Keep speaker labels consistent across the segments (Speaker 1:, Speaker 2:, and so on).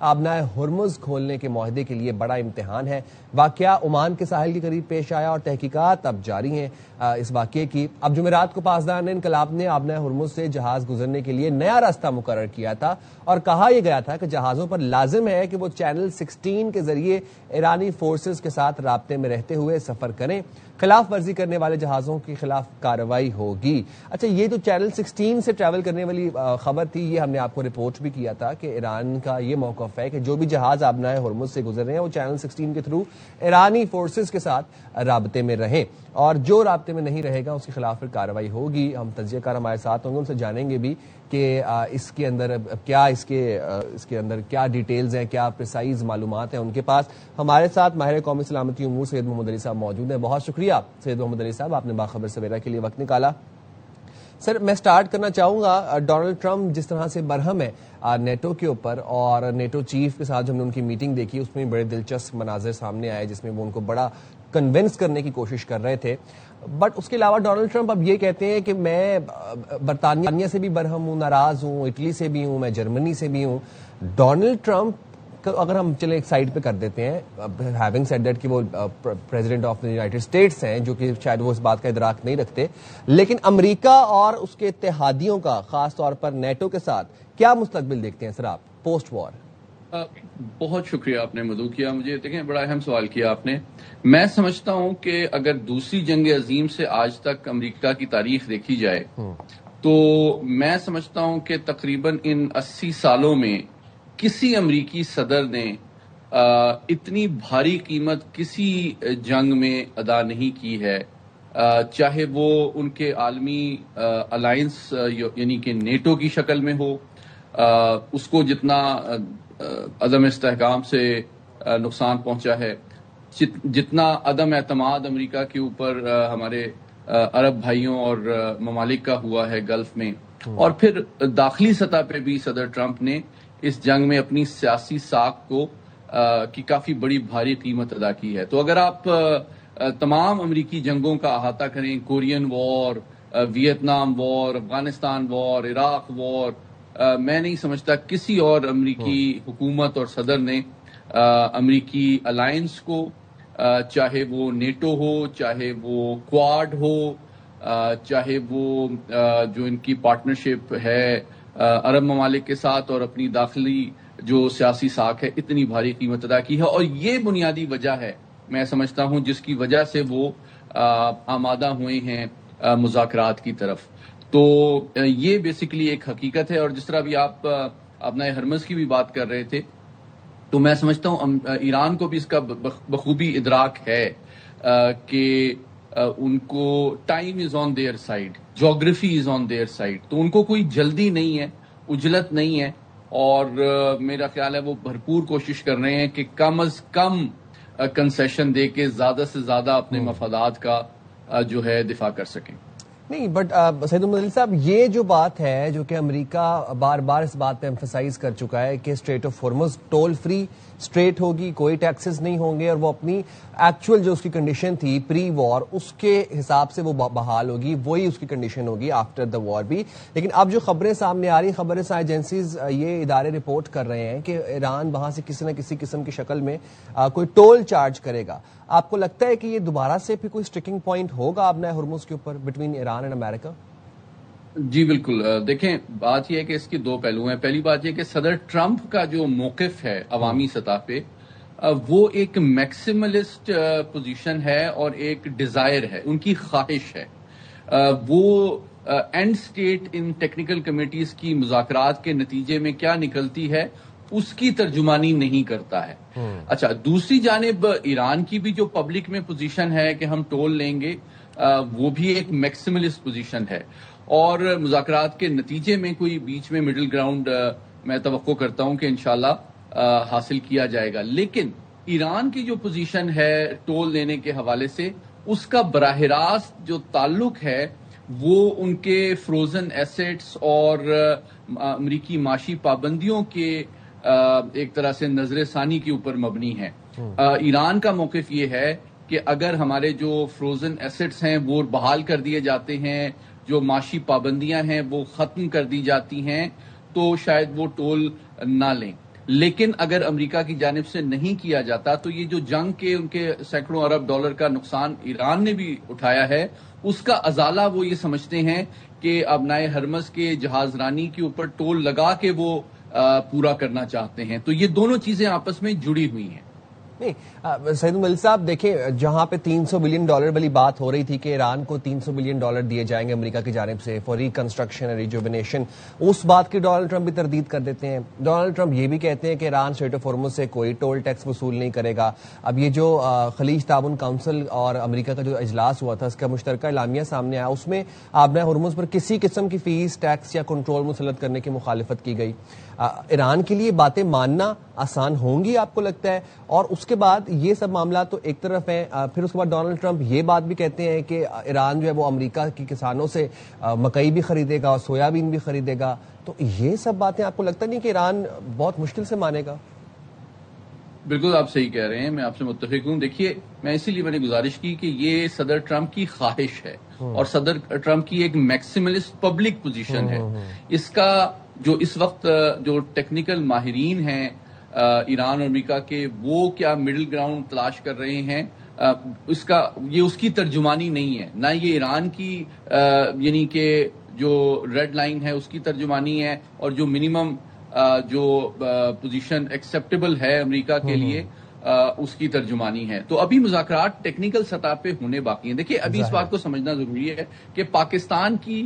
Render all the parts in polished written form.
Speaker 1: آبنائے ہرمز کھولنے کے معاہدے کے لیے بڑا امتحان ہے۔ واقعہ عمان کے ساحل کے قریب پیش آیا اور تحقیقات اب جاری ہیں اس واقعے کی۔ اب جمعرات کو پاسداران انقلاب نے آبنائے ہرمز سے جہاز گزرنے کے لیے نیا راستہ مقرر کیا تھا اور کہا یہ گیا تھا کہ جہازوں پر لازم ہے کہ وہ چینل 16 کے ذریعے ایرانی فورسز کے ساتھ رابطے میں رہتے ہوئے سفر کریں، خلاف ورزی کرنے والے جہازوں کے خلاف کارروائی ہوگی۔ اچھا، یہ جو چینل 16 سے ٹریول کرنے والی خبر تھی، یہ ہم نے آپ کو رپورٹ بھی کیا تھا کہ ایران کا یہ موقف ہے کہ جو بھی جہاز آبنائے ہرمز سے گزر رہے ہیں وہ چینل 16 کے تھرو ایرانی فورسز کے ساتھ رابطے میں رہیں، اور جو رابطے میں نہیں رہے گا اس کے خلاف پھر کارروائی ہوگی۔ ہم تجزیہ کار ہمارے ساتھ ہوں گے، ان سے جانیں گے بھی کہ اس کے اندر کیا اس کے اندر کیا ڈیٹیلز ہیں، کیا پریسائز معلومات ہیں ان کے پاس۔ ہمارے ساتھ ماہر قومی سلامتی امور سید محمد علی صاحب موجود ہیں۔ بہت شکریہ سید محمد علی صاحب، آپ نے باخبر سویرا کے لیے وقت نکالا۔ سر، میں سٹارٹ کرنا چاہوں گا، ڈونلڈ ٹرمپ جس طرح سے برہم ہے نیٹو کے اوپر، اور نیٹو چیف کے ساتھ جو ہم نے ان کی میٹنگ دیکھی اس میں بڑے دلچسپ مناظر سامنے آئے جس میں وہ ان کو بڑا کنونس کرنے کی کوشش کر رہے تھے، بٹ اس کے علاوہ ڈونلڈ ٹرمپ اب یہ کہتے ہیں کہ میں برطانیہ سے بھی برہم ہوں، ناراض ہوں، اٹلی سے بھی ہوں، میں جرمنی سے بھی ہوں۔ ڈونلڈ ٹرمپ اگر ہم چلے ایک سائڈ پہ کر دیتے ہیں، ہیونگ سیڈ دیٹ کہ وہ پریزیڈنٹ آف یونائٹڈ اسٹیٹس ہیں، جو کہ شاید وہ اس بات کا ادراک نہیں رکھتے، لیکن امریکہ اور اس کے اتحادیوں کا خاص طور پر نیٹو کے ساتھ کیا مستقبل دیکھتے ہیں سر آپ پوسٹ وار؟
Speaker 2: بہت شکریہ آپ نے مدعو کیا مجھے، دیکھیں بڑا اہم سوال کیا آپ نے۔ میں سمجھتا ہوں کہ اگر دوسری جنگ عظیم سے آج تک امریکہ کی تاریخ دیکھی جائے تو میں سمجھتا ہوں کہ تقریباً ان 80 سالوں میں کسی امریکی صدر نے اتنی بھاری قیمت کسی جنگ میں ادا نہیں کی ہے، چاہے وہ ان کے عالمی الائنس یعنی کہ نیٹو کی شکل میں ہو، اس کو جتنا عدم استحکام سے نقصان پہنچا ہے، جتنا عدم اعتماد امریکہ کے اوپر ہمارے عرب بھائیوں اور ممالک کا ہوا ہے گلف میں، اور پھر داخلی سطح پہ بھی صدر ٹرمپ نے اس جنگ میں اپنی سیاسی ساکھ کو کی کافی بڑی بھاری قیمت ادا کی ہے۔ تو اگر آپ تمام امریکی جنگوں کا احاطہ کریں، کورین وار، ویتنام وار، افغانستان وار، عراق وار، میں نہیں سمجھتا کسی اور امریکی حکومت اور صدر نے امریکی الائنس کو، چاہے وہ نیٹو ہو، چاہے وہ کوارڈ ہو، چاہے وہ جو ان کی پارٹنرشپ ہے عرب ممالک کے ساتھ اور اپنی داخلی جو سیاسی ساکھ ہے، اتنی بھاری قیمت ادا کی ہے۔ اور یہ بنیادی وجہ ہے میں سمجھتا ہوں جس کی وجہ سے وہ آمادہ ہوئے ہیں مذاکرات کی طرف۔ تو یہ بیسیکلی ایک حقیقت ہے، اور جس طرح بھی آپ آبنائے ہرمز کی بھی بات کر رہے تھے، تو میں سمجھتا ہوں ایران کو بھی اس کا بخوبی ادراک ہے کہ ان کو time is on their side, geography is on their side, تو ان کو کوئی جلدی نہیں ہے، عجلت نہیں ہے، اور میرا خیال ہے وہ بھرپور کوشش کر رہے ہیں کہ کم از کم کنسیشن دے کے زیادہ سے زیادہ اپنے مفادات کا جو ہے دفاع کر سکیں۔
Speaker 1: نہیں، بٹ سید محمد علی صاحب، یہ جو بات ہے جو کہ امریکہ بار بار اس بات پہ ایمفسائز کر چکا ہے کہ strait of Hormuz toll free strait ہوگی، کوئی ٹیکسز نہیں ہوں گے، اور وہ اپنی ایکچوئل جو اس کی کنڈیشن تھی پری وار اس کے حساب سے وہ بحال ہوگی، وہی اس کی کنڈیشن ہوگی آفٹر دا وار بھی۔ لیکن اب جو خبریں سامنے آ رہی، خبریں ایجنسیز یہ ادارے رپورٹ کر رہے ہیں کہ ایران وہاں سے کسی نہ کسی قسم کی شکل میں کوئی ٹول چارج کرے گا۔ آپ کو لگتا ہے کہ یہ دوبارہ سے پھر کوئی اسٹرکنگ پوائنٹ ہوگا آبنائے ہرمز کے اوپر بٹوین ایران اینڈ امریکہ؟
Speaker 2: جی بالکل، دیکھیں بات یہ ہے کہ اس کے دو پہلو ہیں۔ پہلی بات یہ کہ صدر ٹرمپ کا جو موقف ہے عوامی سطح پہ، وہ ایک میکسیملسٹ پوزیشن ہے اور ایک ڈیزائر ہے، ان کی خواہش ہے۔ وہ and state in technical committees کی مذاکرات کے نتیجے میں کیا نکلتی ہے اس کی ترجمانی نہیں کرتا ہے۔ اچھا، دوسری جانب ایران کی بھی جو پبلک میں پوزیشن ہے کہ ہم ٹول لیں گے، وہ بھی ایک میکسیملسٹ پوزیشن ہے، اور مذاکرات کے نتیجے میں کوئی بیچ میں مڈل گراؤنڈ میں توقع کرتا ہوں کہ انشاءاللہ حاصل کیا جائے گا۔ لیکن ایران کی جو پوزیشن ہے ٹول لینے کے حوالے سے، اس کا براہ راست جو تعلق ہے وہ ان کے فروزن ایسیٹس اور امریکی معاشی پابندیوں کے ایک طرح سے نظر ثانی کے اوپر مبنی ہے۔ ایران کا موقف یہ ہے کہ اگر ہمارے جو فروزن ایسیٹس ہیں وہ بحال کر دیے جاتے ہیں، جو معاشی پابندیاں ہیں وہ ختم کر دی جاتی ہیں، تو شاید وہ ٹول نہ لیں۔ لیکن اگر امریکہ کی جانب سے نہیں کیا جاتا تو یہ جو جنگ کے ان کے سینکڑوں ارب ڈالر کا نقصان ایران نے بھی اٹھایا ہے، اس کا ازالہ وہ یہ سمجھتے ہیں کہ ابنائے ہرمز کے جہاز رانی کے اوپر ٹول لگا کے وہ پورا کرنا چاہتے ہیں. تو یہ دونوں چیزیں آپس میں جڑی ہوئی ہیں.
Speaker 1: نہیں سعید ملک صاحب دیکھیں، جہاں پہ $300 بلین والی بات ہو رہی تھی کہ ایران کو $300 بلین دیے جائیں گے امریکہ کی جانب سے فار ریکنسٹرکشن اور ریجوونیشن، اس بات کی ڈونلڈ ٹرمپ بھی تردید کر دیتے ہیں. ڈونلڈ ٹرمپ یہ بھی کہتے ہیں کہ ایران اسٹریٹ آف ہارمز سے کوئی ٹول ٹیکس وصول نہیں کرے گا. اب یہ جو خلیج تعاون کونسل اور امریکہ کا جو اجلاس ہوا تھا، اس کا مشترکہ اعلامیہ سامنے آیا، اس میں آبنائے ہرمز پر کسی قسم کی فیس، ٹیکس یا کنٹرول مسلط کرنے کی مخالفت کی گئی. ایران کے لیے باتیں ماننا آسان ہوں گی آپ کو لگتا ہے؟ اور اس کے بعد یہ سب معاملات تو ایک طرف ہیں، پھر اس کے بعد ڈونلڈ ٹرمپ یہ بات بھی کہتے ہیں کہ ایران جو ہے وہ امریکہ کے کسانوں سے مکئی بھی خریدے گا، سویا بین بھی خریدے گا. تو یہ سب باتیں آپ کو لگتا نہیں کہ ایران بہت مشکل سے مانے گا؟
Speaker 2: بالکل آپ صحیح کہہ رہے ہیں، میں آپ سے متفق ہوں. دیکھیے، میں اسی لیے میں نے گزارش کی کہ یہ صدر ٹرمپ کی خواہش ہے اور صدر ٹرمپ کی ایک میکسیملسٹ پبلک پوزیشن ہے. اس کا جو اس وقت جو ٹیکنیکل ماہرین ہیں ایران اور امریکہ کے، وہ کیا مڈل گراؤنڈ تلاش کر رہے ہیں، اس کی ترجمانی نہیں ہے، نہ یہ ایران کی یعنی کہ جو ریڈ لائن ہے اس کی ترجمانی ہے، اور جو منیمم جو پوزیشن ایکسیپٹیبل ہے امریکہ کے لیے اس کی ترجمانی ہے. تو ابھی مذاکرات ٹیکنیکل سطح پہ ہونے باقی ہیں. دیکھیے، ابھی اس بات کو سمجھنا ضروری ہے کہ پاکستان کی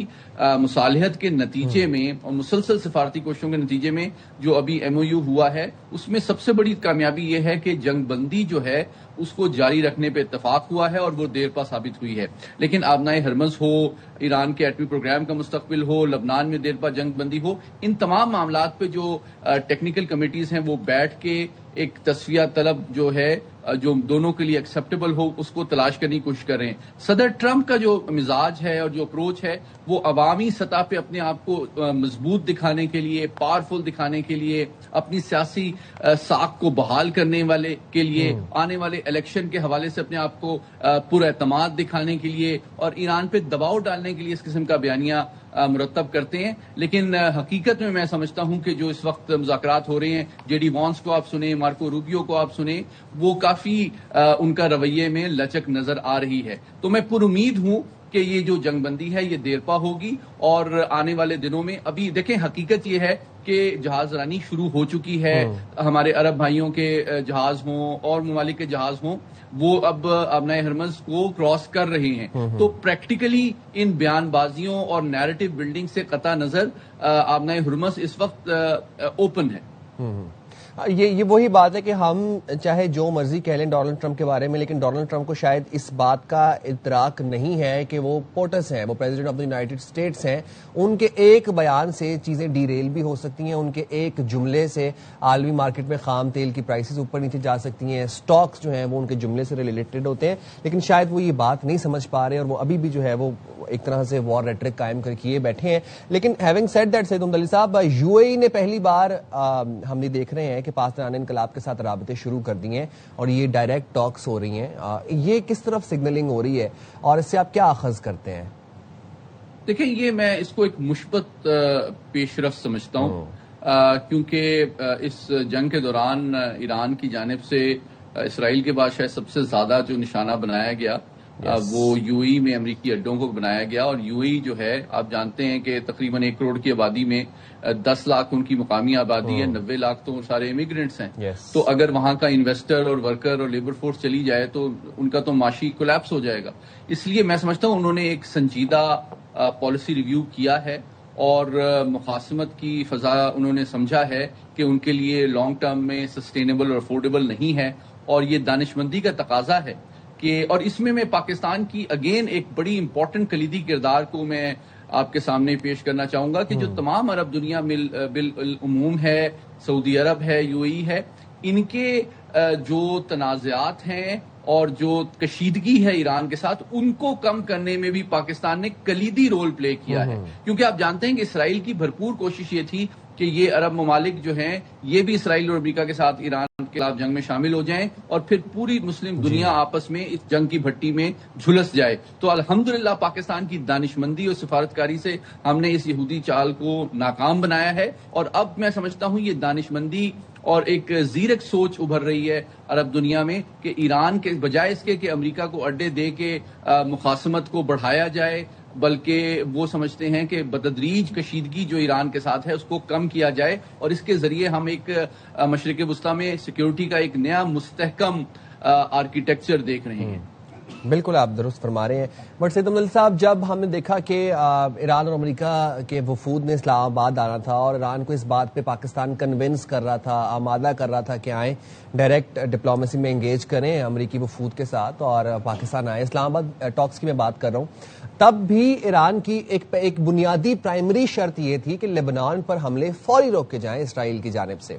Speaker 2: مصالحت کے نتیجے میں اور مسلسل سفارتی کوششوں کے نتیجے میں جو ابھی MOU ہوا ہے، اس میں سب سے بڑی کامیابی یہ ہے کہ جنگ بندی جو ہے اس کو جاری رکھنے پہ اتفاق ہوا ہے اور وہ دیر پا ثابت ہوئی ہے. لیکن آبنائے ہرمز ہو، ایران کے ایٹمی پروگرام کا مستقبل ہو، لبنان میں دیر پا جنگ بندی ہو، ان تمام معاملات پہ جو ٹیکنیکل کمیٹیز ہیں وہ بیٹھ کے ایک تصفیہ طلب جو ہے جو دونوں کے لیے ایکسیپٹیبل ہو اس کو تلاش کرنے کی کوشش کر رہے ہیں. صدر ٹرمپ کا جو مزاج ہے اور جو اپروچ ہے وہ عوامی سطح پہ اپنے آپ کو مضبوط دکھانے کے لیے، پاورفل دکھانے کے لیے، اپنی سیاسی ساکھ کو بحال کرنے والے کے لیے، آنے والے الیکشن کے حوالے سے اپنے آپ کو پر اعتماد دکھانے کے لیے اور ایران پہ دباؤ ڈالنے کے لیے اس قسم کا بیانیہ مرتب کرتے ہیں. لیکن حقیقت میں سمجھتا ہوں کہ جو اس وقت مذاکرات ہو رہے ہیں، JD وانس کو آپ سنیں، مارکو روبیو کو آپ سنیں، وہ کافی ان کا رویے میں لچک نظر آ رہی ہے. تو میں پر امید ہوں کہ یہ جو جنگ بندی ہے یہ دیر پا ہوگی اور آنے والے دنوں میں. ابھی دیکھیں، حقیقت یہ ہے کہ جہاز رانی شروع ہو چکی ہے. ہمارے عرب بھائیوں کے جہاز ہوں اور ممالک کے جہاز ہوں، وہ اب آبنائے ہرمز کو کراس کر رہے ہیں. تو پریکٹیکلی ان بیان بازیوں اور نیریٹو بلڈنگ سے قطع نظر آبنائے ہرمز اس وقت اوپن ہے.
Speaker 1: یہ وہی بات ہے کہ ہم چاہے جو مرضی کہہ لیں ڈونلڈ ٹرمپ کے بارے میں، لیکن ڈونلڈ ٹرمپ کو شاید اس بات کا ادراک نہیں ہے کہ وہ پوٹس ہیں، وہ president of the United States ہیں. ان کے ایک بیان سے چیزیں ڈیریل بھی ہو سکتی ہیں، ان کے ایک جملے سے عالمی مارکیٹ میں خام تیل کی پرائسز اوپر نیچے جا سکتی ہیں، سٹاکس جو ہیں وہ ان کے جملے سے ریلیٹڈ ہوتے ہیں. لیکن شاید وہ یہ بات نہیں سمجھ پا رہے اور وہ ابھی بھی جو ہے وہ ایک طرح سے وار ریٹرک قائم کر کے بیٹھے ہیں. لیکن ہیونگ سیڈ دیٹ سعید علی صاحب، UAE نے پہلی بار ہم نے دیکھ رہے ہیں کہ پاسداران انقلاب کے ساتھ رابطے شروع کر دیے ہیں اور یہ ڈائریکٹ ٹاکس ہو رہی ہیں. یہ کس طرف سگنلنگ ہو رہی ہے اور اس سے آپ کیا اخذ کرتے ہیں؟
Speaker 2: دیکھیں، یہ میں اس کو ایک مثبت پیش رفت سمجھتا ہوں، کیونکہ اس جنگ کے دوران ایران کی جانب سے اسرائیل کے بعد شاید سب سے زیادہ جو نشانہ بنایا گیا وہ UAE میں امریکی اڈوں کو بنایا گیا. اور UAE جو ہے آپ جانتے ہیں کہ تقریباً 1 کروڑ کی آبادی میں 10 لاکھ ان کی مقامی آبادی ہے، 90 لاکھ تو سارے امیگرینٹس ہیں. تو اگر وہاں کا انویسٹر اور ورکر اور لیبر فورس چلی جائے تو ان کا تو معاشی کولیپس ہو جائے گا. اس لیے میں سمجھتا ہوں انہوں نے ایک سنجیدہ پالیسی ریویو کیا ہے اور مخاصمت کی فضا انہوں نے سمجھا ہے کہ ان کے لیے لانگ ٹرم میں سسٹینیبل اور افورڈیبل نہیں ہے. اور یہ دانشمندی کا تقاضا ہے اور اس میں پاکستان کی اگین ایک بڑی امپورٹنٹ کلیدی کردار کو میں آپ کے سامنے پیش کرنا چاہوں گا کہ جو تمام عرب دنیا بالعموم ہے، سعودی عرب ہے، UAE ہے، ان کے جو تنازعات ہیں اور جو کشیدگی ہے ایران کے ساتھ، ان کو کم کرنے میں بھی پاکستان نے کلیدی رول پلے کیا ہے. کیونکہ آپ جانتے ہیں کہ اسرائیل کی بھرپور کوشش یہ تھی کہ یہ عرب ممالک جو ہیں یہ بھی اسرائیل اور امریکہ کے ساتھ ایران کے خلاف جنگ میں شامل ہو جائیں اور پھر پوری مسلم دنیا آپس میں اس جنگ کی بھٹی میں جھلس جائے. تو الحمدللہ پاکستان کی دانشمندی اور سفارتکاری سے ہم نے اس یہودی چال کو ناکام بنایا ہے. اور اب میں سمجھتا ہوں یہ دانشمندی اور ایک زیرک سوچ ابھر رہی ہے عرب دنیا میں کہ ایران کے بجائے اس کے کہ امریکہ کو اڈے دے کے مخاصمت کو بڑھایا جائے، بلکہ وہ سمجھتے ہیں کہ بتدریج کشیدگی جو ایران کے ساتھ ہے اس کو کم کیا جائے، اور اس کے ذریعے ہم ایک مشرق وسطیٰ میں سیکیورٹی کا ایک نیا مستحکم آرکیٹیکچر دیکھ رہے ہیں۔
Speaker 1: بالکل آپ درست فرما رہے ہیں، بٹ سید عبداللہ صاحب، جب ہم نے دیکھا کہ ایران اور امریکہ کے وفود نے اسلام آباد آنا تھا اور ایران کو اس بات پہ پاکستان کنونس کر رہا تھا، آمادہ کر رہا تھا کہ آئیں ڈائریکٹ ڈپلومیسی میں انگیج کریں امریکی وفود کے ساتھ اور پاکستان آئیں، اسلام آباد ٹاکس کی میں بات کر رہا ہوں، تب بھی ایران کی ایک بنیادی پرائمری شرط یہ تھی کہ لبنان پر حملے فوری روکے جائیں اسرائیل کی جانب سے۔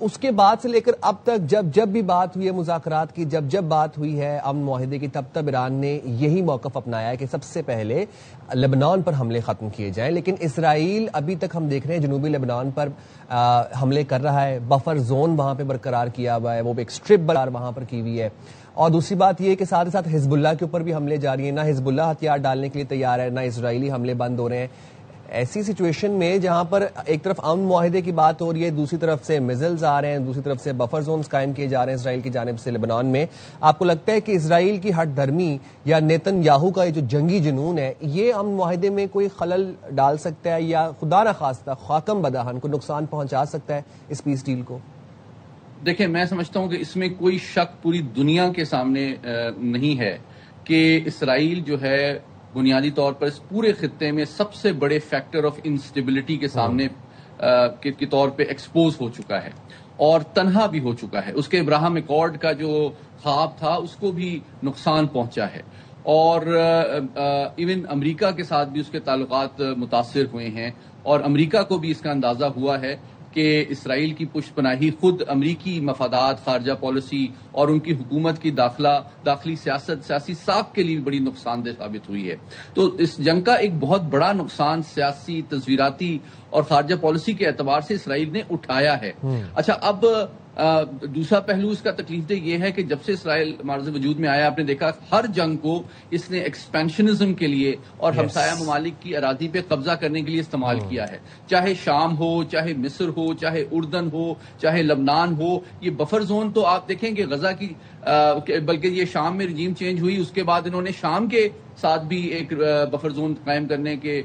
Speaker 1: اس کے بعد سے لے کر اب تک جب بھی بات ہوئی ہے مذاکرات کی، جب بات ہوئی ہے امن معاہدے کی، تب ایران نے یہی موقف اپنایا ہے کہ سب سے پہلے لبنان پر حملے ختم کیے جائیں، لیکن اسرائیل ابھی تک ہم دیکھ رہے ہیں جنوبی لبنان پر حملے کر رہا ہے، بفر زون وہاں پہ برقرار کیا ہوا ہے، وہ ایک اسٹرپ برقرار وہاں پر کی ہوئی ہے، اور دوسری بات یہ ہے کہ ساتھ ہی ساتھ حزب اللہ کے اوپر بھی حملے جاری ہیں، نہ حزب اللہ ہتھیار ڈالنے کے لیے تیار ہے، نہ اسرائیلی حملے بند ہو رہے ہیں۔ ایسی سچویشن میں جہاں پر ایک طرف امن معاہدے کی بات ہو رہی ہے، دوسری طرف سے میزلز آ رہے ہیں، دوسری طرف سے بفر زونز قائم کیے جا رہے ہیں اسرائیل کی جانب سے لبنان میں، آپ کو لگتا ہے کہ اسرائیل کی ہٹ دھرمی یا نیتن یاہو کا یہ جو جنگی جنون ہے یہ امن معاہدے میں کوئی خلل ڈال سکتا ہے یا خدا نہ خواستہ خاکم بداہن کو نقصان پہنچا سکتا ہے اس پیس ڈیل کو؟
Speaker 2: دیکھیں، میں سمجھتا ہوں کہ اس میں کوئی شک پوری دنیا کے سامنے نہیں ہے کہ اسرائیل جو ہے بنیادی طور پر اس پورے خطے میں سب سے بڑے فیکٹر آف انسٹیبلٹی کے سامنے کے طور پہ ایکسپوز ہو چکا ہے اور تنہا بھی ہو چکا ہے۔ اس کے ابراہم ایکارڈ کا جو خواب تھا اس کو بھی نقصان پہنچا ہے، اور ایون امریکہ کے ساتھ بھی اس کے تعلقات متاثر ہوئے ہیں، اور امریکہ کو بھی اس کا اندازہ ہوا ہے کہ اسرائیل کی پشت پناہی خود امریکی مفادات، خارجہ پالیسی اور ان کی حکومت کی داخلی سیاسی ساکھ کے لیے بڑی نقصان دہ ثابت ہوئی ہے۔ تو اس جنگ کا ایک بہت بڑا نقصان سیاسی، تصویراتی اور خارجہ پالیسی کے اعتبار سے اسرائیل نے اٹھایا ہے۔ اچھا، اب دوسرا پہلو اس کا تکلیف دہ یہ ہے کہ جب سے اسرائیل معرض وجود میں آیا، آپ نے دیکھا ہر جنگ کو اس نے ایکسپینشنزم کے لیے اور ہمسایہ ممالک کی اراضی پہ قبضہ کرنے کے لیے استعمال کیا ہے، چاہے شام ہو، چاہے مصر ہو، چاہے اردن ہو، چاہے لبنان ہو۔ یہ بفر زون تو آپ دیکھیں کہ غزہ کی بلکہ یہ شام میں رجیم چینج ہوئی، اس کے بعد انہوں نے شام کے ساتھ بھی ایک بفر زون قائم کرنے کے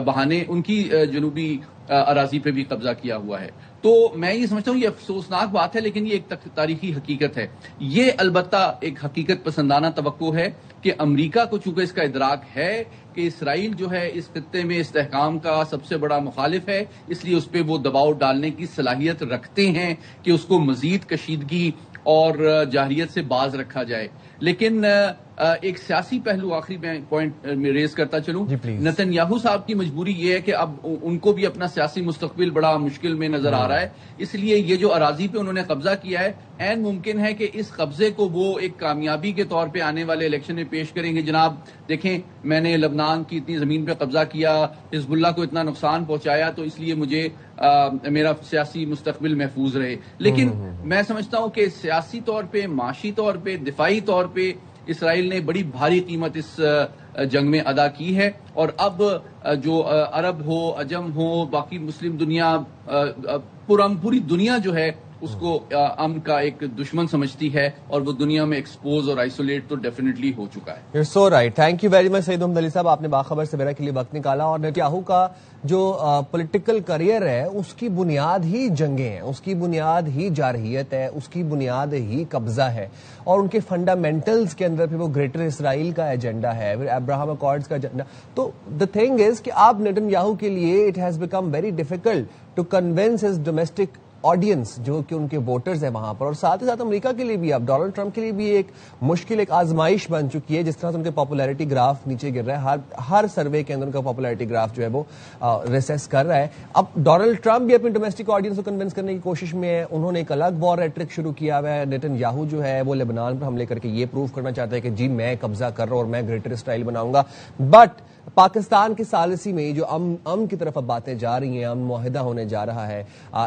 Speaker 2: بہانے ان کی جنوبی اراضی پہ بھی قبضہ کیا ہوا ہے۔ تو میں یہ سمجھتا ہوں یہ افسوسناک بات ہے، لیکن یہ ایک تاریخی حقیقت ہے۔ یہ البتہ ایک حقیقت پسندانہ توقع ہے کہ امریکہ کو چونکہ اس کا ادراک ہے کہ اسرائیل جو ہے اس خطے میں استحکام کا سب سے بڑا مخالف ہے، اس لیے اس پہ وہ دباؤ ڈالنے کی صلاحیت رکھتے ہیں کہ اس کو مزید کشیدگی اور جارحیت سے باز رکھا جائے۔ لیکن ایک سیاسی پہلو آخری میں پوائنٹ ریز کرتا چلوں، نیتن یاہو صاحب کی مجبوری یہ ہے کہ اب ان کو بھی اپنا سیاسی مستقبل بڑا مشکل میں نظر آ رہا ہے، اس لیے یہ جو اراضی پہ انہوں نے قبضہ کیا ہے، عین ممکن ہے کہ اس قبضے کو وہ ایک کامیابی کے طور پہ آنے والے الیکشن میں پیش کریں گے۔ جناب دیکھیں، میں نے لبنان کی اتنی زمین پہ قبضہ کیا، حزب اللہ کو اتنا نقصان پہنچایا، تو اس لیے مجھے میرا سیاسی مستقبل محفوظ رہے۔ لیکن میں سمجھتا ہوں کہ سیاسی طور پہ، معاشی طور پہ، دفاعی طور پہ اسرائیل نے بڑی بھاری قیمت اس جنگ میں ادا کی ہے، اور اب جو عرب ہو، عجم ہو، باقی مسلم دنیا، پوری دنیا جو ہے اس کو امن کا ایک دشمن سمجھتی ہے، اور وہ دنیا میں ایکسپوز اور آئسولیٹ تو ڈیفینیٹلی ہو چکا ہے۔
Speaker 1: You're so right. Thank you very much سعید محمد علی صاحب، آپ نے باخبر سویرا کے لیے وقت نکالا، اور نیتن یاہو کا جو پولیٹیکل کریئر ہے اس کی بنیاد ہی جنگیں ہیں، اس کی بنیاد ہی جارحیت ہے، اس کی بنیاد ہی قبضہ ہے، اور ان کے فنڈامنٹلز کے اندر پھر وہ گریٹر اسرائیل کا ایجنڈا ہے، پھر ابراہم اکارڈز کا ایجنڈا۔ تو دا تھنگ از کہ آپ نیتن یاہو کے لیے it has become very difficult to convince his domestic audience جو کہ ان کے ووٹرز ہیں وہاں پر، اور ساتھ ہی ساتھ امریکہ کے لیے بھی، اب ڈونلڈ ٹرمپ کے لیے بھی ایک مشکل، ایک آزمائش بن چکی ہے، جس طرح سے ان کے پاپولیرٹی گراف نیچے گر رہا ہے، ہر سروے کے اندر ان کا پاپولیرٹی گراف جو ہے وہ ریسیس کر رہا ہے۔ اب ڈونلڈ ٹرمپ بھی اپنی ڈومیسٹک آڈینس کو کنونس کرنے کی کوشش میں ہے، انہوں نے ایک الگ وار ریٹرک شروع کیا ہوا ہے۔ نیتن یاہو جو ہے وہ لبنان پر حملے کر کے یہ پروف کرنا چاہتا ہے کہ جی میں قبضہ کر رہا ہوں اور میں گریٹر اسرائیل بناؤں گا، بٹ پاکستان کی ثالثی میں جو امن کی طرف اب باتیں جا رہی ہیں، امن معاہدہ ہونے جا رہا ہے،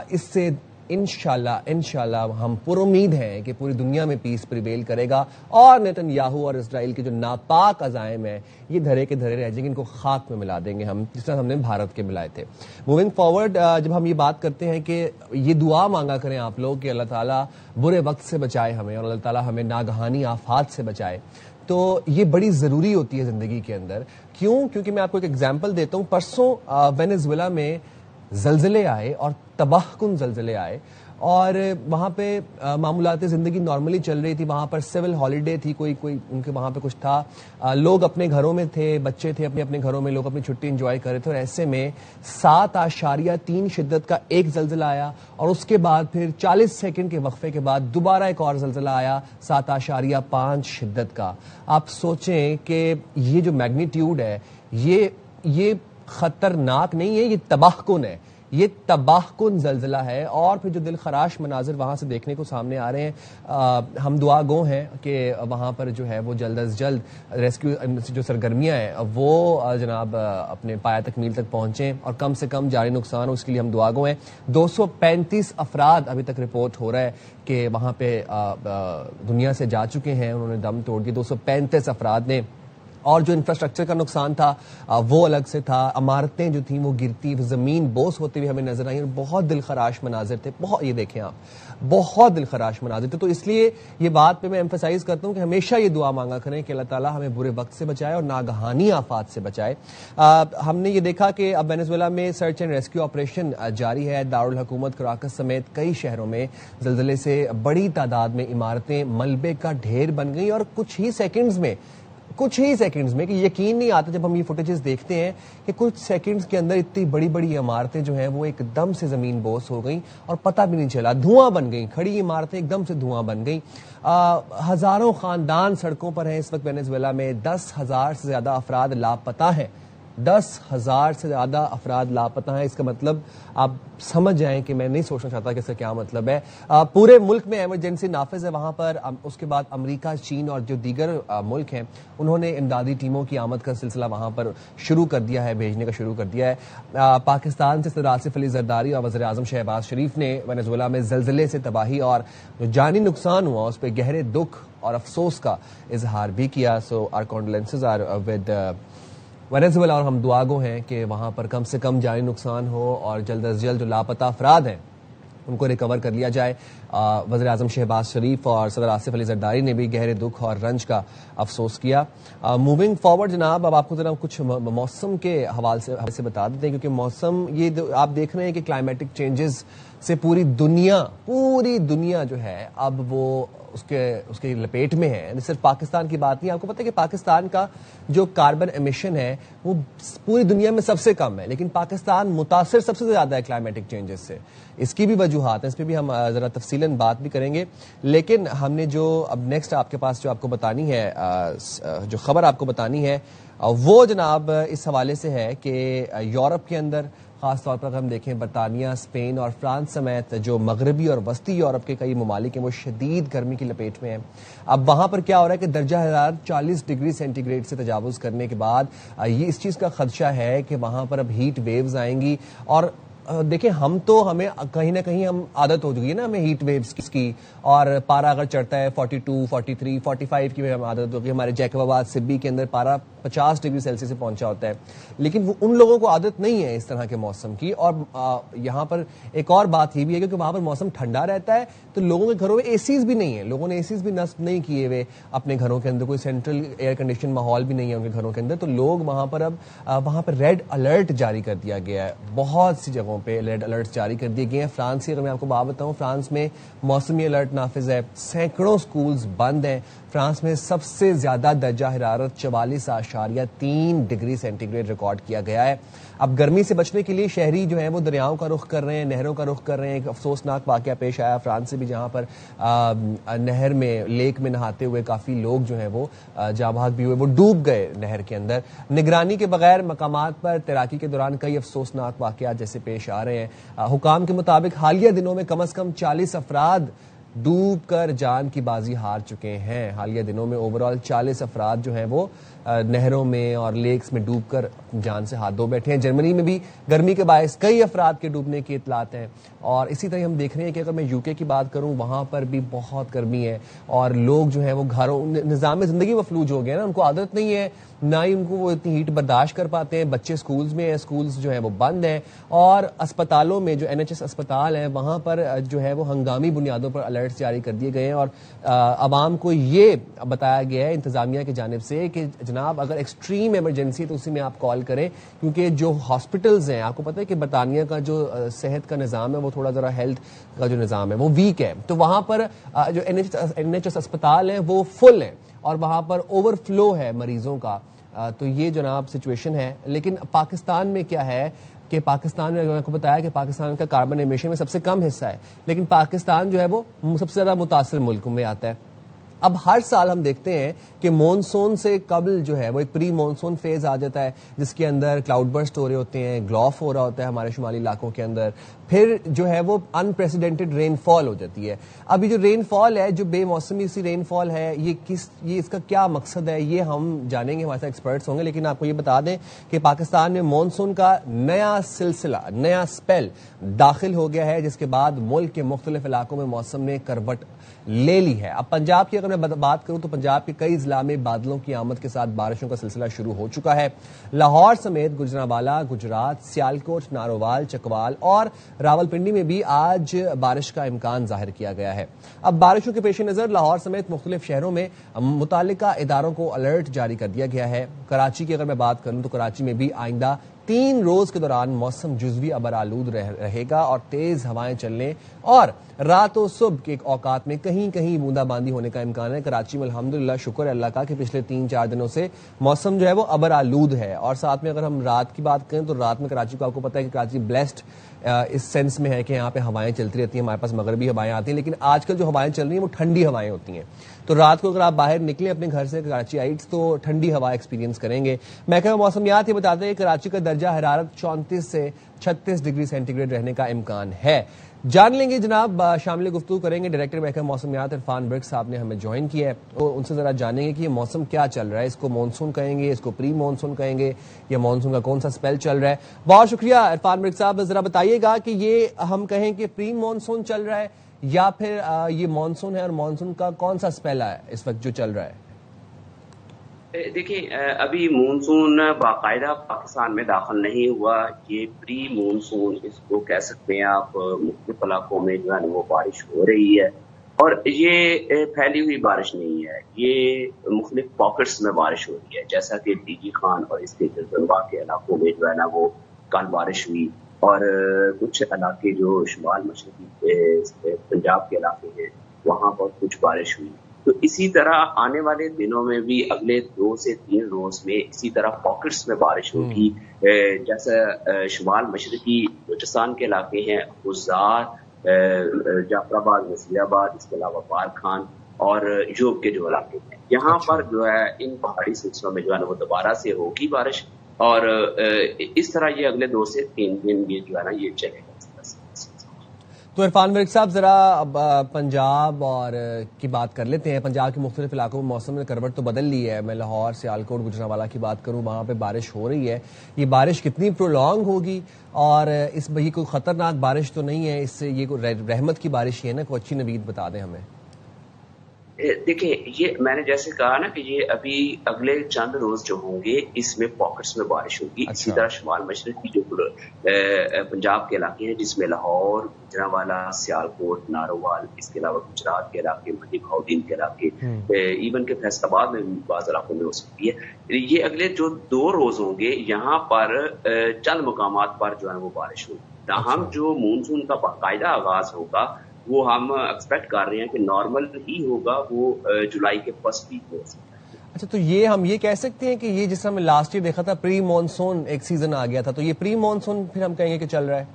Speaker 1: اس سے انشاءاللہ ہم پر امید ہیں کہ پوری دنیا میں پیس پریویل کرے گا اور نیتن یاہو اور اسرائیل کے جو ناپاک عزائم ہیں یہ دھرے کے دھرے رہ جائیں گے, ان کو خاک میں ملا دیں گے ہم, جس طرح ہم نے بھارت کے ملائے تھے. موونگ فارورڈ, جب ہم یہ بات کرتے ہیں کہ یہ دعا مانگا کریں آپ لوگ کہ اللہ تعالیٰ برے وقت سے بچائے ہمیں اور اللہ تعالیٰ ہمیں ناگہانی آفات سے بچائے, تو یہ بڑی ضروری ہوتی ہے زندگی کے اندر. کیونکہ میں آپ کو ایک ایگزامپل دیتا ہوں. پرسوں وینزویلا میں زلزلے آئے اور تباہ کن زلزلے آئے اور وہاں پہ معمولات زندگی نارملی چل رہی تھی. وہاں پر سول ہالیڈے تھی, کوئی ان کے وہاں پہ کچھ تھا, لوگ اپنے گھروں میں تھے, بچے تھے اپنے اپنے گھروں میں, لوگ اپنی چھٹی انجوائے کر رہے تھے. اور ایسے میں 7.3 شدت کا ایک زلزلہ آیا اور اس کے بعد پھر 40 سیکنڈ کے وقفے کے بعد دوبارہ ایک اور زلزلہ آیا 7.5 شدت کا. آپ سوچیں کہ یہ جو میگنیٹیوڈ ہے یہ خطرناک نہیں ہے, یہ تباہ کن ہے, یہ تباہ کن زلزلہ ہے. اور پھر جو دل خراش مناظر وہاں سے دیکھنے کو سامنے آ رہے ہیں, ہم دعا گو ہیں کہ وہاں پر جو ہے وہ جلد از جلد ریسکیو جو سرگرمیاں ہیں وہ جناب اپنے پایہ تکمیل تک پہنچیں اور کم سے کم جانی نقصان ہو, اس کے لیے ہم دعا گو ہیں. 235 افراد ابھی تک رپورٹ ہو رہا ہے کہ وہاں پہ دنیا سے جا چکے ہیں, انہوں نے دم توڑ دیے 235 افراد نے. اور جو انفراسٹرکچر کا نقصان تھا وہ الگ سے تھا, عمارتیں جو تھیں وہ گرتی, زمین بوس ہوتی ہوئی ہمیں نظر آئی, بہت دل خراش مناظر تھے. بہت, یہ دیکھیں آپ, بہت دل خراش مناظر تھے. تو اس لیے یہ بات پہ میں ایمفسائز کرتا ہوں کہ ہمیشہ یہ دعا مانگا کریں کہ اللہ تعالیٰ ہمیں برے وقت سے بچائے اور ناگہانی آفات سے بچائے. ہم نے یہ دیکھا کہ اب وینزویلا میں سرچ اینڈ ریسکیو آپریشن جاری ہے. دارالحکومت کراکس سمیت کئی شہروں میں زلزلے سے بڑی تعداد میں عمارتیں ملبے کا ڈھیر بن گئی اور کچھ ہی سیکنڈز میں کہ یقین نہیں آتا جب ہم یہ فوٹیجز دیکھتے ہیں کہ کچھ سیکنڈز کے اندر اتنی بڑی بڑی عمارتیں جو ہیں وہ ایک دم سے زمین بوس ہو گئیں اور پتہ بھی نہیں چلا, دھواں بن گئیں. کھڑی عمارتیں ایک دم سے دھواں بن گئیں. ہزاروں خاندان سڑکوں پر ہیں اس وقت وینزویلا میں. 10,000 سے زیادہ افراد لاپتہ ہیں. 10,000 سے زیادہ افراد لاپتہ ہیں. اس کا مطلب آپ سمجھ جائیں کہ میں نہیں سوچنا چاہتا کہ اس کا کیا مطلب ہے. پورے ملک میں ایمرجنسی نافذ ہے وہاں پر. اس کے بعد امریکہ, چین اور جو دیگر ملک ہیں انہوں نے امدادی ٹیموں کی آمد کا سلسلہ وہاں پر شروع کر دیا ہے, بھیجنے کا شروع کر دیا ہے. پاکستان سے صدر آصف علی زرداری اور وزیر اعظم شہباز شریف نے وینزویلا میں زلزلے سے تباہی اور جو جانی نقصان ہوا اس پہ گہرے دکھ اور افسوس کا اظہار بھی کیا. سو are condolences are with Venezuela اور ہم دعا گو ہیں کہ وہاں پر کم سے کم جانی نقصان ہو اور جلد از جلد جو لاپتہ افراد ہیں ان کو ریکور کر لیا جائے. وزیر اعظم شہباز شریف اور صدر آصف علی زرداری نے بھی گہرے دکھ اور رنج کا افسوس کیا. موونگ فارورڈ جناب, اب آپ کو ذرا کچھ موسم کے حوالے سے بتا دیتے ہیں کیونکہ موسم یہ آپ دیکھ رہے ہیں کہ کلائمیٹک چینجز سے پوری دنیا جو ہے اب وہ اس کے لپیٹ میں ہے. صرف پاکستان کی بات نہیں, آپ کو پتہ ہے کہ پاکستان کا جو کاربن ایمیشن ہے وہ پوری دنیا میں سب سے کم ہے, لیکن پاکستان متاثر سب سے زیادہ ہے کلائمیٹک چینجز سے. اس کی بھی وجوہات ہیں, اس پہ بھی ہم ذرا تفصیلاً بات بھی کریں گے. لیکن ہم نے جو اب نیکسٹ آپ کے پاس جو آپ کو بتانی ہے, جو خبر آپ کو بتانی ہے وہ جناب اس حوالے سے ہے کہ یورپ کے اندر خاص طور پر اگر ہم دیکھیں برطانیہ, اسپین اور فرانس سمیت جو مغربی اور وسطی یورپ کے کئی ممالک ہیں وہ شدید گرمی کی لپیٹ میں ہیں. اب وہاں پر کیا ہو رہا ہے کہ درجہ حرارت 40 ڈگری سینٹی گریڈ سے تجاوز کرنے کے بعد یہ اس چیز کا خدشہ ہے کہ وہاں پر اب ہیٹ ویوز آئیں گی. اور دیکھیں ہمیں کہیں نہ کہیں ہم عادت ہو چکی ہے نا ہمیں ہیٹ ویوز کی, اور پارا اگر چڑھتا ہے 42, 43, 45 کی ہمیں عادت ہوگی. ہمارے جیکب آباد سبی کے اندر پارا 50 ڈگری سیلسیس سے پہنچا ہوتا ہے, لیکن وہ ان لوگوں کو عادت نہیں ہے اس طرح کے موسم کی. اور یہاں پر ایک اور بات یہ بھی ہے کہ وہاں پر موسم ٹھنڈا رہتا ہے تو لوگوں کے گھروں میں اے سیز بھی نہیں ہیں, لوگوں نے اے سیز بھی نصب نہیں کیے ہوئے اپنے گھروں کے اندر, کوئی سینٹرل ایئر کنڈیشن ماحول بھی نہیں ہے ان کے گھروں کے اندر. تو لوگ وہاں پر ریڈ الرٹ جاری کر دیا گیا ہے, بہت سی جگہوں پہ ریڈ الرٹ جاری کر دیے گئے ہیں. فرانس کی اگر میں آپ کو بات بتاؤں, فرانس میں موسمی الرٹ نافذ ہے, سینکڑوں سکولز بند ہیں. فرانس میں سب سے زیادہ درجہ حرارت 44.3 ڈگری سینٹی گریڈ ریکارڈ کیا گیا ہے. اب گرمی سے بچنے کے لیے شہری جو ہیں وہ دریاؤں کا رخ کر رہے ہیں, نہروں کا رخ کر رہے ہیں. ایک افسوسناک واقعہ پیش آیا فرانس سے بھی, جہاں پر نہر میں, لیک میں نہاتے ہوئے کافی لوگ جو ہیں وہ جاں بحق بھی ہوئے, وہ ڈوب گئے نہر کے اندر. نگرانی کے بغیر مقامات پر تیراکی کے دوران کئی افسوسناک واقعات جیسے پیش آ رہے ہیں. حکام کے مطابق حالیہ دنوں میں کم از کم 40 افراد ڈوب کر جان کی بازی ہار چکے ہیں. حالیہ دنوں میں اوورآل 40 افراد جو ہیں وہ نہروں میں اور لیکس میں ڈوب کر جان سے ہاتھ دھو بیٹھے ہیں. جرمنی میں بھی گرمی کے باعث کئی افراد کے ڈوبنے کی اطلاعات ہیں, اور اسی طرح ہم دیکھ رہے ہیں کہ اگر میں یو کے کی بات کروں وہاں پر بھی بہت گرمی ہے, اور لوگ جو ہیں وہ گھروں نظام زندگی مفلوج ہو گئے نا, ان کو عادت نہیں ہے, نہ ہی ان کو وہ اتنی ہیٹ برداشت کر پاتے ہیں. بچے سکولز میں ہیں, سکولز جو ہیں وہ بند ہیں, اور اسپتالوں میں جو NHS اسپتال ہیں وہاں پر جو ہے وہ ہنگامی بنیادوں پر الرٹس جاری کر دیے گئے ہیں, اور عوام کو یہ بتایا گیا ہے انتظامیہ کی جانب سے کہ جناب اگر ایکسٹریم ایمرجنسی تو اسی میں آپ کال کریں, کیونکہ جو ہاسپٹلز ہیں, آپ کو پتہ ہے کہ برطانیہ کا جو صحت کا نظام ہے وہ تھوڑا ذرا ہیلتھ کا جو نظام ہے وہ ویک ہے, تو وہاں پر جو NHS اسپتال ہیں وہ فل ہیں, اور وہاں پر اوور فلو ہے مریضوں کا. تو یہ جناب سچویشن ہے. لیکن پاکستان میں کیا ہے کہ پاکستان میں آپ کو بتایا کہ پاکستان کا کاربن ایمیشن میں سب سے کم حصہ ہے, لیکن پاکستان جو ہے وہ سب سے زیادہ متاثر ملکوں میں آتا ہے. اب ہر سال ہم دیکھتے ہیں کہ مونسون سے قبل جو ہے وہ ایک پری مونسون فیز آ جاتا ہے, جس کے اندر کلاؤڈ برسٹ ہو رہے ہوتے ہیں, گلوف ہو رہا ہوتا ہے ہمارے شمالی علاقوں کے اندر, پھر جو ہے وہ انپریسیڈنٹڈ رین فال ہو جاتی ہے. اب یہ جو رین فال ہے, جو بے موسمی سی رین فال ہے, یہ اس کا کیا مقصد ہے یہ ہم جانیں گے, ہمارے ساتھ ایکسپرٹس ہوں گے. لیکن آپ کو یہ بتا دیں کہ پاکستان میں مونسون کا نیا سلسلہ, نیا اسپیل داخل ہو گیا ہے, جس کے بعد ملک کے مختلف علاقوں میں موسم نے کروٹ لے لی ہے. اب پنجاب کی اگر میں بات کروں تو پنجاب کے کئی ضلع میں بادلوں کی آمد کے ساتھ بارشوں کا سلسلہ شروع ہو چکا ہے. لاہور سمیت گجرانوالہ, گجرات, سیالکوٹ, نارووال, چکوال اور راولپنڈی میں بھی آج بارش کا امکان ظاہر کیا گیا ہے. اب بارشوں کے پیش نظر لاہور سمیت مختلف شہروں میں متعلقہ اداروں کو الرٹ جاری کر دیا گیا ہے. کراچی کی اگر میں بات کروں تو کراچی میں بھی آئندہ 3 روز کے دوران موسم جزوی ابر آلود رہے گا, اور تیز ہوائیں چلنے اور رات و صبح کے اوقات میں کہیں کہیں بوندا باندی ہونے کا امکان ہے. کراچی میں الحمدللہ شکر ہے اللہ کا کہ پچھلے 3-4 دنوں سے موسم جو ہے وہ ابر آلود ہے. اور ساتھ میں اگر ہم رات کی بات کریں تو رات میں کراچی کو آپ کو پتہ ہے کہ کراچی بلیسڈ اس سینس میں ہے کہ یہاں پہ ہوائیں چلتی رہتی ہیں, ہمارے پاس مغربی ہوائیں آتی ہیں, لیکن آج کل جو ہوائیں چل رہی ہیں وہ ٹھنڈی ہوائیں ہوتی ہیں. تو رات کو اگر آپ باہر نکلیں اپنے گھر سے کراچی آئٹس تو ٹھنڈی ہوا ایکسپیرینس کریں گے. محکمہ موسمیات یہ بتاتے ہیں کہ کراچی کا درجہ حرارت 34 سے 36 ڈگری سینٹی گریڈ رہنے کا امکان ہے. جان لیں گے جناب, شامل گفتگو کریں گے ڈائریکٹر محکمہ موسمیات عرفان برق صاحب نے ہمیں جوائن کیا ہے, تو ان سے ذرا جانیں گے کہ یہ موسم کیا چل رہا ہے, اس کو مانسون کہیں گے, اس کو پری مانسون کہیں گے, یا مانسون کا کون سا اسپیل چل رہا ہے. بہت شکریہ عرفان برق صاحب, ذرا بتائیے گا کہ یہ ہم کہیں کہ پری مانسون چل رہا ہے یا پھر یہ مانسون ہے, اور مانسون کا کون سا اسپیل ہے اس وقت جو چل رہا ہے.
Speaker 3: دیکھیں, ابھی مونسون باقاعدہ پاکستان میں داخل نہیں ہوا. یہ پری مونسون اس کو کہہ سکتے ہیں آپ. مختلف علاقوں میں جو ہے وہ بارش ہو رہی ہے, اور یہ پھیلی ہوئی بارش نہیں ہے, یہ مختلف پاکٹس میں بارش ہو رہی ہے. جیسا کہ ڈی جی خان اور اس کے جلدنبا کے علاقوں میں جو ہے نا وہ کل بارش ہوئی, اور کچھ علاقے جو شمال مشرقی پنجاب کے علاقے ہیں وہاں پر کچھ بارش ہوئی. تو اسی طرح آنے والے دنوں میں بھی اگلے 2 سے 3 روز میں اسی طرح پاکٹس میں بارش ہوگی. جیسا شمال مشرقی بلوچستان کے علاقے ہیں, گزار, جعفر آباد, نصیر آباد, اس کے علاوہ بار خان اور یوب کے جو علاقے ہیں, یہاں پر جو ہے ان پہاڑی سلسلوں میں جو ہے وہ دوبارہ سے ہوگی بارش, اور اس طرح یہ اگلے 2 سے 3 دن یہ جو ہے نا یہ چلے گا.
Speaker 1: تو عرفان برق صاحب ذرا پنجاب اور کی بات کر لیتے ہیں. پنجاب کے مختلف علاقوں میں موسم نے کروٹ تو بدل لی ہے. میں لاہور, سیالکوٹ, گجرانوالہ کی بات کروں, وہاں پہ بارش ہو رہی ہے. یہ بارش کتنی پرولونگ ہوگی, اور اس یہ کوئی خطرناک بارش تو نہیں ہے, اس سے یہ کوئی رحمت کی بارش ہی ہے نا, کوئی اچھی نوید بتا دیں ہمیں.
Speaker 3: دیکھیں, یہ میں نے جیسے کہا نا کہ یہ ابھی اگلے چند روز جو ہوں گے اس میں پاکٹس میں بارش ہوگی. اسی طرح شمال مشرق کی جو پنجاب کے علاقے ہیں جس میں لاہور, گجرانوالہ, سیالکوٹ, نارووال, اس کے علاوہ گجرات کے علاقے, مٹی بہاؤدین کے علاقے, ایون کہ فیصل آباد میں بعض علاقوں میں ہو سکتی ہے. یہ اگلے جو 2 روز ہوں گے یہاں پر چند مقامات پر جو ہے وہ بارش ہوگی. تاہم جو مونسون کا باقاعدہ آغاز ہوگا وہ ہم ایکسپیکٹ کر رہے ہیں کہ نارمل ہی ہوگا, وہ جولائی کے فرسٹ ویک میں ہو سکتا ہے.
Speaker 1: اچھا, تو یہ ہم یہ کہہ سکتے ہیں کہ یہ جس طرح ہم لاسٹ ایئر دیکھا تھا پری مانسون ایک سیزن آ گیا تھا, تو یہ پری مانسون پھر ہم کہیں گے کہ چل رہا ہے.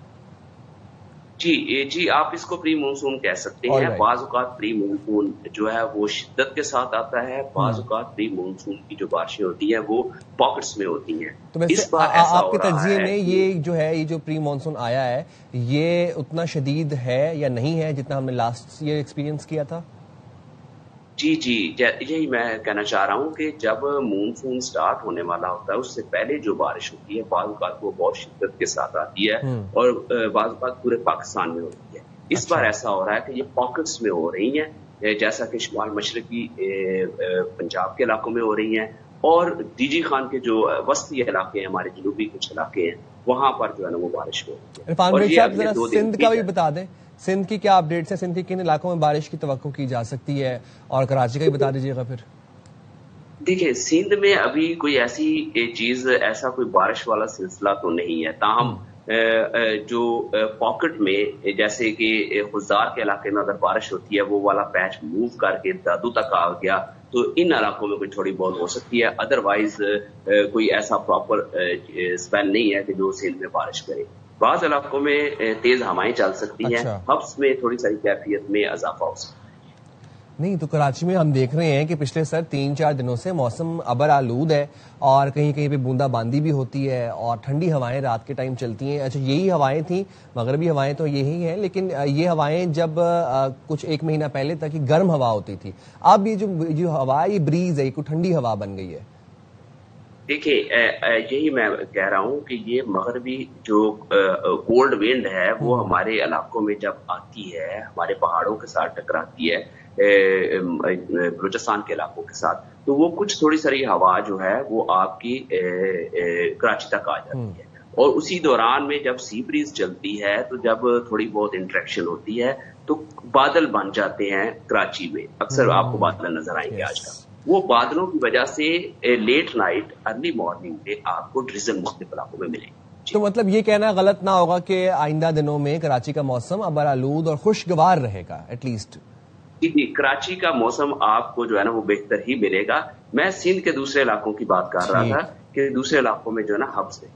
Speaker 3: جی آپ اس کو پری مونسون کہہ سکتے ہیں. بعض اوقات پری مونسون جو ہے وہ شدت کے ساتھ آتا ہے, بعض اوقات پری مونسون کی جو بارشیں ہوتی ہیں وہ پاکٹس میں ہوتی ہیں.
Speaker 1: تو اس بار ایسا آپ کے تجزیے میں یہ جو پری مونسون آیا ہے یہ اتنا شدید ہے یا نہیں ہے جتنا ہم نے لاسٹ ایئر ایکسپیرینس کیا تھا؟
Speaker 3: جی یہی میں کہنا چاہ رہا ہوں کہ جب مونسون سٹارٹ ہونے والا ہوتا ہے اس سے پہلے جو بارش ہوتی ہے بعض اوقات وہ بہت شدت کے ساتھ آتی ہے اور بعض اوقات پورے پاکستان میں ہوتی ہے. اس بار ایسا ہو رہا ہے کہ یہ پاکٹس میں ہو رہی ہیں, جیسا کہ شمال مشرقی پنجاب کے علاقوں میں ہو رہی ہیں اور ڈی جی خان کے جو وسطی علاقے ہیں, ہمارے جنوبی کچھ علاقے ہیں, وہاں پر جو ہے نا وہ بارش ہو رہی ہے.
Speaker 1: عرفان بھائی صاحب ذرا سندھ کا بھی بتا دیں, سندھ کی کیا اپڈیٹس ہیں, سندھ کے کن علاقوں میں بارش کی توقع کی جا سکتی ہے, اور کراچی کا بھی بتا دیجیے گا پھر.
Speaker 3: دیکھیں سندھ میں ابھی کوئی ایسی چیز, ایسا کوئی بارش والا سلسلہ تو نہیں ہے, تاہم جو پاکٹ میں جیسے کہ خزار کے علاقے میں اگر بارش ہوتی ہے وہ والا پیچ موو کر کے دادو تک آ گیا تو ان علاقوں میں کوئی تھوڑی بہت ہو سکتی ہے, ادروائز کوئی ایسا پراپر اسپیل نہیں ہے کہ جو سندھ میں بارش کرے. بعض علاقوں میں تیز ہوائیں چل سکتی ہیں, ہبس میں تھوڑی ساری کیفیت میں اضافہ ہو سکتا ہے.
Speaker 1: نہیں تو کراچی میں ہم دیکھ رہے ہیں کہ پچھلے 3-4 دنوں سے موسم ابر آلود ہے اور کہیں کہیں پہ بوندا باندی بھی ہوتی ہے اور ٹھنڈی ہوائیں رات کے ٹائم چلتی ہیں. اچھا یہی ہوائیں تھیں, مغربی ہوائیں تو یہی ہیں, لیکن یہ ہوائیں جب کچھ 1 مہینہ پہلے تک گرم ہوا ہوتی تھی, اب یہ جو ہوا ہے یہ بریز ہے, کوئی ٹھنڈی ہوا بن گئی ہے.
Speaker 3: دیکھیے یہی میں کہہ رہا ہوں کہ یہ مغربی جو کولڈ وینڈ ہے وہ ہمارے علاقوں میں جب آتی ہے, ہمارے پہاڑوں کے ساتھ ٹکراتی ہے, بلوچستان کے علاقوں کے ساتھ, تو وہ کچھ تھوڑی ساری ہوا جو ہے وہ آپ کی کراچی تک آ جاتی ہے, اور اسی دوران میں جب سی بریز چلتی ہے تو جب تھوڑی بہت انٹریکشن ہوتی ہے تو بادل بن جاتے ہیں کراچی میں. اکثر آپ کو بادل نظر آئیں گے آج کل. وہ بادلوں کی وجہ سے لیٹ نائٹ ارلی مارننگ میں آپ کو ڈریزل مختلف علاقوں میں ملے.
Speaker 1: تو مطلب یہ کہنا غلط نہ ہوگا کہ آئندہ دنوں میں کراچی کا موسم ابر آلود اور خوشگوار رہے گا ایٹ لیسٹ.
Speaker 3: جی کراچی کا موسم آپ کو جو ہے نا وہ بہتر ہی ملے گا. میں سندھ کے دوسرے علاقوں کی بات کر رہا تھا کہ دوسرے علاقوں میں جو ہے نا ہبس ہے.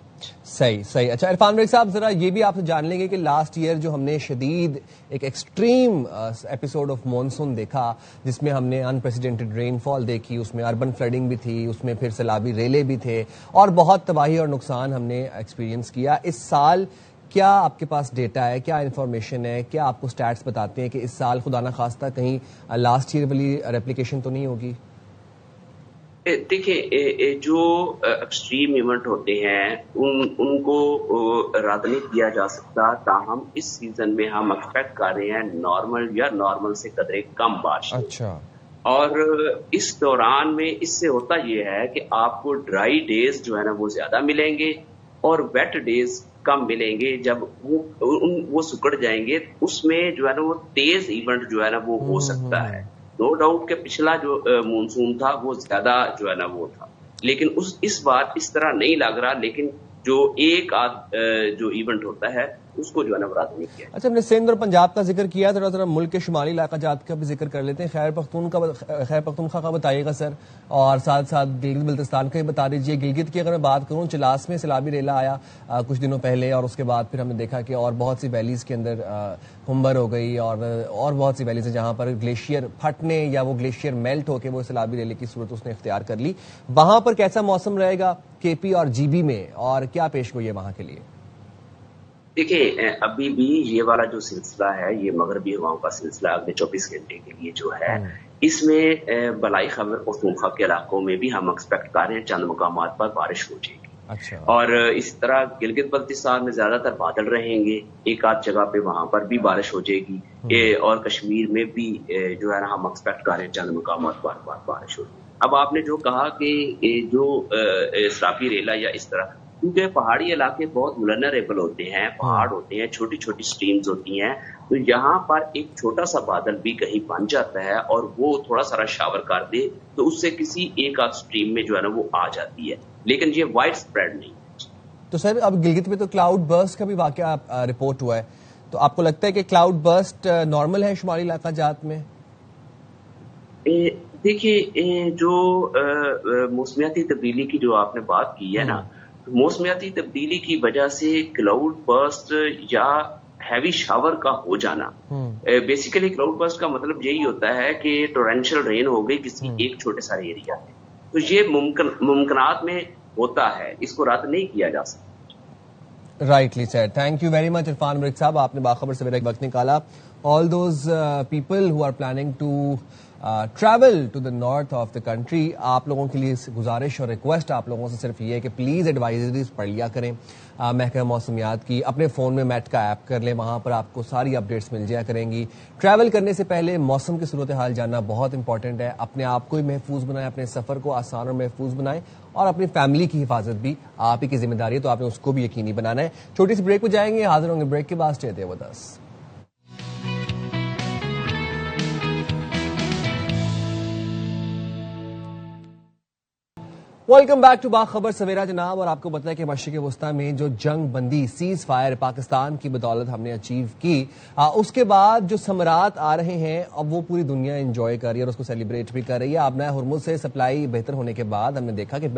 Speaker 1: صحیح. اچھا عرفان بھائی صاحب ذرا یہ بھی آپ سے جان لیں گے کہ لاسٹ ایئر جو ہم نے شدید ایک ایکسٹریم ایپیسوڈ آف مانسون دیکھا جس میں ہم نے انپریسیڈنٹڈ رین فال دیکھی, اس میں اربن فلڈنگ بھی تھی, اس میں پھر سیلابی ریلے بھی تھے اور بہت تباہی اور نقصان ہم نے ایکسپیرینس کیا. اس سال کیا آپ کے پاس ڈیٹا ہے, کیا انفارمیشن ہے, کیا آپ کو سٹیٹس بتاتے ہیں کہ اس سال خدا نخواستہ کہیں لاسٹ ایئر والی ریپلیکیشن تو نہیں ہوگی؟
Speaker 3: دیکھیں جو ایکسٹریم ایونٹ ہوتے ہیں ان کو رد نہیں کیا جا سکتا, تاہم اس سیزن میں ہم ایکسپیکٹ کر رہے ہیں نارمل یا نارمل سے قدرے کم بارش.
Speaker 1: اچھا.
Speaker 3: اور اس دوران میں اس سے ہوتا یہ ہے کہ آپ کو ڈرائی ڈیز جو ہے نا وہ زیادہ ملیں گے اور ویٹ ڈیز کم ملیں گے. جب وہ سکڑ جائیں گے اس میں جو ہے نا وہ تیز ایونٹ جو ہے نا وہ ہو سکتا ہے. نو ڈاؤٹ کہ پچھلا جو مونسون تھا وہ زیادہ جو ہے نا وہ تھا, لیکن اس بار اس طرح نہیں لگ رہا, لیکن جو ایک آدھ جو ایونٹ ہوتا ہے اس کو جو ہے نا براد نہیں کیا.
Speaker 1: اچھا ہم نے سندھ اور پنجاب کا ذکر کیا, ذرا ملک کے شمالی علاقہ جات کا بھی ذکر کر لیتے ہیں. خیبر پختونخوا کا بتائیے گا سر, اور ساتھ ساتھ گلگت بلتستان کا بھی بتا دیجیے. گلگت کی اگر میں بات کروں, چلاس میں سیلابی ریلا آیا کچھ دنوں پہلے, اور اس کے بعد پھر ہم نے دیکھا کہ اور بہت سی ویلیز کے اندر ہمبر ہو گئی اور بہت سی ویلیز ہیں جہاں پر گلیشیئر پھٹنے یا وہ گلیشیئر میلٹ ہو کے وہ سیلابی ریلے کی صورت اس نے اختیار کر لی. وہاں پر کیسا موسم رہے گا کے پی اور جی بی میں, اور کیا پیش گوئی ہے وہاں کے لیے؟
Speaker 3: دیکھیں ابھی بھی یہ والا جو سلسلہ ہے یہ مغربی ہواؤں کا سلسلہ اگلے 24 گھنٹے کے لیے جو ہے, اس میں بلائی خیبر پختونخوا کے علاقوں میں بھی ہم ایکسپیکٹ کر رہے ہیں چند مقامات پر بارش ہو جائے گی.
Speaker 1: اچھا. اور
Speaker 3: اس طرح گلگت بلتستان میں زیادہ تر بادل رہیں گے, ایک آدھ جگہ پہ وہاں پر بھی بارش ہو جائے گی, اور کشمیر میں بھی جو ہے نا ہم ایکسپیکٹ کر رہے ہیں چند مقامات پر بارش ہوگی. اب آپ نے جو کہا کہ جو سیلابی ریلا یا اس طرح, کیونکہ پہاڑی علاقے بہت ولنریبل ہوتے ہیں, پہاڑ ہوتے ہیں, چھوٹی چھوٹی سٹریمز ہوتی ہیں, تو یہاں پر ایک چھوٹا سا بادل بھی کہیں بن جاتا ہے اور وہ تھوڑا سا شاور کر دے تو اس سے کسی ایک آدھ سٹریم میں جو ہے نا وہ آ جاتی ہے, لیکن یہ وائڈ اسپریڈ نہیں.
Speaker 1: تو سر اب گلگت میں تو کلاؤڈ برسٹ کا بھی واقعہ رپورٹ ہوا ہے, تو آپ کو لگتا ہے کہ کلاؤڈ برسٹ نارمل ہے شمالی علاقہ جات میں؟
Speaker 3: دیکھیے جو موسمیاتی تبدیلی کی جو آپ نے بات کی ہے نا, موسمیاتی تبدیلی کی وجہ سے کلاؤڈ برسٹ یا ہیوی شاور کا ہو جانا. بیسیکلی کلاؤڈ برسٹ کا مطلب یہی ہوتا ہے کہ ٹورینشل رین ہو گئی کسی ایک چھوٹے سارے ایریا میں. تو یہ ممکنات میں ہوتا ہے, اس کو رد نہیں کیا جا سکتا.
Speaker 1: Rightly said. Thank you very much Irfan Malik sahib, آپ نے باخبر سویرا ایک وقت نکالا. All those people who are planning to travel to the north of the country, آپ لوگوں کے لیے گزارش اور ریکویسٹ آپ لوگوں سے صرف یہ ہے کہ پلیز ایڈوائزریز پڑھ لیا کریں محکمہ موسمیات کی. اپنے فون میں میٹ کا ایپ کر لیں, وہاں پر آپ کو ساری اپڈیٹس مل جایا کریں گی. ٹریول کرنے سے پہلے موسم کی صورتحال جاننا بہت امپورٹنٹ ہے. اپنے آپ کو بھی محفوظ بنائیں, اپنے سفر کو آسان اور محفوظ بنائیں, اور اپنی فیملی کی حفاظت بھی آپ ہی کی ذمہ داری ہے, تو آپ نے اس کو بھی یقینی بنانا ہے. چھوٹی سی بریک پہ جائیں گے, حاضر ہوں گے بریک کے بعد. Stay there with us. Welcome back to Bakhabar Savera جناب. اور آپ کو پتا ہے کہ مشرق وسطی میں جو جنگ بندی سیز فائر پاکستان کی بدولت ہم نے اچیو کی, اس کے بعد جو ثمرات آ رہے ہیں اب وہ پوری دنیا انجوائے کر رہی ہے اور اس کو سیلیبریٹ بھی کر رہی ہے. آبنائے ہرمز سے سپلائی بہتر ہونے کے بعد ہم نے دیکھا کہ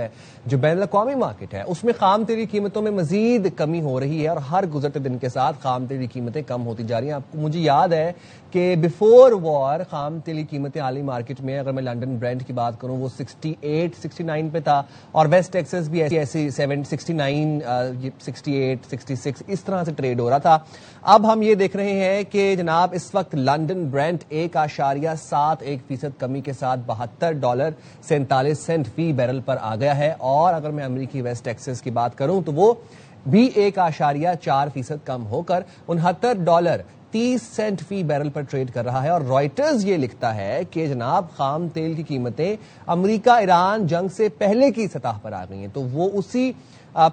Speaker 1: جو بین الاقوامی مارکیٹ ہے اس میں خام تیل کی قیمتوں میں مزید کمی ہو رہی ہے, اور ہر گزرتے دن کے ساتھ خام تیل کی قیمتیں کم ہوتی جا رہی ہیں. آپ کو مجھے یاد ہے کہ بیفور وار خام تیل کی قیمتیں عالمی مارکیٹ میں, اگر میں لنڈن برینٹ کی بات کروں, وہ 68-69 پہ تھا, اور ویسٹ ٹیکسس بھی ایسی 69 68 66 اس طرح سے ٹریڈ ہو رہا تھا. اب ہم یہ دیکھ رہے ہیں کہ جناب اس وقت لنڈن برینٹ 1.71% کمی کے ساتھ $72.47 فی بیرل پر آ گیا ہے. اور اگر میں امریکی ویسٹ ٹیکسس کی بات کروں تو وہ بھی 1.4% کم ہو کر $69.30 فی بیرل پر ٹریڈ کر رہا ہے. اور رائٹرز یہ لکھتا ہے کہ جناب خام تیل کی قیمتیں امریکہ ایران جنگ سے پہلے کی سطح پر آ گئی ہیں, تو وہ اسی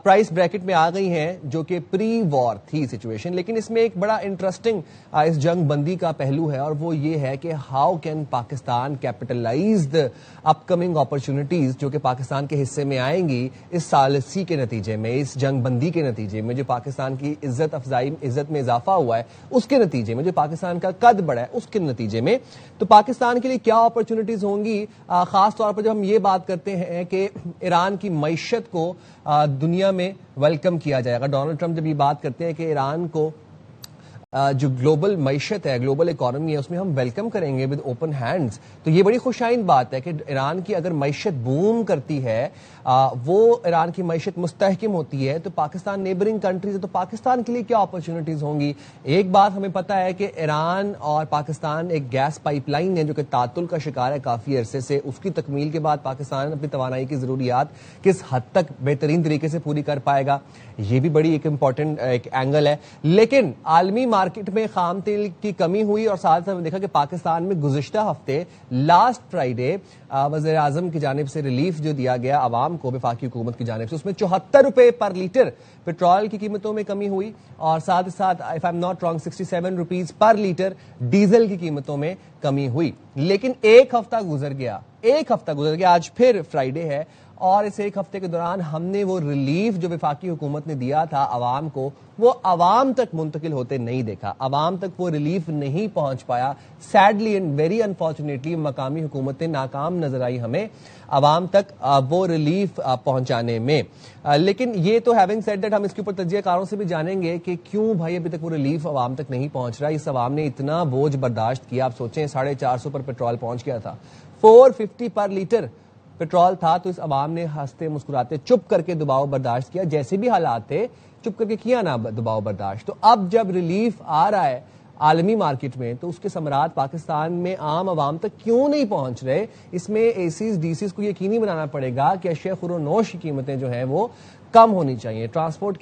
Speaker 1: پرائس بریکٹ میں آ گئی ہیں جو کہ پری وار تھی سچویشن. لیکن اس میں ایک بڑا انٹرسٹنگ اس جنگ بندی کا پہلو ہے, اور وہ یہ ہے کہ how can Pakistan capitalize the upcoming opportunities جو کہ پاکستان کے حصے میں آئیں گی اس سالسی کے نتیجے میں, اس جنگ بندی کے نتیجے میں, جو پاکستان کی عزت میں اضافہ ہوا ہے اس کے نتیجے میں, جو پاکستان کا قد بڑھا ہے اس کے نتیجے میں. تو پاکستان کے لیے کیا اپرچونٹیز ہوں گی, خاص طور پر جب ہم یہ بات کرتے ہیں کہ ایران کی معیشت کو دنیا میں ویلکم کیا جائے گا. ڈونلڈ ٹرمپ جب یہ بات کرتے ہیں کہ ایران کو جو گلوبل معیشت ہے, گلوبل اکانومی ہے, اس میں ہم ویلکم کریں گے ود اوپن ہینڈز, تو یہ بڑی خوشائن بات ہے کہ ایران کی اگر معیشت بوم کرتی ہے, وہ ایران کی معیشت مستحکم ہوتی ہے, تو پاکستان نیبرنگ کنٹریز ہے, تو پاکستان کے لیے کیا اپرچونٹیز ہوں گی. ایک بات ہمیں پتا ہے کہ ایران اور پاکستان ایک گیس پائپ لائن ہے جو کہ تعطل کا شکار ہے کافی عرصے سے. اس کی تکمیل کے بعد پاکستان اپنی توانائی کی ضروریات کس حد تک بہترین طریقے سے پوری کر پائے گا, یہ بھی بڑی ایک امپورٹنٹ ایک اینگل ہے. لیکن عالمی مارکیٹ میں خام تیل کی کمی ہوئی, اور ساتھ ساتھ دیکھا کہ پاکستان میں گزشتہ ہفتے لاسٹ فرائیڈے وزیر اعظم کی جانب سے ریلیف جو دیا گیا عوام کو وفاقی حکومت کی جانب سے, اس میں 74 روپے پر لیٹر پیٹرول کی قیمتوں میں کمی ہوئی, اور ساتھ ساتھ if I am not wrong 67 rupees پر لیٹر ڈیزل کی قیمتوں میں کمی ہوئی. لیکن ایک ہفتہ گزر گیا, آج پھر فرائیڈے ہے, اور اس ایک ہفتے کے دوران ہم نے وہ ریلیف جو وفاقی حکومت نے دیا تھا عوام کو, وہ عوام تک منتقل ہوتے نہیں دیکھا, عوام تک وہ ریلیف نہیں پہنچ پایا. سیڈلی اینڈ ویری انفارچونیٹلی مقامی حکومتیں ناکام نظر آئی ہمیں عوام تک وہ ریلیف پہنچانے میں. لیکن یہ تو ہیونگ سیڈ دیٹ ہم اس کے اوپر تجزیہ کاروں سے بھی جانیں گے کہ کیوں بھائی ابھی تک وہ ریلیف عوام تک نہیں پہنچ رہا. اس عوام نے اتنا بوجھ برداشت کیا, آپ سوچیں 450 پر پیٹرول پہنچ گیا تھا, 450 پر لیٹر پیٹرول تھا, تو اس عوام نے ہنستے مسکراتے چپ کر کے دباؤ برداشت کیا, جیسے بھی حالات تھے چپ کر کے کیا نا دباؤ برداشت. تو اب جب ریلیف آ رہا ہے عالمی مارکیٹ میں, تو اس کے ثمرات پاکستان میں عام عوام تک کیوں نہیں پہنچ رہے. اس میں اے سیز ڈی سیز کو یقینی بنانا پڑے گا کہ اشیاء خور و نوش کی قیمتیں جو ہیں وہ کم ہونی چاہیے, ٹرانسپورٹ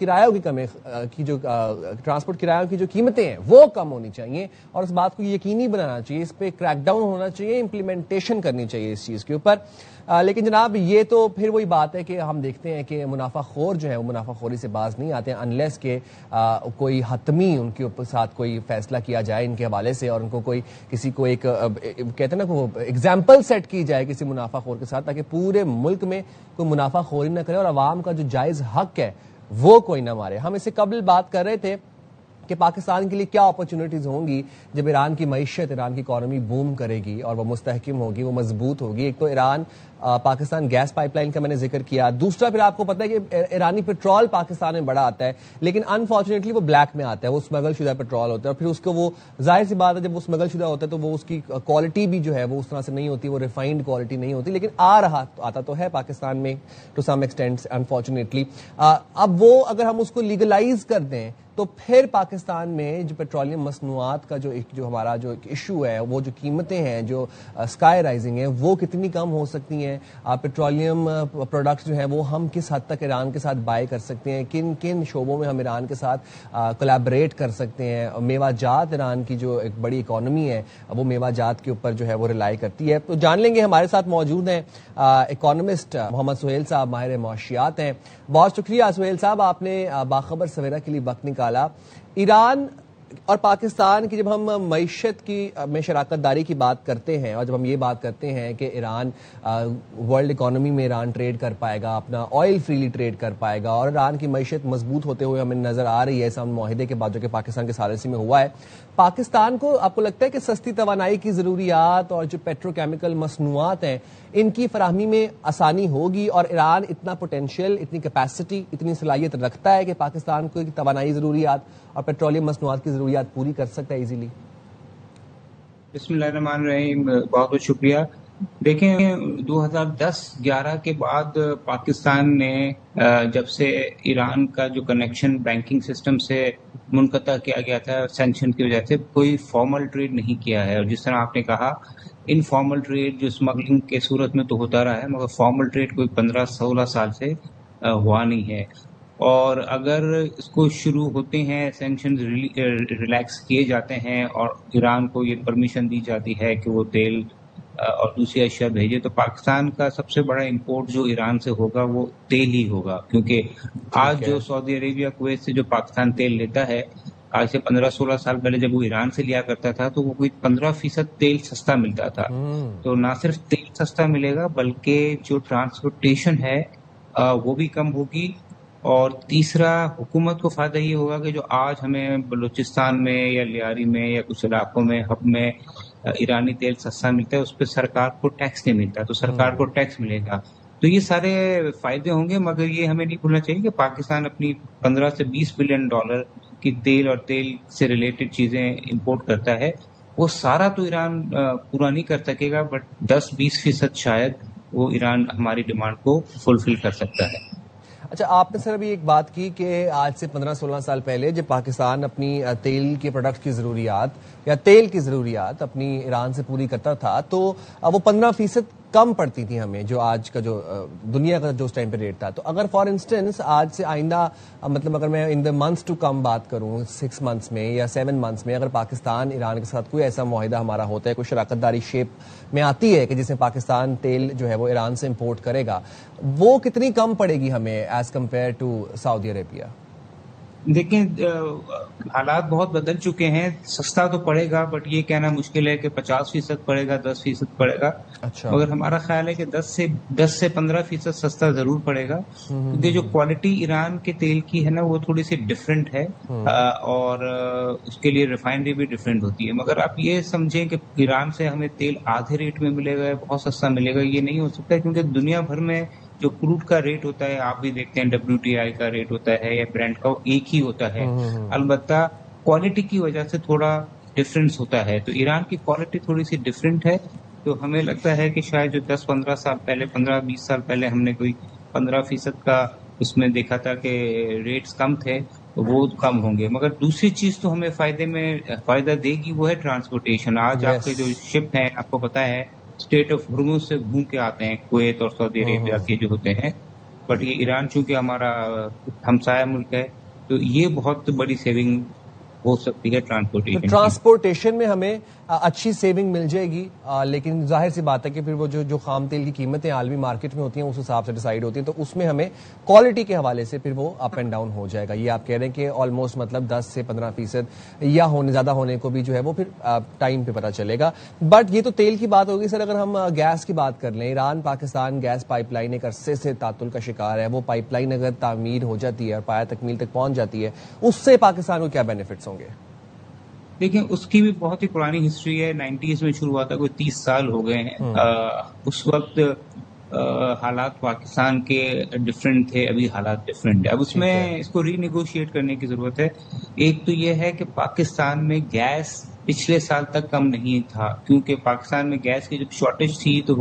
Speaker 1: کرایوں کی جو قیمتیں ہیں وہ کم ہونی چاہیے, اور اس بات کو یقینی بنانا چاہیے, اس پہ کریک ڈاؤن ہونا چاہیے, امپلیمنٹیشن کرنی چاہیے اس چیز کے اوپر. لیکن جناب یہ تو پھر وہی بات ہے کہ ہم دیکھتے ہیں کہ منافع خور جو ہے وہ منافع خوری سے باز نہیں آتے انلیس کہ کوئی حتمی ان کے ساتھ کوئی فیصلہ کیا جائے ان کے حوالے سے, اور ان کو کوئی کسی کو ایک کہتے ہیں نا وہ ایگزامپل سیٹ کی جائے کسی منافع خور کے ساتھ, تاکہ پورے ملک میں کوئی منافع خوری نہ کرے اور عوام کا جو جائز حق ہے وہ کوئی نہ مارے. ہم اس سے قبل بات کر رہے تھے کہ پاکستان کے لیے کیا اپرچونٹیز ہوں گی جب ایران کی معیشت، ایران کی اکانومی بوم کرے گی اور وہ مستحکم ہوگی، وہ مضبوط ہوگی. ایک تو Iran Pakistan gas pipeline کا میں نے ذکر کیا، دوسرا پھر آپ کو پتہ ہے کہ ایرانی پیٹرول پاکستان میں بڑا آتا ہے، لیکن انفارچونیٹلی وہ بلیک میں آتا ہے، وہ اسمگل شدہ پیٹرول ہوتا ہے، اور پھر اس کو وہ ظاہر سی بات ہے جب وہ اسمگل شدہ ہوتا ہے تو وہ اس کی کوالٹی بھی جو ہے وہ اس طرح سے نہیں ہوتی، وہ ریفائنڈ کوالٹی نہیں ہوتی، لیکن آتا تو ہے پاکستان میں ٹو سم ایکسٹینٹ انفارچونیٹلی. اب وہ اگر ہم اس کو لیگلائز کر دیں تو پھر پاکستان میں جو پیٹرولیم مصنوعات کا جو ہمارا جو ایشو ہے، وہ جو قیمتیں ہیں جو اسکائی رائزنگ ہیں، وہ کتنی کم ہو سکتی ہیں. پیٹرولیم پروڈکٹس جو ہیں وہ ہم کس حد تک ایران کے ساتھ بائی کر سکتے ہیں، کن کن شعبوں میں ہم ایران کے ساتھ کولیبریٹ کر سکتے ہیں. میوہ جات ایران کی جو ایک بڑی اکانومی ہے وہ میوہ جات کے اوپر جو ہے وہ ریلائی کرتی ہے. تو جان لیں گے. ہمارے ساتھ موجود ہیں اکانومسٹ محمد سہیل صاحب، ماہر معاشیات ہیں. بہت شکریہ سہیل صاحب، آپ نے باخبر سویرا کے لیے وقت نکالا. ایران اور پاکستان کی جب ہم معیشت کی میں شراکت داری کی بات کرتے ہیں، اور جب ہم یہ بات کرتے ہیں کہ ایران ورلڈ اکانومی میں ایران ٹریڈ کر پائے گا، اپنا آئل فریلی ٹریڈ کر پائے گا، اور ایران کی معیشت مضبوط ہوتے ہوئے ہمیں نظر آ رہی ہے اس معاہدے کے بعد جو کہ پاکستان کے ثالثی میں ہوا ہے. پاکستان کو آپ کو لگتا ہے کہ سستی توانائی کی ضروریات اور جو پیٹرو کیمیکل مصنوعات ہیں ان کی فراہمی میں آسانی ہوگی، اور ایران اتنا پوٹینشیل، اتنی کیپیسٹی، اتنی صلاحیت رکھتا ہے کہ پاکستان کو توانائی ضروریات اور پیٹرولیم مصنوعات کی ضروریات پوری کر سکتا ہے ایزیلی؟
Speaker 4: بسم اللہ الرحمن الرحیم. بہت بہت شکریہ. دیکھیں 2010-11 کے بعد پاکستان نے جب سے ایران کا جو کنیکشن بینکنگ سسٹم سے منقطع کیا گیا تھا سینکشن کی وجہ سے، کوئی فارمل ٹریڈ نہیں کیا ہے. اور جس طرح آپ نے کہا انفارمل ٹریڈ جو اسمگلنگ کے صورت میں تو ہوتا رہا ہے، مگر فارمل ٹریڈ کوئی 15-16 سال سے ہوا نہیں ہے. اور اگر اس کو شروع ہوتے ہیں سینکشن ریلیکس کیے جاتے ہیں اور ایران کو یہ پرمیشن دی جاتی ہے کہ وہ تیل اور دوسری اشیاء بھیجے، تو پاکستان کا سب سے بڑا امپورٹ جو ایران سے ہوگا وہ تیل ہی ہوگا. کیونکہ آج جو سعودی عربیہ کویت سے جو پاکستان تیل لیتا ہے، آج سے 15-16 سال پہلے جب وہ ایران سے لیا کرتا تھا تو وہ کوئی 15% تیل سستا ملتا تھا. تو نہ صرف تیل سستا ملے گا بلکہ جو ٹرانسپورٹیشن ہے وہ بھی کم ہوگی. اور تیسرا، حکومت کو فائدہ یہ ہوگا کہ جو آج ہمیں بلوچستان میں یا لیاری میں یا کچھ علاقوں میں ہب میں ایرانی تیل سستا ملتا ہے، اس پہ سرکار کو ٹیکس نہیں ملتا، تو سرکار کو ٹیکس ملے گا. تو یہ سارے فائدے ہوں گے. مگر یہ ہمیں نہیں بھولنا چاہیے کہ پاکستان اپنی 15 سے 20 بلین ڈالر کی تیل اور تیل سے ریلیٹڈ چیزیں امپورٹ کرتا ہے. وہ سارا تو ایران پورا نہیں کر سکے گا، بٹ 10-20% شاید وہ ایران ہماری ڈیمانڈ کو فلفل کر سکتا ہے.
Speaker 1: اچھا، آپ نے سر ابھی ایک بات کی کہ آج سے 15-16 سال پہلے جب پاکستان اپنی تیل کے پروڈکٹ کی ضروریات یا تیل کی ضروریات اپنی ایران سے پوری کرتا تھا تو وہ 15% کم پڑتی تھی ہمیں، جو آج کا جو دنیا کا جو اس ٹائم پہ ریٹ تھا. تو اگر فار انسٹنس آج سے آئندہ مطلب اگر میں ان دا منتھس ٹو کم بات کروں، 6 منتھس میں یا 7 منتھس میں، اگر پاکستان ایران کے ساتھ کوئی ایسا معاہدہ ہمارا ہوتا ہے، کوئی شراکت داری شیپ میں آتی ہے کہ جس میں پاکستان تیل جو ہے وہ ایران سے امپورٹ کرے گا، وہ کتنی کم پڑے گی ہمیں as compare to Saudi Arabia?
Speaker 4: دیکھیں حالات بہت بدل چکے ہیں. سستا تو پڑے گا، بٹ یہ کہنا مشکل ہے کہ 50% پڑے گا، 10% پڑے گا.
Speaker 1: اچھا،
Speaker 4: مگر ہمارا خیال ہے کہ 10 سے 15% سستا ضرور پڑے گا. کیونکہ جو کوالٹی ایران کے تیل کی ہے نا وہ تھوڑی سی ڈفرینٹ ہے، اور اس کے لیے ریفائنری بھی ڈفرینٹ ہوتی ہے. مگر آپ یہ سمجھیں کہ ایران سے ہمیں تیل آدھے ریٹ میں ملے گا، بہت سستا ملے گا، یہ نہیں ہو سکتا. کیونکہ دنیا بھر میں جو کروڈ کا ریٹ ہوتا ہے، آپ بھی دیکھتے ہیں WTI کا ریٹ ہوتا ہے یا برینٹ کا، وہ ایک ہی ہوتا ہے. البتہ کوالٹی کی وجہ سے تھوڑا ڈفرینس ہوتا ہے. تو ایران کی کوالٹی تھوڑی سی ڈفرینٹ ہے. تو ہمیں لگتا ہے کہ شاید جو 10-15 سال پہلے، 15-20 سال پہلے ہم نے کوئی 15% کا اس میں دیکھا تھا کہ ریٹس کم تھے، وہ کم ہوں گے. مگر دوسری چیز تو ہمیں فائدہ دے گی، وہ ہے ٹرانسپورٹیشن. آج آپ کے جو شپ ہیں، آپ کو پتا ہے اسٹیٹ آف ہرمز سے گھوم کے آتے ہیں کویت اور سعودی عربیہ کے جو ہوتے ہیں. بٹ یہ ایران چونکہ ہمارا ہمسایہ ملک ہے تو یہ بہت بڑی سیونگ ہو سکتی ہے ٹرانسپورٹیشن
Speaker 1: میں ہمیں اچھی سیونگ مل جائے گی، لیکن ظاہر سی بات ہے کہ پھر وہ جو خام تیل کی قیمتیں عالمی مارکیٹ میں ہوتی ہیں اس حساب سے ڈیسائیڈ ہوتی ہیں، تو اس میں ہمیں کوالٹی کے حوالے سے پھر وہ اپ اینڈ ڈاؤن ہو جائے گا. یہ آپ کہہ رہے ہیں کہ آلموسٹ مطلب 10 سے 15% یا زیادہ ہونے کو بھی جو ہے وہ پھر ٹائم پہ پتہ چلے گا. بٹ یہ تو تیل کی بات ہوگی. سر اگر ہم گیس کی بات کر لیں، Iran Pakistan gas pipeline ایک عرصے سے تعطل کا شکار ہے. وہ پائپ لائن اگر تعمیر ہو جاتی ہے اور پایہ تکمیل تک پہنچ جاتی ہے، اس سے پاکستان کو کیا بینیفٹس ہوں گے؟
Speaker 4: دیکھیں اس کی بھی بہت ہی پرانی ہسٹری ہے. 90s میں شروع ہوا تھا، کوئی 30 سال ہو گئے ہیں. اس وقت حالات پاکستان کے ڈفرینٹ تھے، ابھی حالات ڈفرینٹ ہے. اب اس میں اس کو ری نیگوشیٹ کرنے کی ضرورت ہے. ایک تو یہ ہے کہ پاکستان میں گیس پچھلے سال تک کم نہیں تھا، کیونکہ پاکستان میں گیس کی جب شارٹیج تھی تو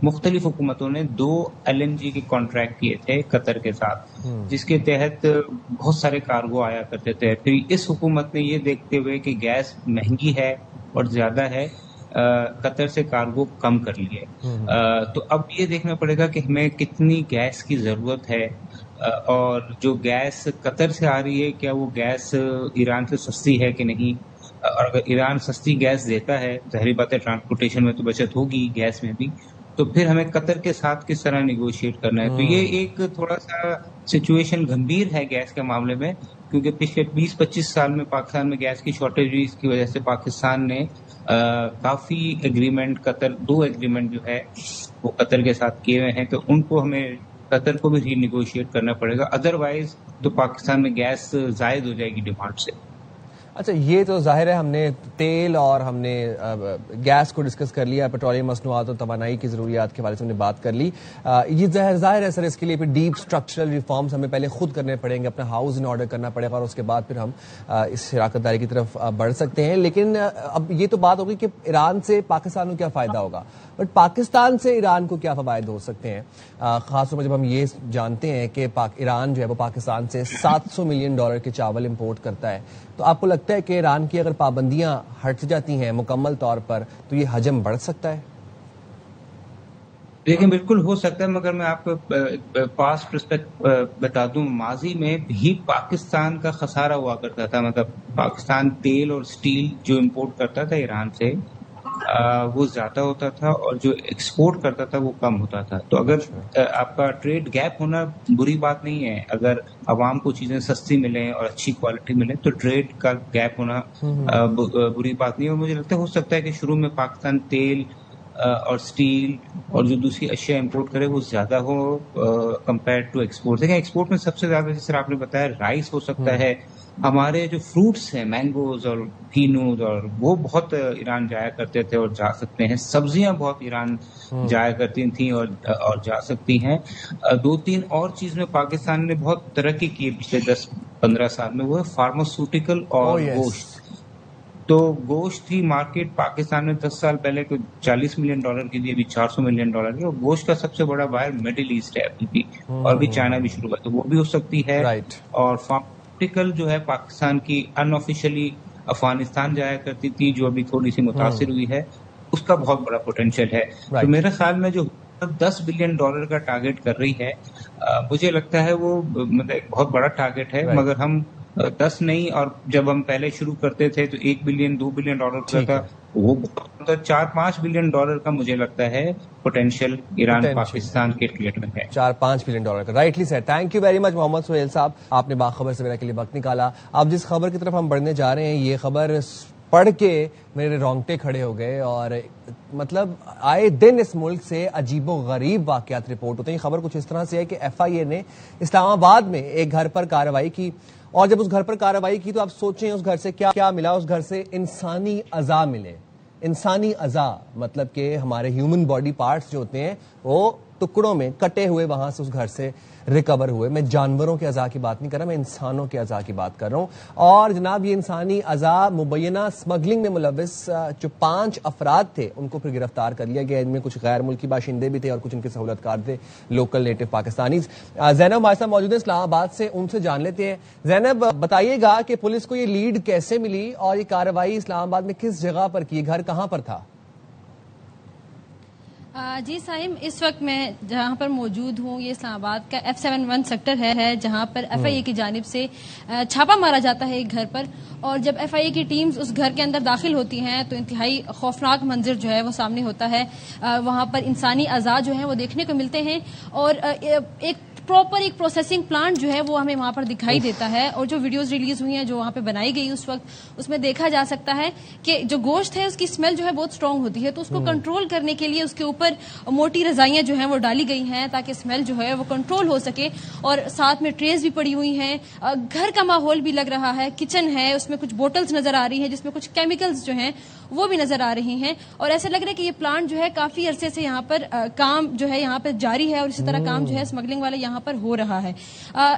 Speaker 4: مختلف حکومتوں نے 2 LNG کے کانٹریکٹ کیے تھے قطر کے ساتھ، جس کے تحت بہت سارے کارگو آیا کرتے تھے. پھر اس حکومت نے یہ دیکھتے ہوئے کہ گیس مہنگی ہے اور زیادہ ہے، قطر سے کارگو کم کر لیے. تو اب یہ دیکھنا پڑے گا کہ ہمیں کتنی گیس کی ضرورت ہے، اور جو گیس قطر سے آ رہی ہے کیا وہ گیس ایران سے سستی ہے کہ نہیں. اور اگر ایران سستی گیس دیتا ہے، ظاہری بات ہے ٹرانسپورٹیشن میں تو بچت ہوگی، گیس میں بھی، تو پھر ہمیں قطر کے ساتھ کس طرح نیگوشیٹ کرنا ہے. تو یہ ایک تھوڑا سا سچویشن گمبھیر ہے گیس کے معاملے میں، کیونکہ پچھلے 20-25 سال میں پاکستان میں گیس کی شارٹیج ہوئی. اس کی وجہ سے پاکستان نے کافی ایگریمنٹ 2 ایگریمنٹ جو ہے وہ قطر کے ساتھ کیے ہوئے ہیں، تو ان کو ہمیں قطر کو بھی ری نیگوشیٹ کرنا پڑے گا. ادروائز تو پاکستان میں گیس زائد ہو جائے گی ڈیمانڈ سے.
Speaker 1: اچھا، یہ تو ظاہر ہے ہم نے تیل اور ہم نے گیس کو ڈسکس کر لیا، پیٹرولیم مصنوعات اور توانائی کی ضروریات کے حوالے سے ہم نے بات کر لی. یہ ظاہر ہے سر، اس کے لیے پھر ڈیپ اسٹرکچرل ریفارمز ہمیں پہلے خود کرنے پڑیں گے، اپنا ہاؤس ان آرڈر کرنا پڑے گا، اور اس کے بعد پھر ہم اس شراکت داری کی طرف بڑھ سکتے ہیں. لیکن اب یہ تو بات ہوگی کہ ایران سے پاکستان کو کیا فائدہ ہوگا، بٹ پاکستان سے ایران کو کیا فوائد ہو سکتے ہیں، خاص طور پر جب ہم یہ جانتے ہیں کہ ایران جو ہے وہ پاکستان سے $700 ملین کے چاول امپورٹ کرتا ہے. تو آپ کو لگتا ہے کہ ایران کی اگر پابندیاں ہٹ جاتی ہیں مکمل طور پر تو یہ حجم بڑھ سکتا ہے؟
Speaker 4: لیکن بالکل ہو سکتا ہے، مگر میں آپ کو پاسٹ پرسپیکٹ بتا دوں، ماضی میں بھی پاکستان کا خسارہ ہوا کرتا تھا. مطلب پاکستان تیل اور سٹیل جو امپورٹ کرتا تھا ایران سے وہ زیادہ ہوتا تھا، اور جو ایکسپورٹ کرتا تھا وہ کم ہوتا تھا. تو اگر آپ کا ٹریڈ گیپ ہونا بری بات نہیں ہے، اگر عوام کو چیزیں سستی ملیں اور اچھی کوالٹی ملے تو ٹریڈ کا گیپ ہونا بری بات نہیں ہے. اور مجھے لگتا ہے ہو سکتا ہے کہ شروع میں پاکستان تیل اور سٹیل اور جو دوسری اشیاء امپورٹ کرے وہ زیادہ ہو کمپیئر ٹو ایکسپورٹ. دیکھیں ایکسپورٹ میں سب سے زیادہ جس طرح آپ نے بتایا رائس ہو سکتا ہے. ہمارے جو فروٹس ہیں، مینگوز اور کینوز، اور وہ بہت ایران جایا کرتے تھے اور جا سکتے ہیں. سبزیاں بہت ایران جایا کرتی تھیں اور جا سکتی ہیں. 2-3 اور چیز میں پاکستان نے بہت ترقی کی پچھلے 10-15 سال میں، وہ ہے فارماسیوٹیکل اور گوشت. تو گوشت کی مارکیٹ پاکستان میں 10 سال پہلے کوئی $40 ملین کی تھی، ابھی $400 ملین کی. اور گوشت کا سب سے بڑا بائر مڈل ایسٹ ہے ابھی، اور ابھی چائنا بھی شروع ہوا، تو وہ بھی ہو سکتی ہے. اور فارماسیوٹیکل جو ہے پاکستان کی ان آفیشلی افغانستان جایا کرتی تھی، جو ابھی تھوڑی سی متاثر ہوئی ہے، اس کا بہت بڑا پوٹینشیل ہے. تو میرے خیال میں جو $10 بلین کا ٹارگٹ کر رہی ہے، مجھے لگتا ہے وہ مطلب ایک بہت بڑا ٹارگٹ ہے. مگر ہم 10 نہیں، اور جب ہم پہلے شروع کرتے تھے تو $1 بلین $2 بلین کا تھا، وہ $4-5 بلین کا مجھے لگتا ہے پوٹینشیل ایران پاکستان کے ٹریڈ میں ہے.
Speaker 1: $4-5 بلین کا. Rightly sir. Thank you very much Muhammad Sohail sahib, آپ نے باخبر سویرا کے لیے وقت نکالا. اب جس خبر کی طرف ہم بڑھنے جا رہے ہیں، یہ خبر پڑھ کے میرے رونگٹے کھڑے ہو گئے، اور مطلب آئے دن اس ملک سے عجیب و غریب واقعات رپورٹ ہوتے ہیں. یہ خبر کچھ اس طرح سے ہے کہ FIA نے اسلام آباد میں ایک گھر پر کارروائی کی، اور جب اس گھر پر کارروائی کی تو آپ سوچیں اس گھر سے کیا ملا. اس گھر سے انسانی اعضاء ملے. انسانی اعضاء مطلب کہ ہمارے ہیومن باڈی پارٹس جو ہوتے ہیں وہ ٹکڑوں میں کٹے ہوئے وہاں سے اس گھر سے ریکور ہوئے. میں جانوروں کے اعضاء کی بات نہیں کر رہا، میں انسانوں کے اعضاء کی بات کر رہا ہوں. اور جناب یہ انسانی اعضاء مبینہ اسمگلنگ میں ملوث جو 5 افراد تھے ان کو پھر گرفتار کر لیا گیا. ان میں کچھ غیر ملکی باشندے بھی تھے اور کچھ ان کے سہولت کار تھے، لوکل نیٹو پاکستانیز. زینب ہمارے ساتھ موجود ہیں اسلام آباد سے، ان سے جان لیتے ہیں. زینب بتائیے گا کہ پولیس کو یہ لیڈ کیسے ملی اور یہ کارروائی اسلام آباد میں کس جگہ پر کی، گھر کہاں پر تھا؟
Speaker 5: جی سائم، اس وقت میں جہاں پر موجود ہوں یہ اسلام آباد کا F71 سیکٹر ہے جہاں پر FIA کی جانب سے چھاپا مارا جاتا ہے ایک گھر پر، اور جب FIA کی ٹیمز اس گھر کے اندر داخل ہوتی ہیں تو انتہائی خوفناک منظر جو ہے وہ سامنے ہوتا ہے. وہاں پر انسانی اعضاء جو ہیں وہ دیکھنے کو ملتے ہیں، اور ایک پراپر ایک پروسیسنگ پلانٹ جو ہے وہ ہمیں وہاں پر دکھائی دیتا ہے. اور جو ویڈیوز ریلیز ہوئی ہیں جو وہاں پہ بنائی گئی اس وقت، اس میں دیکھا جا سکتا ہے کہ جو گوشت ہے اس کی اسمیل جو ہے بہت اسٹرانگ ہوتی ہے، تو اس کو کنٹرول کرنے کے لیے اس کے اوپر موٹی رضائیاں جو ہیں وہ ڈالی گئی ہیں تاکہ اسمیل جو ہے وہ کنٹرول ہو سکے. اور ساتھ میں ٹریز بھی پڑی ہوئی ہیں. گھر کا ماحول بھی لگ رہا ہے، کچن ہے، اس میں کچھ بوٹلز نظر آ رہی ہیں جس میں کچھ کیمیکلز جو ہیں وہ بھی نظر آ رہی ہیں. اور ایسا لگ رہا ہے کہ یہ پلانٹ جو ہے کافی عرصے سے یہاں پر کام جو ہے یہاں پر جاری ہے، اور اسی طرح کام جو ہے اسمگلنگ والا یہاں پر ہو رہا ہے.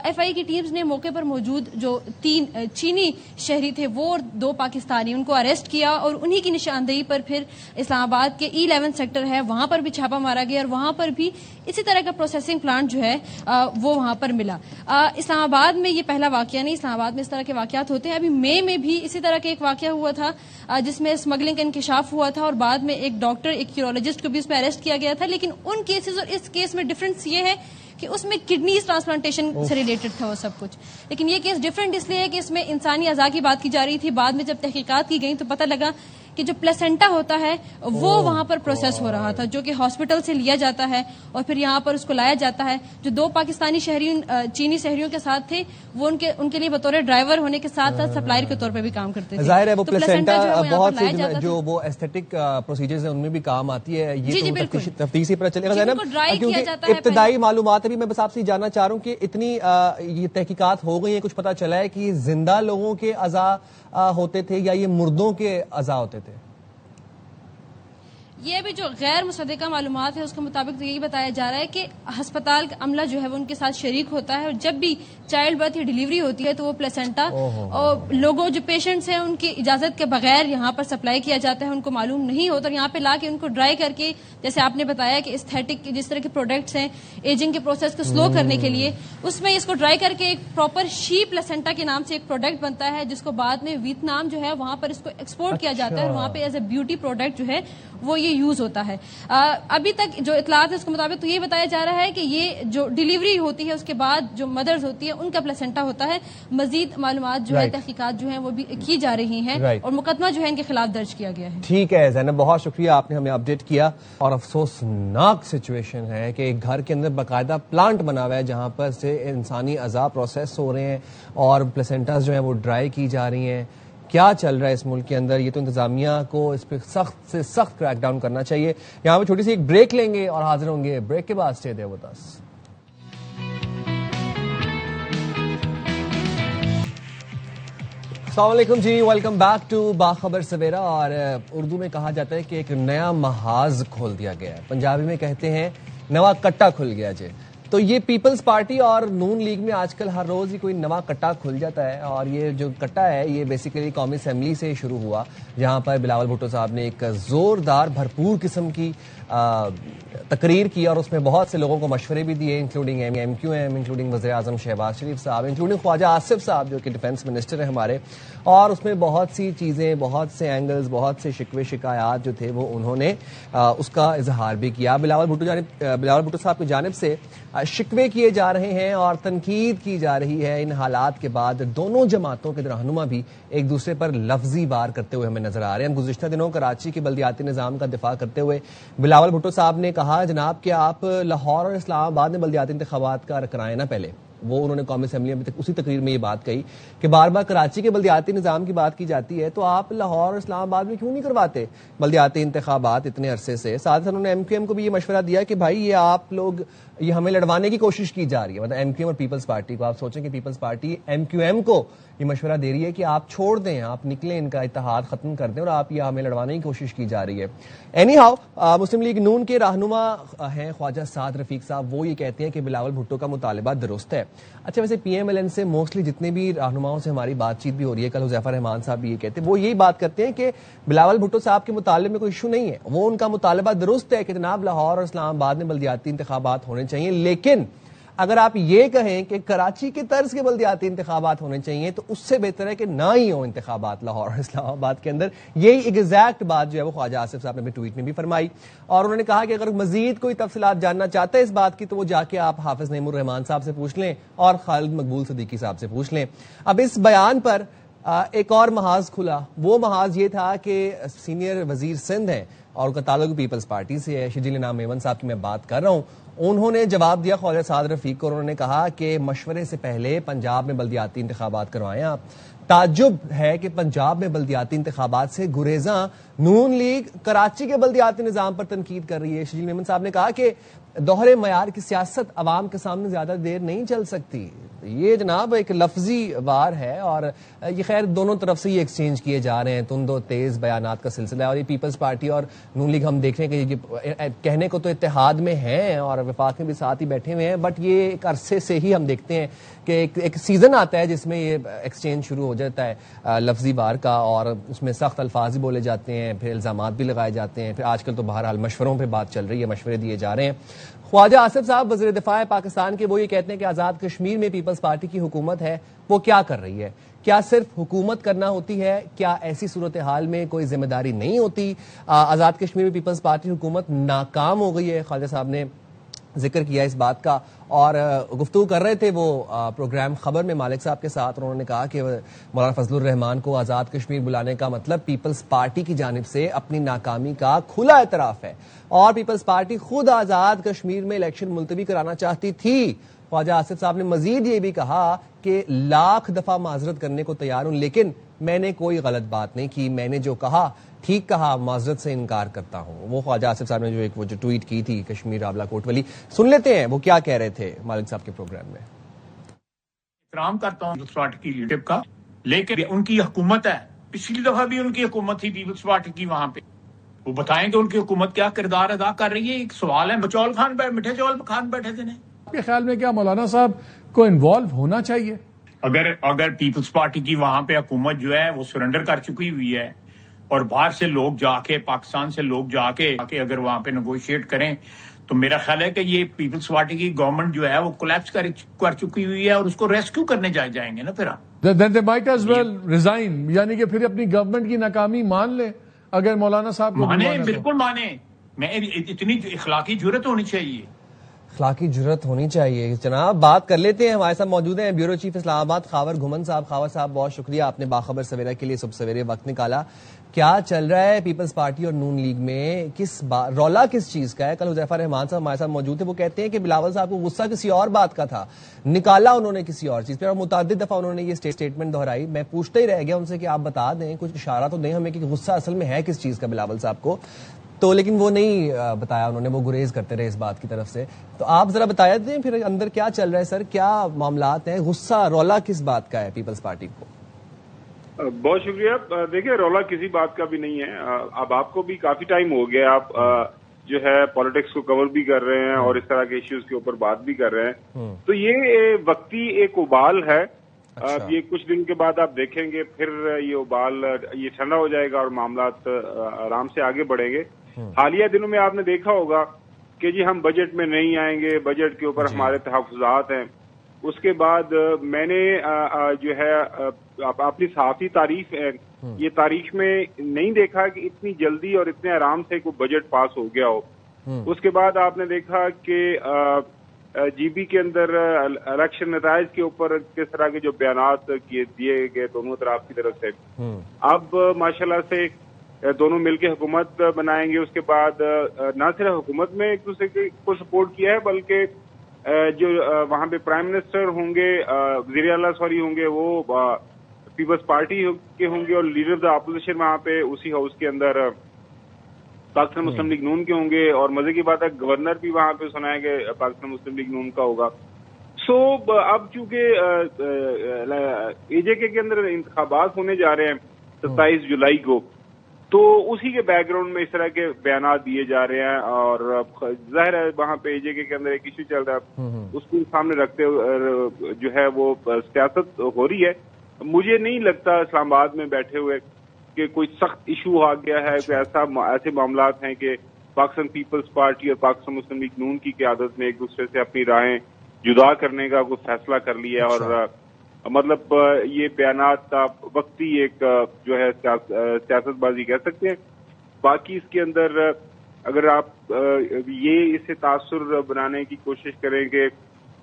Speaker 5: FIA کی ٹیمز نے موقع پر موجود جو 3 چینی شہری تھے وہ اور 2 پاکستانی، ان کو اریسٹ کیا، اور انہی کی نشاندہی پر پھر اسلام آباد کے E11 سیکٹر ہے وہاں پر بھی چھاپا مارا گیا، اور وہاں پر بھی اسی طرح کا پروسیسنگ پلانٹ جو ہے وہ وہاں پر ملا. اسلام آباد میں یہ پہلا واقعہ نہیں، اسلام آباد میں اس طرح کے واقعات ہوتے ہیں. ابھی مئی میں بھی اسی طرح کا ایک واقعہ ہوا تھا جس میں اسمگلنگ کا انکشاف ہوا تھا، اور بعد میں ایک ڈاکٹر، ایک کیورولوجسٹ کو بھی اس میں اریسٹ کیا گیا تھا. لیکن ان کیسز اور اس کیس میں ڈفرنس یہ ہے کہ اس میں کڈنیز ٹرانسپلانٹیشن سے ریلیٹڈ تھا وہ سب کچھ، لیکن یہ کیس ڈفرینٹ اس لیے ہے کہ اس میں انسانی اعضاء کی بات کی جا رہی تھی. بعد میں جب تحقیقات کی گئی تو پتہ لگا کہ جو پلیسنٹا ہوتا ہے وہ وہاں پر پروسیس ہو رہا تھا، جو کہ ہاسپٹل سے لیا جاتا ہے اور پھر یہاں پر اس کو لایا جاتا ہے. جو 2 پاکستانی چینی شہریوں کے ساتھ تھے وہ ان کے لیے بطور ڈرائیور ہونے کے ساتھ ساتھ سپلائر کے طور پہ بھی کام کرتے تھے.
Speaker 1: ظاہر ہے وہ پلیسنٹا بہت سے جو وہ ایستھیٹک پروسیجرز ہیں ان میں بھی کام آتی ہے. یہ تو تفتیشی پر چلے گا کیونکہ ابتدائی معلومات ابھی میں بس آپ سے جاننا چاہ رہا ہوں کہ اتنی یہ تحقیقات ہو گئی ہیں، کچھ پتہ چلا ہے کہ زندہ لوگوں کے اعضاء ہوتے تھے یا یہ مردوں کے اعضاء ہوتے تھے؟
Speaker 5: یہ بھی جو غیر مصدقہ معلومات ہے اس کے مطابق تو یہی بتایا جا رہا ہے کہ ہسپتال کا عملہ جو ہے وہ ان کے ساتھ شریک ہوتا ہے، اور جب بھی چائلڈ برتھ یا ڈیلیوری ہوتی ہے تو وہ پلیسنٹا اور لوگوں جو پیشنٹس ہیں ان کی اجازت کے بغیر یہاں پر سپلائی کیا جاتا ہے، ان کو معلوم نہیں ہوتا، اور یہاں پہ لا کے ان کو ڈرائی کر کے، جیسے آپ نے بتایا کہ استھیٹک جس طرح کے پروڈکٹس ہیں ایجنگ کے پروسیس کو سلو کرنے کے لیے، اس میں اس کو ڈرائی کر کے ایک پراپر شیپ پلیسنٹا کے نام سے ایک پروڈکٹ بنتا ہے جس کو بعد میں ویتنام جو ہے وہاں پر اس کو ایکسپورٹ کیا جاتا ہے، اور وہاں پہ ایز اے بیوٹی پروڈکٹ جو ہے وہ یہ یوز ہوتا ہے. ابھی تک جو اطلاعات ہے اس کے مطابق تو یہ بتایا جا رہا ہے کہ یہ جو ڈیلیوری ہوتی ہے اس کے بعد جو مدرز ہوتی ہے ان کا پلیسنٹا ہوتا ہے. مزید معلومات جو ہے تحقیقات جو ہیں وہ بھی کی جا رہی ہیں، اور مقدمہ جو ہے ان کے خلاف درج کیا گیا ہے.
Speaker 1: ٹھیک ہے زینب، بہت شکریہ، آپ نے ہمیں اپڈیٹ کیا. اور افسوسناک سچویشن ہے کہ ایک گھر کے اندر باقاعدہ پلانٹ بنا ہوا ہے جہاں پر سے انسانی اعضاء پروسیس ہو رہے ہیں اور پلیسنٹاز جو ہیں وہ ڈرائی کی جا رہی ہیں. کیا چل رہا ہے اس ملک کے اندر؟ یہ تو انتظامیہ کو اس پہ سخت سے سخت کریک ڈاؤن کرنا چاہیے. یہاں پہ چھوٹی سی ایک بریک لیں گے اور حاضر ہوں گے. بریک کے بعد اسٹے دیئر ود اس. السلام علیکم جی، ویلکم بیک ٹو باخبر سویرا. اور اردو میں کہا جاتا ہے کہ ایک نیا محاذ کھول دیا گیا ہے، پنجابی میں کہتے ہیں نوا کٹا کھل گیا جی. تو یہ پیپلز پارٹی اور نون لیگ میں آج کل ہر روز ہی کوئی نوا کٹا کھل جاتا ہے، اور یہ جو کٹا ہے یہ بیسیکلی قومی اسمبلی سے شروع ہوا جہاں پر بلاول بھٹو صاحب نے ایک زوردار بھرپور قسم کی تقریر کی، اور اس میں بہت سے لوگوں کو مشورے بھی دیے، انکلوڈنگ MQM، انکلوڈنگ وزیر اعظم شہباز شریف صاحب، انکلوڈنگ خواجہ آصف صاحب جو کہ ڈیفنس منسٹر ہیں ہمارے. اور اس میں بہت سی چیزیں، بہت سے اینگلز، بہت سے شکوے شکایات جو تھے وہ انہوں نے اس کا اظہار بھی کیا. بلاول بھٹو صاحب کی جانب سے شکوے کیے جا رہے ہیں اور تنقید کی جا رہی ہے. ان حالات کے بعد دونوں جماعتوں کے رہنما بھی ایک دوسرے پر لفظی وار کرتے ہوئے ہمیں نظر آ رہے ہیں. گزشتہ دنوں کراچی کے بلدیاتی نظام کا دفاع کرتے ہوئے بلاول بھٹو صاحب نے کہا جناب کہ آپ لاہور اور اسلام آباد میں بلدیاتی انتخابات کا کرائیں نا پہلے. وہ انہوں نے قومی اسمبلی میں اسی تقریر میں یہ بات کہی کہ بار بار کراچی کے بلدیاتی نظام کی بات کی جاتی ہے تو آپ لاہور اور اسلام آباد میں کیوں نہیں کرواتے بلدیاتی انتخابات اتنے عرصے سے. ساتھ انہوں نے MQM کو بھی یہ مشورہ دیا کہ بھائی یہ آپ لوگ یہ ہمیں لڑوانے کی کوشش کی جا رہی ہے، مطلب MQM اور پیپلز پارٹی کو. آپ سوچیں کہ پیپلز پارٹی MQM کو یہ مشورہ دے رہی ہے کہ آپ چھوڑ دیں، آپ نکلیں، ان کا اتحاد ختم کر دیں، اور آپ یہ ہمیں لڑوانے کی کوشش کی جا رہی ہے. اینی ہاؤ مسلم لیگ نون کے رہنما ہیں خواجہ سعد رفیق صاحب، وہ یہ کہتے ہیں کہ بلاول بھٹو کا مطالبہ درست ہے. اچھا ویسے PMLN سے موسٹلی جتنے بھی رہنماؤں سے ہماری بات چیت بھی ہو رہی ہے، کل حذیفہ رحمان صاحب بھی یہ کہتے ہیں، وہ یہی بات کرتے ہیں کہ بلاول بھٹو صاحب کے مطالبے میں کوئی ایشو نہیں ہے. وہ ان کا مطالبہ درست ہے کہ جناب لاہور اور اسلام آباد میں بلدیاتی انتخابات ہونے چاہیے، لیکن اگر آپ یہ کہیں کہ کراچی کے طرز کے بلدیاتی انتخابات ہونے چاہیے تو اس سے بہتر ہے کہ نہ ہی ہوں انتخابات لاہور اور اسلام آباد کے اندر. یہی ایگزیکٹ بات جو ہے وہ خواجہ آصف صاحب نے اپنے ٹویٹ میں بھی فرمائی, اور انہوں نے کہا کہ اگر مزید کوئی تفصیلات جاننا چاہتا ہے اس بات کی تو وہ جا کے آپ حافظ نعیم الرحمان صاحب سے پوچھ لیں اور خالد مقبول صدیقی صاحب سے پوچھ لیں. اب اس بیان پر ایک اور محاذ کھلا. وہ محاذ یہ تھا کہ سینئر وزیر سندھ ہیں اور ان کا تعلق پیپلز پارٹی سے ہے, شجیل انعام میمن صاحب کی میں بات کر رہا ہوں. انہوں نے جواب دیا خواجہ سعد رفیق کو, اور انہوں نے کہا کہ مشورے سے پہلے پنجاب میں بلدیاتی انتخابات کروائیں آپ. تعجب ہے کہ پنجاب میں بلدیاتی انتخابات سے گریزاں نون لیگ کراچی کے بلدیاتی نظام پر تنقید کر رہی ہے. شجیل میمن صاحب نے کہا کہ دوہرے معیار کی سیاست عوام کے سامنے زیادہ دیر نہیں چل سکتی. یہ جناب ایک لفظی وار ہے, اور یہ خیر دونوں طرف سے یہ ایکسچینج کیے جا رہے ہیں, تند و تیز بیانات کا سلسلہ ہے. اور یہ پیپلز پارٹی اور نون لیگ ہم دیکھ رہے ہیں کہ یہ کہنے کو تو اتحاد میں ہیں اور وفاق میں بھی ساتھ ہی بیٹھے ہوئے ہیں, بٹ یہ ایک عرصے سے ہی ہم دیکھتے ہیں کہ ایک سیزن آتا ہے جس میں یہ ایکسچینج شروع ہو جاتا ہے لفظی وار کا, اور اس میں سخت الفاظ بھی بولے جاتے ہیں, پھر الزامات بھی لگائے جاتے ہیں. پھر آج کل تو بہرحال مشوروں پہ بات چل رہی ہے, مشورے دیے جا رہے ہیں. خواجہ آصف صاحب وزیر دفاع پاکستان کے, وہ یہ کہتے ہیں کہ آزاد کشمیر میں پیپلز پارٹی کی حکومت ہے, وہ کیا کر رہی ہے؟ کیا صرف حکومت کرنا ہوتی ہے؟ کیا ایسی صورتحال میں کوئی ذمہ داری نہیں ہوتی؟ آزاد کشمیر میں پیپلز پارٹی حکومت ناکام ہو گئی ہے. خواجہ صاحب نے ذکر کیا اس بات کا, اور گفتگو کر رہے تھے وہ پروگرام خبر میں مالک صاحب کے ساتھ, اور انہوں نے کہا کہ مولانا فضل الرحمان کو آزاد کشمیر بلانے کا مطلب پیپلز پارٹی کی جانب سے اپنی ناکامی کا کھلا اعتراف ہے, اور پیپلز پارٹی خود آزاد کشمیر میں الیکشن ملتوی کرانا چاہتی تھی. خواجہ آصف صاحب نے مزید یہ بھی کہا کہ لاکھ دفعہ معذرت کرنے کو تیار ہوں, لیکن میں نے کوئی غلط بات نہیں کی, میں نے جو کہا ٹھیک کہا, معذرت سے انکار کرتا ہوں. وہ خواجہ آصف صاحب نے جو ٹویٹ کی تھی کشمیر راولہ کوٹ والی, سن لیتے ہیں وہ کیا کہہ رہے تھے مالک صاحب کے پروگرام میں.
Speaker 6: احترام کرتا ہوں پیپلز پارٹی کی لیڈرشپ کا, لیکن ان کی حکومت ہے, پچھلی دفعہ بھی ان کی حکومت تھی پیپلز پارٹی کی, وہاں پہ وہ بتائیں کہ ان کی حکومت کیا کردار ادا کر رہی ہے. ایک سوال ہے, بچول خان میٹھے چول خان بیٹھے تھے.
Speaker 7: آپ کے خیال میں کیا مولانا صاحب کو انوالو ہونا چاہیے؟
Speaker 6: اگر پیپلز پارٹی کی وہاں پہ حکومت جو ہے وہ سرنڈر کر چکی ہوئی ہے, اور باہر سے لوگ جا کے, پاکستان سے لوگ جا کے اگر وہاں پہ نیگوشیٹ کریں, تو میرا خیال ہے کہ یہ پیپلز پارٹی کی گورنمنٹ جو ہے وہ کولیپس کر چکی ہوئی ہے, اور اس کو ریسکیو کرنے جائیں گے نا. پھر
Speaker 7: then they might as well resign, یعنی کہ پھر اپنی گورنمنٹ کی ناکامی مان لیں. اگر مولانا صاحب کو
Speaker 6: مانے, بالکل مانے, میں اتنی اخلاقی جرت ہونی چاہیے,
Speaker 1: اخلاقی جرت ہونی چاہیے. جناب بات کر لیتے ہیں, ہمارے ساتھ موجود ہیں بیورو چیف اسلام آباد خاور گھمن صاحب. خاور صاحب بہت شکریہ, آپ نے باخبر سویرا کے لیے صبح سویرے وقت نکالا. کیا چل رہا ہے پیپلز پارٹی اور نون لیگ میں, رولا کس چیز کا ہے؟ کل حذیفہ رحمان صاحب ہمارے ساتھ موجود تھے, وہ کہتے ہیں کہ بلاول صاحب کو غصہ کسی اور بات کا تھا, نکالا انہوں نے کسی اور چیز پہ, اور متعدد دفعہ انہوں نے یہ اسٹیٹمنٹ دہرائی. میں پوچھتا ہی رہ گیا ان سے کہ آپ بتا دیں, کچھ اشارہ تو دیں ہمیں کہ غصہ اصل میں ہے کس چیز کا بلاول صاحب کو, تو لیکن وہ نہیں بتایا انہوں نے, وہ گریز کرتے رہے اس بات کی طرف سے. تو آپ ذرا بتایا دیں پھر اندر کیا چل رہا ہے سر, کیا معاملات ہیں, غصہ رولا کس بات کا ہے پیپلز پارٹی کو؟
Speaker 8: بہت شکریہ. دیکھیں, رولا کسی بات کا بھی نہیں ہے. اب آپ کو بھی کافی ٹائم ہو گیا, آپ جو ہے پالیٹکس کو کور بھی کر رہے ہیں اور اس طرح کے ایشوز کے اوپر بات بھی کر رہے ہیں, تو یہ وقتی ایک ابال ہے. اب یہ کچھ دن کے بعد آپ دیکھیں گے پھر یہ ابال یہ ٹھنڈا ہو جائے گا اور معاملات آرام سے آگے بڑھیں گے. حالیہ دنوں میں آپ نے دیکھا ہوگا کہ جی ہم بجٹ میں نہیں آئیں گے, بجٹ کے اوپر ہمارے تحفظات ہیں. اس کے بعد میں نے جو ہے اپنی صحافی تاریخ یہ تاریخ میں نہیں دیکھا کہ اتنی جلدی اور اتنے آرام سے کوئی بجٹ پاس ہو گیا ہو. اس کے بعد آپ نے دیکھا کہ جی بی کے اندر الیکشن نتائج کے اوپر کس طرح کے جو بیانات دیے گئے دونوں طرف کی طرف سے. اب ماشاءاللہ سے دونوں مل کے حکومت بنائیں گے. اس کے بعد نہ صرف حکومت میں ایک دوسرے کو سپورٹ کیا ہے, بلکہ جو وہاں پہ پرائم منسٹر ہوں گے, وزیر اعلیٰ ہوں گے, وہ پیپلز پارٹی کے ہوں گے, اور لیڈر آف دا اپوزیشن وہاں پہ اسی ہاؤس کے اندر پاکستان مسلم لیگ نون کے ہوں گے. اور مزے کی بات ہے گورنر بھی وہاں پہ سنا ہے کہ پاکستان مسلم لیگ نون کا ہوگا. سو اب چونکہ اے جے کے اندر انتخابات ہونے جا رہے ہیں 27 جولائی کو, تو اسی کے بیک گراؤنڈ میں اس طرح کے بیانات دیے جا رہے ہیں. اور ظاہر ہے وہاں پہ اے جے کے اندر ایک ایشو چل رہا ہے, اس کو سامنے رکھتے ہوئے جو ہے وہ سیاست ہو رہی ہے. مجھے نہیں لگتا اسلام آباد میں بیٹھے ہوئے کہ کوئی سخت ایشو آ گیا ہے, کوئی ایسے معاملات ہیں کہ پاکستان پیپلز پارٹی اور پاکستان مسلم لیگ نون کی قیادت میں ایک دوسرے سے اپنی راہیں جدا کرنے کا کوئی فیصلہ کر لیا اور مطلب یہ بیانات وقتی ایک جو ہے سیاست بازی کہہ سکتے ہیں. باقی اس کے اندر اگر آپ یہ اسے تاثر بنانے کی کوشش کریں گے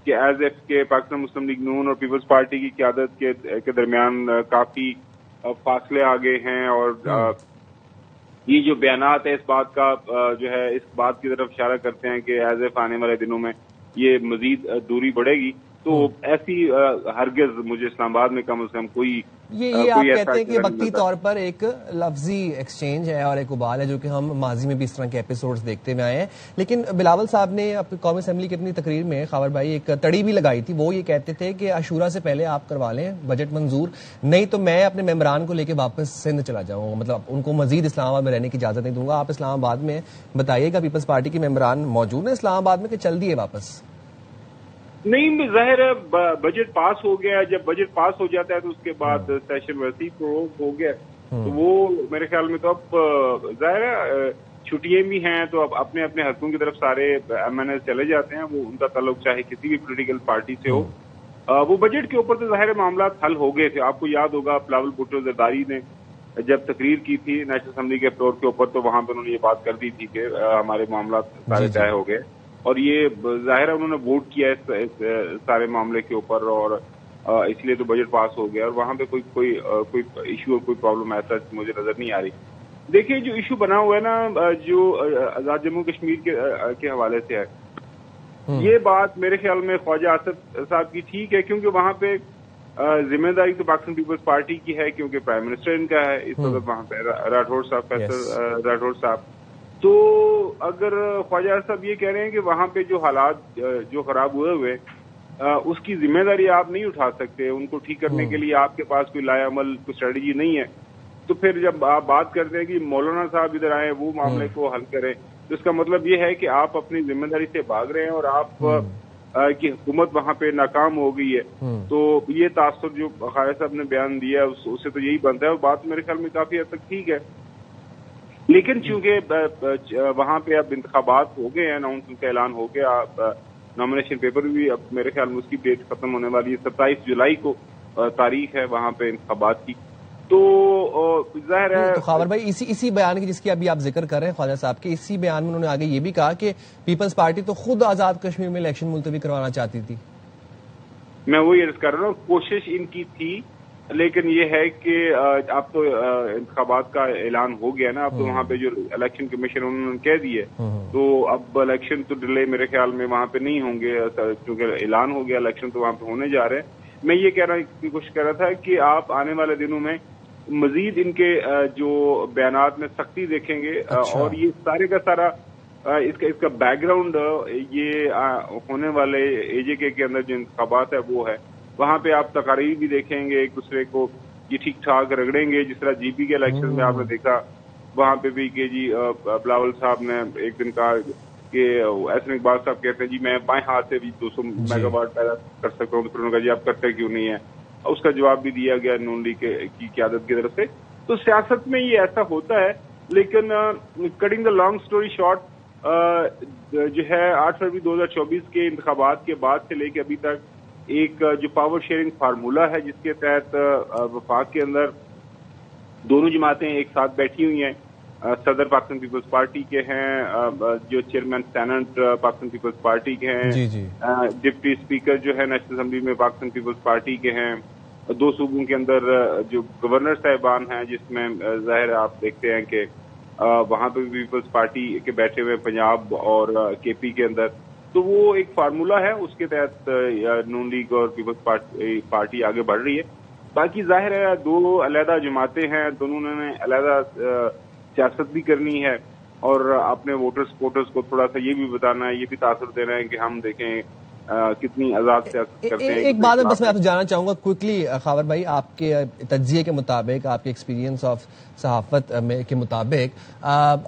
Speaker 8: کہ ایز ایف کے پاکستان مسلم لیگ نون اور پیپلز پارٹی کی قیادت کے درمیان کافی فاصلے آ گئے ہیں اور یہ جو بیانات ہے اس بات کا جو ہے اس بات کی طرف اشارہ کرتے ہیں کہ ایز ایف آنے والے دنوں میں یہ مزید دوری بڑھے گی. تو ایسی ہرگز مجھے اسلام آباد میں کم از کم کوئی
Speaker 1: یہ آپ کہتے ہیں کہ وقتی طور پر ایک لفظی ایکسچینج ہے اور ایک ابال ہے جو کہ ہم ماضی میں بھی اس طرح کے ایپیسوڈز دیکھتے ہوئے آئے ہیں. لیکن بلاول صاحب نے قومی اسمبلی کی اپنی تقریر میں خاور بھائی ایک تڑی بھی لگائی تھی. وہ یہ کہتے تھے کہ عاشورہ سے پہلے آپ کروا لیں بجٹ منظور, نہیں تو میں اپنے ممبران کو لے کے واپس سندھ چلا جاؤں گا, مطلب ان کو مزید اسلام آباد میں رہنے کی اجازت نہیں دوں گا. آپ اسلام آباد میں بتائیے گا پیپلز پارٹی کے ممبران موجود ہیں اسلام آباد میں کہ چل دیے واپس؟
Speaker 8: نہیں, ظاہر ہے بجٹ پاس ہو گیا. جب بجٹ پاس ہو جاتا ہے تو اس کے بعد سیشن ویسے ہی ہو گیا تو وہ میرے خیال میں تو اب ظاہر ہے چھٹیاں بھی ہیں تو اب اپنے اپنے حلقوں کی طرف سارے ایم این اے چلے جاتے ہیں. وہ ان کا تعلق چاہے کسی بھی پولیٹیکل پارٹی سے ہو. وہ بجٹ کے اوپر تو ظاہر معاملات حل ہو گئے تھے. آپ کو یاد ہوگا بلاول بھٹو زرداری نے جب تقریر کی تھی نیشنل اسمبلی کے فلور کے اوپر تو وہاں پہ انہوں نے یہ بات کر دی تھی کہ ہمارے معاملات سارے طے ہو گئے اور یہ ظاہر ہے انہوں نے ووٹ کیا اس سارے معاملے کے اوپر اور اس لیے تو بجٹ پاس ہو گیا اور وہاں پہ کوئی ایشو اور کوئی پرابلم ایسا مجھے نظر نہیں آ رہی. دیکھیے جو ایشو بنا ہوا ہے نا جو آزاد جموں کشمیر کے حوالے سے ہے, یہ بات میرے خیال میں خواجہ آصف صاحب کی ٹھیک ہے کیونکہ وہاں پہ ذمہ داری تو پاکستان پیپلز پارٹی کی ہے کیونکہ پرائم منسٹر ان کا ہے اس وقت وہاں پہ راٹھوڑ صاحب فیصل راٹھوڑ صاحب. تو اگر خواجہ صاحب یہ کہہ رہے ہیں کہ وہاں پہ جو حالات جو خراب ہوئے اس کی ذمہ داری آپ نہیں اٹھا سکتے, ان کو ٹھیک کرنے کے لیے آپ کے پاس کوئی لائے عمل کوئی اسٹریٹجی نہیں ہے, تو پھر جب آپ بات کرتے ہیں کہ مولانا صاحب ادھر آئے وہ معاملے کو حل کریں تو اس کا مطلب یہ ہے کہ آپ اپنی ذمہ داری سے بھاگ رہے ہیں اور آپ کی حکومت وہاں پہ ناکام ہو گئی ہے. تو یہ تاثر جو خواجہ صاحب نے بیان دیا ہے اس سے تو یہی بنتا ہے اور بات میرے خیال میں کافی حد تک ٹھیک ہے. لیکن چونکہ وہاں پہ اب انتخابات ہو گئے ہیں, اناؤنسمنٹ کا اعلان ہو گیا, نامنیشن پیپر بھی اب میرے خیال میں اس کی ڈیٹ ختم ہونے والی ہے, 27 جولائی کو تاریخ ہے وہاں پہ انتخابات کی. تو ظاہر ہے
Speaker 1: تو خاور بھائی اسی بیان کی جس کی ابھی آپ ذکر کر رہے ہیں خواجہ صاحب کے, اسی بیان میں انہوں نے آگے یہ بھی کہا کہ پیپلز پارٹی تو خود آزاد کشمیر میں الیکشن ملتوی کروانا چاہتی تھی. میں
Speaker 8: وہی عرض کر رہا ہوں کوشش ان کی تھی لیکن یہ ہے کہ اب تو انتخابات کا اعلان ہو گیا نا, اب تو وہاں پہ جو الیکشن کمیشن انہوں نے کہہ دی ہے تو اب الیکشن تو ڈیلے میرے خیال میں وہاں پہ نہیں ہوں گے کیونکہ اعلان ہو گیا, الیکشن تو وہاں پہ ہونے جا رہے ہیں. میں یہ کہنے کی کوشش کر رہا تھا کہ آپ آنے والے دنوں میں مزید ان کے جو بیانات میں سختی دیکھیں گے اور یہ سارے کا سارا اس کا بیک گراؤنڈ یہ ہونے والے اے جے کے اندر جو انتخابات ہے وہ ہے, وہاں پہ آپ تقاریر بھی دیکھیں گے ایک دوسرے کو یہ ٹھیک ٹھاک رگڑیں گے جس طرح جی پی کے الیکشن میں آپ نے دیکھا وہاں پہ بھی کہ جی بلاول صاحب نے ایک دن کہا کہ احسن اقبال صاحب کہتے ہیں جی میں بائیں ہاتھ سے بھی 200 میگا واٹ پیدا کر سکتا ہوں, تو انہوں نے کہا جی آپ کرتے کیوں نہیں ہے, اس کا جواب بھی دیا گیا نون لیگ کی قیادت کی طرف سے. تو سیاست میں یہ ایسا ہوتا ہے لیکن cutting the long story short جو ہے 8 فروری 2024 کے انتخابات کے بعد سے لے کے ابھی تک ایک جو پاور شیئرنگ فارمولا ہے جس کے تحت وفاق کے اندر دونوں جماعتیں ایک ساتھ بیٹھی ہوئی ہیں. صدر پاکستان پیپلز پارٹی کے ہیں, جو چیئرمین سینٹ پاکستان پیپلز پارٹی کے ہیں, ڈپٹی اسپیکر جو ہے نیشنل اسمبلی میں پاکستان پیپلز پارٹی کے ہیں, 2 صوبوں کے اندر جو گورنر صاحبان ہیں جس میں ظاہر آپ دیکھتے ہیں کہ وہاں پہ پیپلز پارٹی کے بیٹھے ہوئے پنجاب اور کے پی کے اندر. تو وہ ایک فارمولا ہے, اس کے تحت نون لیگ اور پیپلز پارٹی آگے بڑھ رہی ہے. باقی ظاہر ہے 2 علیحدہ جماعتیں ہیں, دونوں نے علیحدہ سیاست بھی کرنی ہے اور اپنے ووٹر سپورٹرز کو تھوڑا سا یہ بھی بتانا ہے, یہ بھی تاثر دینا ہے کہ ہم دیکھیں کتنی آزاد سیاست کرتے ہیں.
Speaker 1: ایک بات بس میں آپ سے جاننا چاہوں گا کوئکلی خاور بھائی, آپ کے تجزیے کے مطابق, آپ کے ایکسپیرینس آف صحافت کے مطابق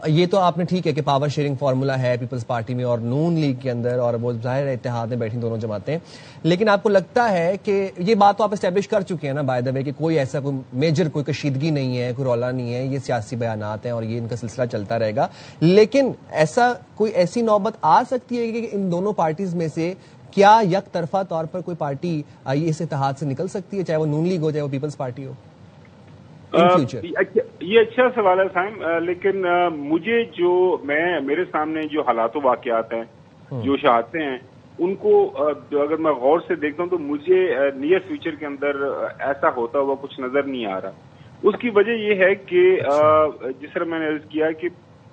Speaker 1: یہ تو آپ نے ٹھیک ہے کہ پاور شیئرنگ فارمولا ہے پیپلز پارٹی میں اور نون لیگ کے اندر اور وہ ظاہر اتحاد میں بیٹھی دونوں جماعتیں, لیکن آپ کو لگتا ہے کہ یہ بات تو آپ اسٹیبلش کر چکے ہیں نا بائی دا وے کہ کوئی ایسا کوئی میجر کوئی کشیدگی نہیں ہے, کوئی رولا نہیں ہے, یہ سیاسی بیانات ہیں اور یہ ان کا سلسلہ چلتا رہے گا, لیکن ایسا کوئی ایسی نوبت آ سکتی ہے کہ ان دونوں پارٹیز میں سے کیا یک طرفہ طور پر کوئی پارٹی اس اتحاد سے نکل سکتی ہے، چاہے وہ نون لیگ ہو، چاہے وہ پیپلز پارٹی ہو ان فیوچر؟
Speaker 8: یہ اچھا سوال ہے سائم، لیکن مجھے میرے سامنے جو حالات و واقعات ہیں، جو شہادتیں ہیں، ان کو اگر میں غور سے دیکھتا ہوں تو مجھے نیئر فیوچر کے اندر ایسا ہوتا ہوا کچھ نظر نہیں آ رہا. اس کی وجہ یہ ہے کہ جس طرح میں نے عرض کیا کہ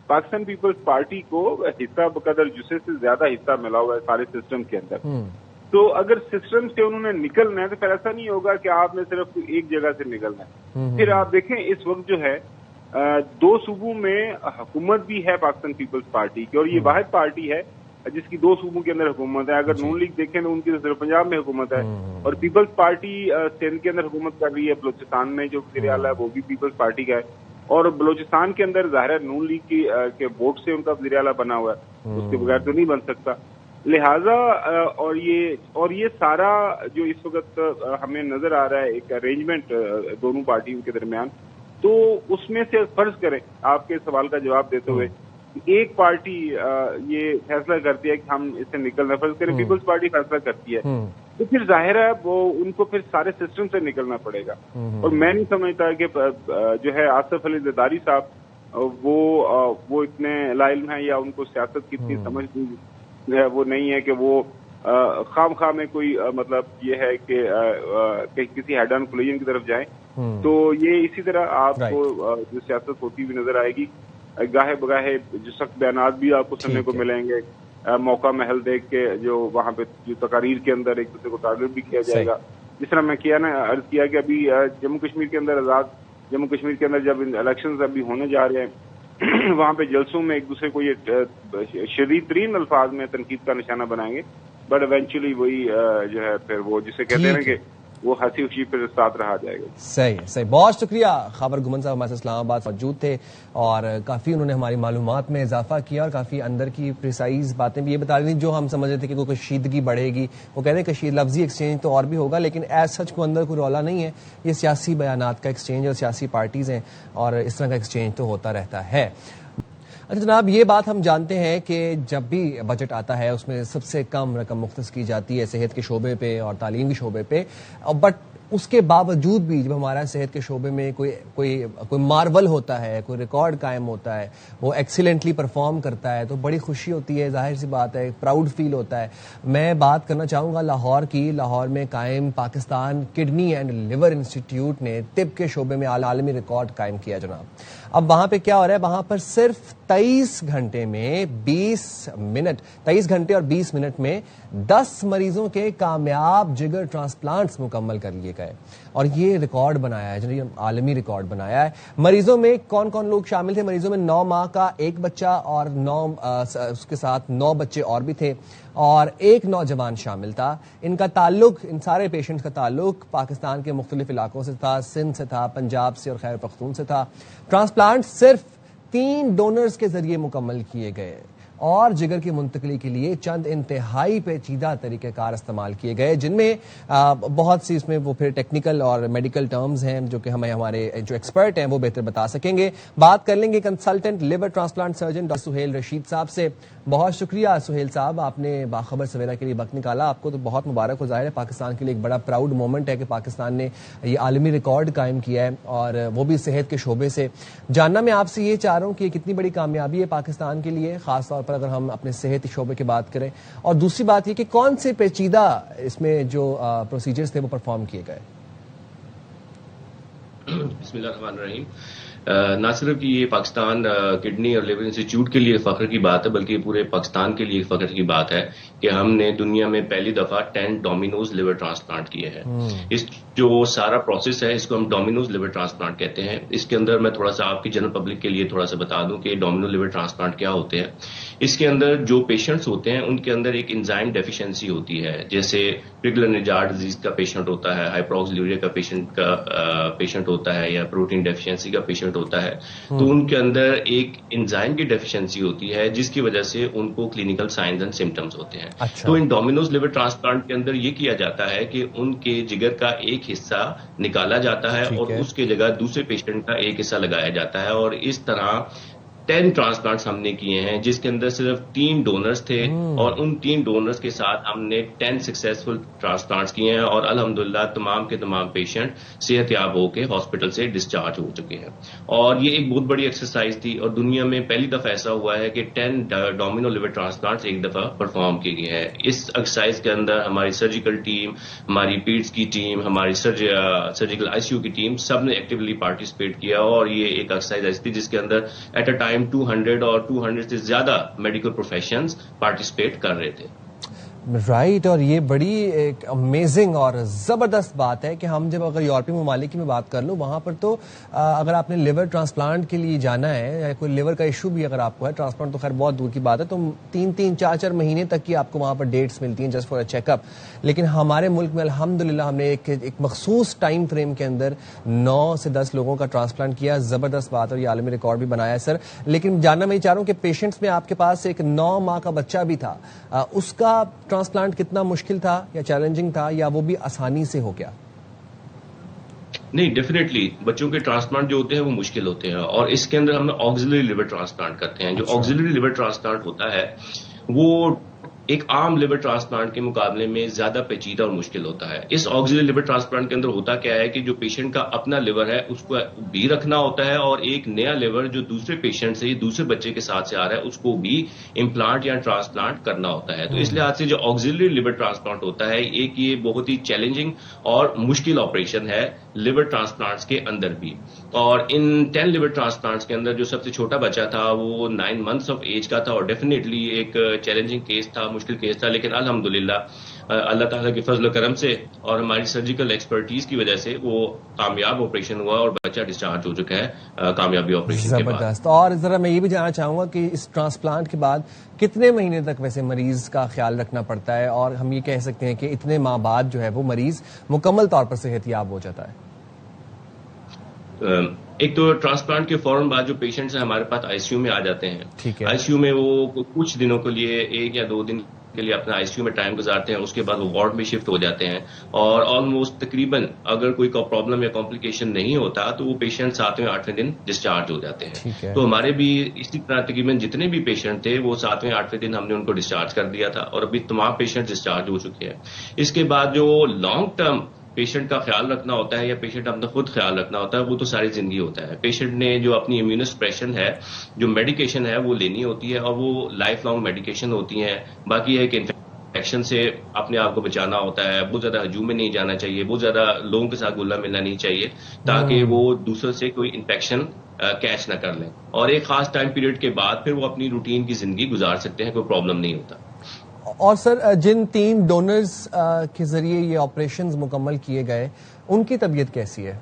Speaker 8: پاکستان پیپلز پارٹی کو حصہ بقدر جسے سے زیادہ حصہ ملا ہوا ہے سارے سسٹم کے اندر. تو اگر سسٹم سے انہوں نے نکلنا ہے تو پھر ایسا نہیں ہوگا کہ آپ نے صرف ایک جگہ سے نکلنا ہے. پھر آپ دیکھیں اس وقت جو ہے 2 صوبوں میں حکومت بھی ہے پاکستان پیپلز پارٹی کی، اور یہ واحد پارٹی ہے جس کی 2 صوبوں کے اندر حکومت ہے. اگر نون لیگ دیکھیں تو ان کی صرف پنجاب میں حکومت ہے، اور پیپلز پارٹی سندھ کے اندر حکومت کر رہی ہے. بلوچستان میں جو وزیر اعلیٰ ہے وہ بھی پیپلز پارٹی کا ہے، اور بلوچستان کے اندر ظاہر ہے نون لیگ کے ووٹ سے ان کا وزیر اعلیٰ بنا ہوا ہے، اس کے بغیر تو نہیں بن سکتا. لہذا اور یہ سارا جو اس وقت ہمیں نظر آ رہا ہے ایک ارینجمنٹ دونوں پارٹیوں کے درمیان، تو اس میں سے فرض کریں آپ کے سوال کا جواب دیتے ہوئے ایک پارٹی یہ فیصلہ کرتی ہے کہ ہم اس سے نکلنا، فرض کریں پیپلز پارٹی فیصلہ کرتی ہے، تو پھر ظاہر ہے وہ ان کو پھر سارے سسٹم سے نکلنا پڑے گا. اور میں نہیں سمجھتا کہ جو ہے آصف علی زرداری صاحب وہ اتنے علم ہیں یا ان کو سیاست کی اتنی سمجھ وہ نہیں ہے کہ وہ خواہ میں کوئی مطلب یہ ہے کہ کسی ہیڈ آن کولیجن کی طرف جائیں. تو یہ اسی طرح آپ کو جو سیاست ہوتی ہوئی نظر آئے گی. گاہے بگاہے جو سخت بیانات بھی آپ کو سننے کو ملیں گے، موقع محل دیکھ کے جو وہاں پہ جو تقاریر کے اندر ایک دوسرے کو ٹارگیٹ بھی کیا جائے گا. جس طرح میں عرض کیا کہ ابھی جموں کشمیر کے اندر جموں کشمیر کے اندر جب الیکشنز ابھی ہونے جا رہے ہیں، وہاں پہ جلسوں میں ایک دوسرے کو یہ شدید ترین الفاظ میں تنقید کا نشانہ بنائیں گے، بٹ ایونچولی وہی جو ہے پھر وہ جسے کہتے ہیں کہ وہ ہنسی خوشی پھر ساتھ رہا جائے گا.
Speaker 1: صحیح. بہت شکریہ. خاور گھمن صاحب ہمارے اسلام آباد موجود تھے اور کافی انہوں نے ہماری معلومات میں اضافہ کیا اور کافی اندر کی پریسائز باتیں بھی یہ بتا رہی تھیں جو ہم سمجھ رہے تھے کہ کوئی کشیدگی بڑھے گی. وہ کہتے ہیں لفظی ایکسچینج تو اور بھی ہوگا، لیکن ایز سچ کو اندر کوئی رولا نہیں ہے. یہ سیاسی بیانات کا ایکسچینج اور سیاسی پارٹیز ہیں اور اس طرح کا ایکسچینج تو ہوتا رہتا ہے. اچھا جناب، یہ بات ہم جانتے ہیں کہ جب بھی بجٹ آتا ہے اس میں سب سے کم رقم مختص کی جاتی ہے صحت کے شعبے پہ اور تعلیم کے شعبے پہ، بٹ اس کے باوجود بھی جب ہمارا صحت کے شعبے میں کوئی مارول ہوتا ہے، کوئی ریکارڈ قائم ہوتا ہے، وہ ایکسیلنٹلی پرفارم کرتا ہے تو بڑی خوشی ہوتی ہے. ظاہر سی بات ہے، پراؤڈ فیل ہوتا ہے. میں بات کرنا چاہوں گا لاہور کی. لاہور میں قائم پاکستان کڈنی اینڈ لیور انسٹیٹیوٹ نے طب کے شعبے میں عالمی ریکارڈ قائم کیا جناب. اب وہاں پہ کیا ہو رہا ہے؟ وہاں پر صرف 23 گھنٹے اور 20 منٹ میں 10 مریضوں کے کامیاب جگر ٹرانسپلانٹس مکمل کر لیے گئے اور یہ ریکارڈ بنایا ہے جناب، عالمی ریکارڈ بنایا ہے. مریضوں میں کون کون لوگ شامل تھے؟ مریضوں میں 9 ماہ کا ایک بچہ اور اس کے ساتھ 9 بچے اور بھی تھے اور ایک نوجوان شامل تھا. ان کا تعلق، ان سارے پیشنٹس کا تعلق پاکستان کے مختلف علاقوں سے تھا. سندھ سے تھا، پنجاب سے اور خیبر پختون سے تھا. ٹرانسپلانٹ صرف 3 ڈونرز کے ذریعے مکمل کیے گئے اور جگر کی منتقلی کے لیے چند انتہائی پیچیدہ طریقہ کار استعمال کیے گئے، جن میں بہت سی اس میں وہ پھر ٹیکنیکل اور میڈیکل ٹرمز ہیں جو کہ ہمیں ہمارے جو ایکسپرٹ ہیں وہ بہتر بتا سکیں گے. بات کر لیں گے consultant liver transplant surgeon doctor Sohail Rashid صاحب سے. بہت شکریہ سہیل صاحب، آپ نے باخبر سویرا کے لیے وقت نکالا. آپ کو تو بہت مبارک ہو. ظاہر ہے پاکستان کے لیے ایک بڑا پراؤڈ مومنٹ ہے کہ پاکستان نے یہ عالمی ریکارڈ قائم کیا ہے اور وہ بھی صحت کے شعبے سے. جاننا میں آپ سے یہ چاہ رہا ہوں کہ یہ کتنی بڑی کامیابی ہے پاکستان کے لیے، خاص طور پر اگر ہم اپنے صحت شعبے کی بات کریں، اور دوسری بات یہ کہ کون سے پیچیدہ اس میں جو پروسیجرز تھے وہ پرفارم کیے گئے.
Speaker 9: بسم اللہ الرحمن الرحیم. نہ صرف یہ پاکستان کڈنی اور لیور انسٹیٹیوٹ کے لیے فخر کی بات ہے بلکہ پورے پاکستان کے لیے فخر کی بات ہے کہ ہم نے دنیا میں پہلی دفعہ 10 ڈومینوز لیور ٹرانسپلانٹ کیے ہیں. اس جو سارا پروسیس ہے اس کو ہم ڈومینوز لیور ٹرانسپلانٹ کہتے ہیں. اس کے اندر میں تھوڑا سا آپ کی جنرل پبلک کے لیے تھوڑا سا بتا دوں کہ ڈومینو لیور ٹرانسپلانٹ کیا ہوتے ہیں. اس کے اندر جو پیشنٹس ہوتے ہیں ان کے اندر ایک انزائم ڈیفیشنسی ہوتی ہے، جیسے پرگلر نجار ڈیزیز کا پیشنٹ ہوتا ہے، ہائپروکسیلوریا کا پیشنٹ ہوتا ہے، یا پروٹین ڈیفیشنسی کا پیشنٹ ہوتا ہے. تو ان کے اندر ایک انزائم کی ڈیفیشنسی ہوتی ہے جس کی وجہ سے ان کو کلینکل سائنز اینڈ سمٹمز ہوتے ہیں. تو ان ڈومینوز لیور ٹرانسپلانٹ کے اندر یہ کیا جاتا ہے کہ ان کے جگر کا ایک حصہ نکالا جاتا ہے اور اس کی جگہ دوسرے پیشنٹ کا ایک حصہ لگایا جاتا ہے، اور اس طرح 10 ٹرانسپلانٹس ہم نے کیے ہیں، جس کے اندر صرف 3 ڈونرز تھے، اور ان 3 ڈونرز کے ساتھ ہم نے 10 سکسیسفل ٹرانسپلانٹس کیے ہیں، اور الحمدللہ تمام کے تمام پیشنٹ صحت یاب ہو کے ہاسپٹل سے ڈسچارج ہو چکے ہیں. اور یہ ایک بہت بڑی ایکسرسائز تھی، اور دنیا میں پہلی دفعہ ایسا ہوا ہے کہ 10 ڈومینو لیور ٹرانسپلانٹس ایک دفعہ پرفارم کیے گئے ہیں. اس ایکسرسائز کے اندر ہماری سرجیکل ٹیم، ہماری پیڈس کی ٹیم، ہماری سرجیکل آئی سی یو کی ٹیم، سب نے ایکٹیولی پارٹیسپیٹ کیا، اور یہ ایک ایکسرسائز ایسی تھی جس کے اندر ایٹ اے ٹائم 200 اور 200 سے زیادہ میڈیکل پروفیشنز پارٹیسپیٹ کر رہے تھے.
Speaker 1: رائٹ. اور یہ بڑی ایک امیزنگ اور زبردست بات ہے کہ ہم جب اگر یورپی ممالک کی میں بات کر لوں، وہاں پر تو اگر آپ نے لیور ٹرانسپلانٹ کے لیے جانا ہے یا کوئی لیور کا ایشو بھی اگر آپ کو ہے، ٹرانسپلانٹ تو خیر بہت دور کی بات ہے، تو 3-4 مہینے تک کی آپ کو وہاں پر ڈیٹس ملتی ہیں just for a check up. لیکن ہمارے ملک میں الحمدللہ ہم نے ایک مخصوص ٹائم فریم کے اندر 9 سے 10 لوگوں کا ٹرانسپلانٹ کیا. زبردست بات، اور یہ عالمی ریکارڈ بھی بنایا ہے سر. لیکن جاننا میں چاہ رہا ہوں کہ پیشنٹس میں آپ کے پاس ایک 9 ماہ کا بچہ بھی تھا، اس کا ٹرانسپلانٹ کتنا مشکل تھا یا چیلنجنگ تھا، یا وہ بھی آسانی سے ہو گیا؟
Speaker 9: نہیں، ڈیفینیٹلی بچوں کے ٹرانسپلانٹ جو ہوتے ہیں وہ مشکل ہوتے ہیں، اور اس کے اندر ہم آکسیلری لیور ٹرانسپلانٹ کرتے ہیں. جو آکسیلری لیور ٹرانسپلانٹ ہوتا ہے وہ ایک عام لیور ٹرانسپلانٹ کے مقابلے میں زیادہ پیچیدہ اور مشکل ہوتا ہے. اس آکسیلری لیور ٹرانسپلانٹ کے اندر ہوتا کیا ہے کہ جو پیشنٹ کا اپنا لیور ہے اس کو بھی رکھنا ہوتا ہے، اور ایک نیا لیور جو دوسرے پیشنٹ سے، دوسرے بچے کے ساتھ سے آ رہا ہے اس کو بھی امپلانٹ یا ٹرانسپلانٹ کرنا ہوتا ہے. تو اس لحاظ سے جو آکسیلری لیور ٹرانسپلانٹ ہوتا ہے، ایک یہ بہت ہی چیلنجنگ اور مشکل آپریشن ہے لیور ٹرانسپلانٹس کے اندر بھی. اور ان 10 لیور ٹرانسپلانٹس کے اندر جو سب سے چھوٹا بچہ تھا وہ 9 months آف ایج کا تھا، اور ڈیفینیٹلی ایک چیلنجنگ کیس تھا، مشکل کیس تھا. لیکن الحمدللہ اللہ تعالیٰ کے فضل و کرم سے اور ہماری سرجیکل ایکسپرٹیز کی وجہ سے وہ کامیاب آپریشن ہوا، اور بچہ ڈسچارج ہو چکا ہے کامیابی آپریشن کے بعد.
Speaker 1: زبردست. اور ذرا میں یہ بھی جاننا چاہوں گا کہ اس ٹرانسپلانٹ کے بعد کتنے مہینے تک ویسے مریض کا خیال رکھنا پڑتا ہے، اور ہم یہ کہہ سکتے ہیں کہ اتنے ماہ بعد جو ہے وہ مریض مکمل طور پر صحت یاب ہو جاتا ہے؟
Speaker 9: ایک تو ٹرانسپلانٹ کے فوراً بعد جو پیشنٹس ہیں ہمارے پاس آئی سی یو میں آ جاتے ہیں. آئی سی یو میں وہ کچھ دنوں کے لیے 1 یا 2 دن کے لیے اپنا آئی سی یو میں ٹائم گزارتے ہیں، اس کے بعد وہ وارڈ میں شفٹ ہو جاتے ہیں، اور آلموسٹ تقریباً اگر کوئی پرابلم یا کمپلیکیشن نہیں ہوتا تو وہ پیشنٹ 7ویں 8ویں دن ڈسچارج ہو جاتے ہیں. تو ہمارے بھی اسی طرح تقریباً جتنے بھی پیشنٹ تھے وہ 7ویں 8ویں دن ہم نے ان کو ڈسچارج کر دیا تھا، اور ابھی تمام پیشنٹ ڈسچارج ہو چکے ہیں. اس کے بعد جو لانگ ٹرم پیشنٹ کا خیال رکھنا ہوتا ہے یا پیشنٹ اپنا خود خیال رکھنا ہوتا ہے وہ تو ساری زندگی ہوتا ہے. پیشنٹ نے جو اپنی امیونو سپریشن ہے، جو میڈیکیشن ہے وہ لینی ہوتی ہے، اور وہ لائف لانگ میڈیکیشن ہوتی ہیں. باقی ہے کہ انفیکشن سے اپنے آپ کو بچانا ہوتا ہے، بہت زیادہ ہجوم میں نہیں جانا چاہیے، بہت زیادہ لوگوں کے ساتھ گلا ملنا نہیں چاہیے تاکہ وہ دوسروں سے کوئی انفیکشن کیچ نہ کر لیں. اور ایک خاص ٹائم پیریڈ کے بعد پھر وہ اپنی روٹین کی زندگی گزار سکتے ہیں، کوئی پرابلم نہیں ہوتا.
Speaker 1: اور سر جن 3 ڈونرز کے ذریعے یہ آپریشنز مکمل کیے گئے ان کی طبیعت کیسی ہے؟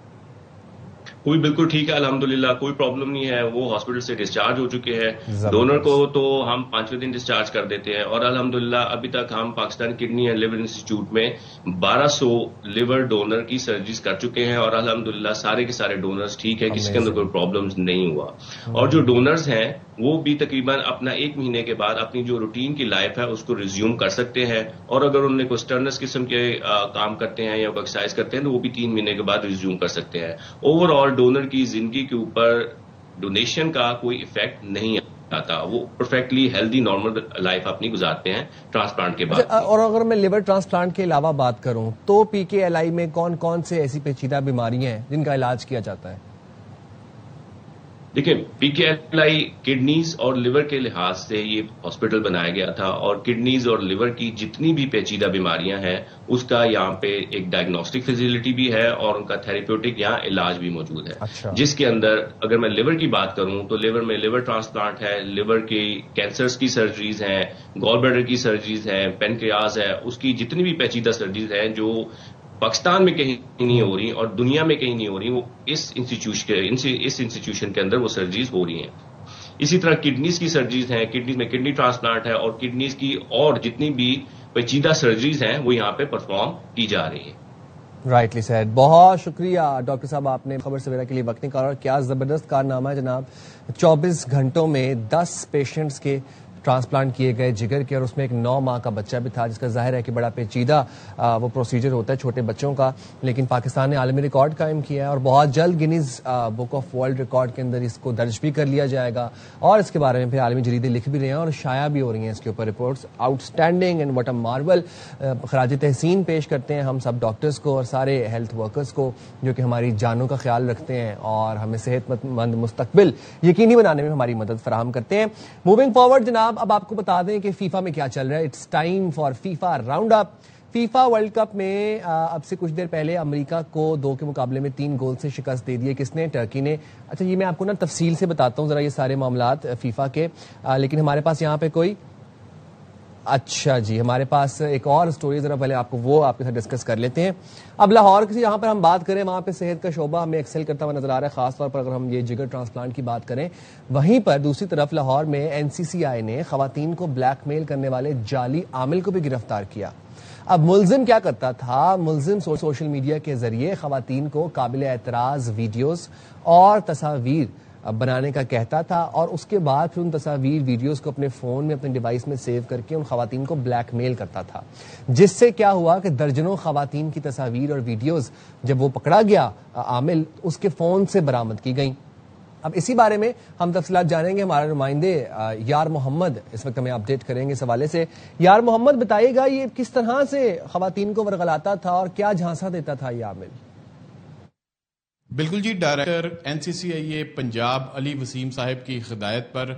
Speaker 9: کوئی بالکل ٹھیک ہے الحمدللہ، کوئی پرابلم نہیں ہے، وہ ہاسپٹل سے ڈسچارج ہو چکے ہیں. ڈونر کو تو ہم 5ویں دن ڈسچارج کر دیتے ہیں، اور الحمدللہ ابھی تک ہم پاکستان کڈنی اینڈ لیور انسٹیٹیوٹ میں 1200 لیور ڈونر کی سرجریز کر چکے ہیں، اور الحمدللہ سارے کے سارے ڈونرز ٹھیک ہے، کسی کے اندر کوئی پرابلم نہیں ہوا. اور جو ڈونرز ہیں وہ بھی تقریباً اپنا 1 مہینے کے بعد اپنی جو روٹین کی لائف ہے اس کو ریزیوم کر سکتے ہیں، اور اگر انہوں نے کوئی سٹرنس قسم کے کام کرتے ہیں یا ایکسرسائز کرتے ہیں تو وہ بھی 3 مہینے کے بعد ریزیوم کر سکتے ہیں. اوور آل ڈونر کی زندگی کے اوپر ڈونیشن کا کوئی ایفیکٹ نہیں آتا، وہ پرفیکٹلی ہیلدی نارمل لائف اپنی گزارتے ہیں ٹرانسپلانٹ کے بعد.
Speaker 1: اور اگر میں لیور ٹرانسپلانٹ کے علاوہ بات کروں تو پی کے ایل آئی میں کون کون سے ایسی پیچیدہ بیماریاں ہیں جن کا علاج کیا جاتا ہے؟
Speaker 9: دیکھیں، پی کے ایل آئی کڈنیز اور لیور کے لحاظ سے یہ ہاسپٹل بنایا گیا تھا، اور کڈنیز اور لیور کی جتنی بھی پیچیدہ بیماریاں ہیں اس کا یہاں پہ ایک ڈائگنوسٹک فیسلٹی بھی ہے، اور ان کا تھراپیوٹک یہاں علاج بھی موجود ہے. جس کے اندر اگر میں لیور کی بات کروں تو لیور میں لیور ٹرانسپلانٹ ہے، لیور کی کینسرز کی سرجریز ہیں، گال بلیڈر کی سرجریز ہیں، پینکریاز ہے، اس کی جتنی بھی پیچیدہ سرجریز ہیں جو پاکستان میں کہیں نہیں ہو رہی اور دنیا میں کہیں نہیں ہو رہی، وہ اس انسٹیٹیوشن کے اندر وہ سرجریز ہو رہی ہیں. اسی طرح کڈنیز کی سرجریز ہیں، کڈنیز میں کڈنی ٹرانسپلانٹ ہے، اور کڈنیز کی اور جتنی بھی پیچیدہ سرجریز ہیں وہ یہاں پہ پرفارم کی جا رہی ہیں.
Speaker 1: Rightly said. بہت شکریہ ڈاکٹر صاحب، آپ نے خبر سویرا کے لیے وقت نکالا، اور کیا زبردست کارنامہ ہے جناب. 24 گھنٹوں میں 10 پیشنٹس کے ٹرانسپلانٹ کیے گئے جگر کے, اور اس میں ایک 9 ماہ کا بچہ بھی تھا, جس کا ظاہر ہے کہ بڑا پیچیدہ وہ پروسیجر ہوتا ہے چھوٹے بچوں کا, لیکن پاکستان نے عالمی ریکارڈ قائم کیا ہے اور بہت جلد Guinness book of world record کے اندر اس کو درج بھی کر لیا جائے گا, اور اس کے بارے میں پھر عالمی جریدے لکھ بھی رہے ہیں اور شائع بھی ہو رہی ہیں اس کے اوپر reports. Out standing and what a marvel. خراج تحسین پیش کرتے ہیں ہم سب ڈاکٹرز کو اور سارے ہیلتھ ورکرز کو جو کہ ہماری جانوں کا خیال رکھتے ہیں اور ہمیں صحت مند مستقبل یقینی بنانے میں ہماری مدد فراہم کرتے ہیں. موونگ فارورڈ جناب, اب آپ کو بتا دیں کہ فیفا میں کیا چل رہا ہے. It's time for FIFA round up. FIFA World Cup میں اب سے کچھ دیر پہلے امریکہ کو 2 کے مقابلے میں 3 گول سے شکست دے دی. کس نے؟ ٹرکی نے. اچھا یہ میں آپ کو نا تفصیل سے بتاتا ہوں ذرا یہ سارے معاملات فیفا کے, لیکن ہمارے پاس یہاں پہ کوئی اچھا جی ہمارے پاس ایک اور سٹوری, ذرا پہلے آپ کو وہ آپ کے ساتھ ڈسکس کر لیتے ہیں. اب لاہور کی یہاں پر ہم بات کریں, وہاں پہ صحت کا شعبہ ہمیں ایکسل کرتا ہوا نظر آ رہا ہے, خاص طور پر اگر ہم یہ جگر ٹرانسپلانٹ کی بات کریں. وہیں پر دوسری طرف لاہور میں NCCI نے خواتین کو بلیک میل کرنے والے جعلی عامل کو بھی گرفتار کیا. اب ملزم کیا کرتا تھا؟ ملزم سوشل میڈیا کے ذریعے خواتین کو قابل اعتراض ویڈیوز اور تصاویر بنانے کا کہتا تھا, اور اس کے بعد پھر ان تصاویر ویڈیوز کو اپنے فون میں اپنے ڈیوائس میں سیو کر کے ان خواتین کو بلیک میل کرتا تھا, جس سے کیا ہوا کہ درجنوں خواتین کی تصاویر اور ویڈیوز جب وہ پکڑا گیا عامل, اس کے فون سے برآمد کی گئیں. اب اسی بارے میں ہم تفصیلات جانیں گے. ہمارے نمائندے یار محمد اس وقت ہمیں اپڈیٹ کریں گے اس حوالے سے. یار محمد بتائیے گا یہ کس طرح سے خواتین کو ورغلاتا تھا اور کیا جھانسا دیتا تھا یہ عامل؟
Speaker 10: بالکل جی, ڈائریکٹر NCCI پنجاب علی وسیم صاحب کی ہدایت پر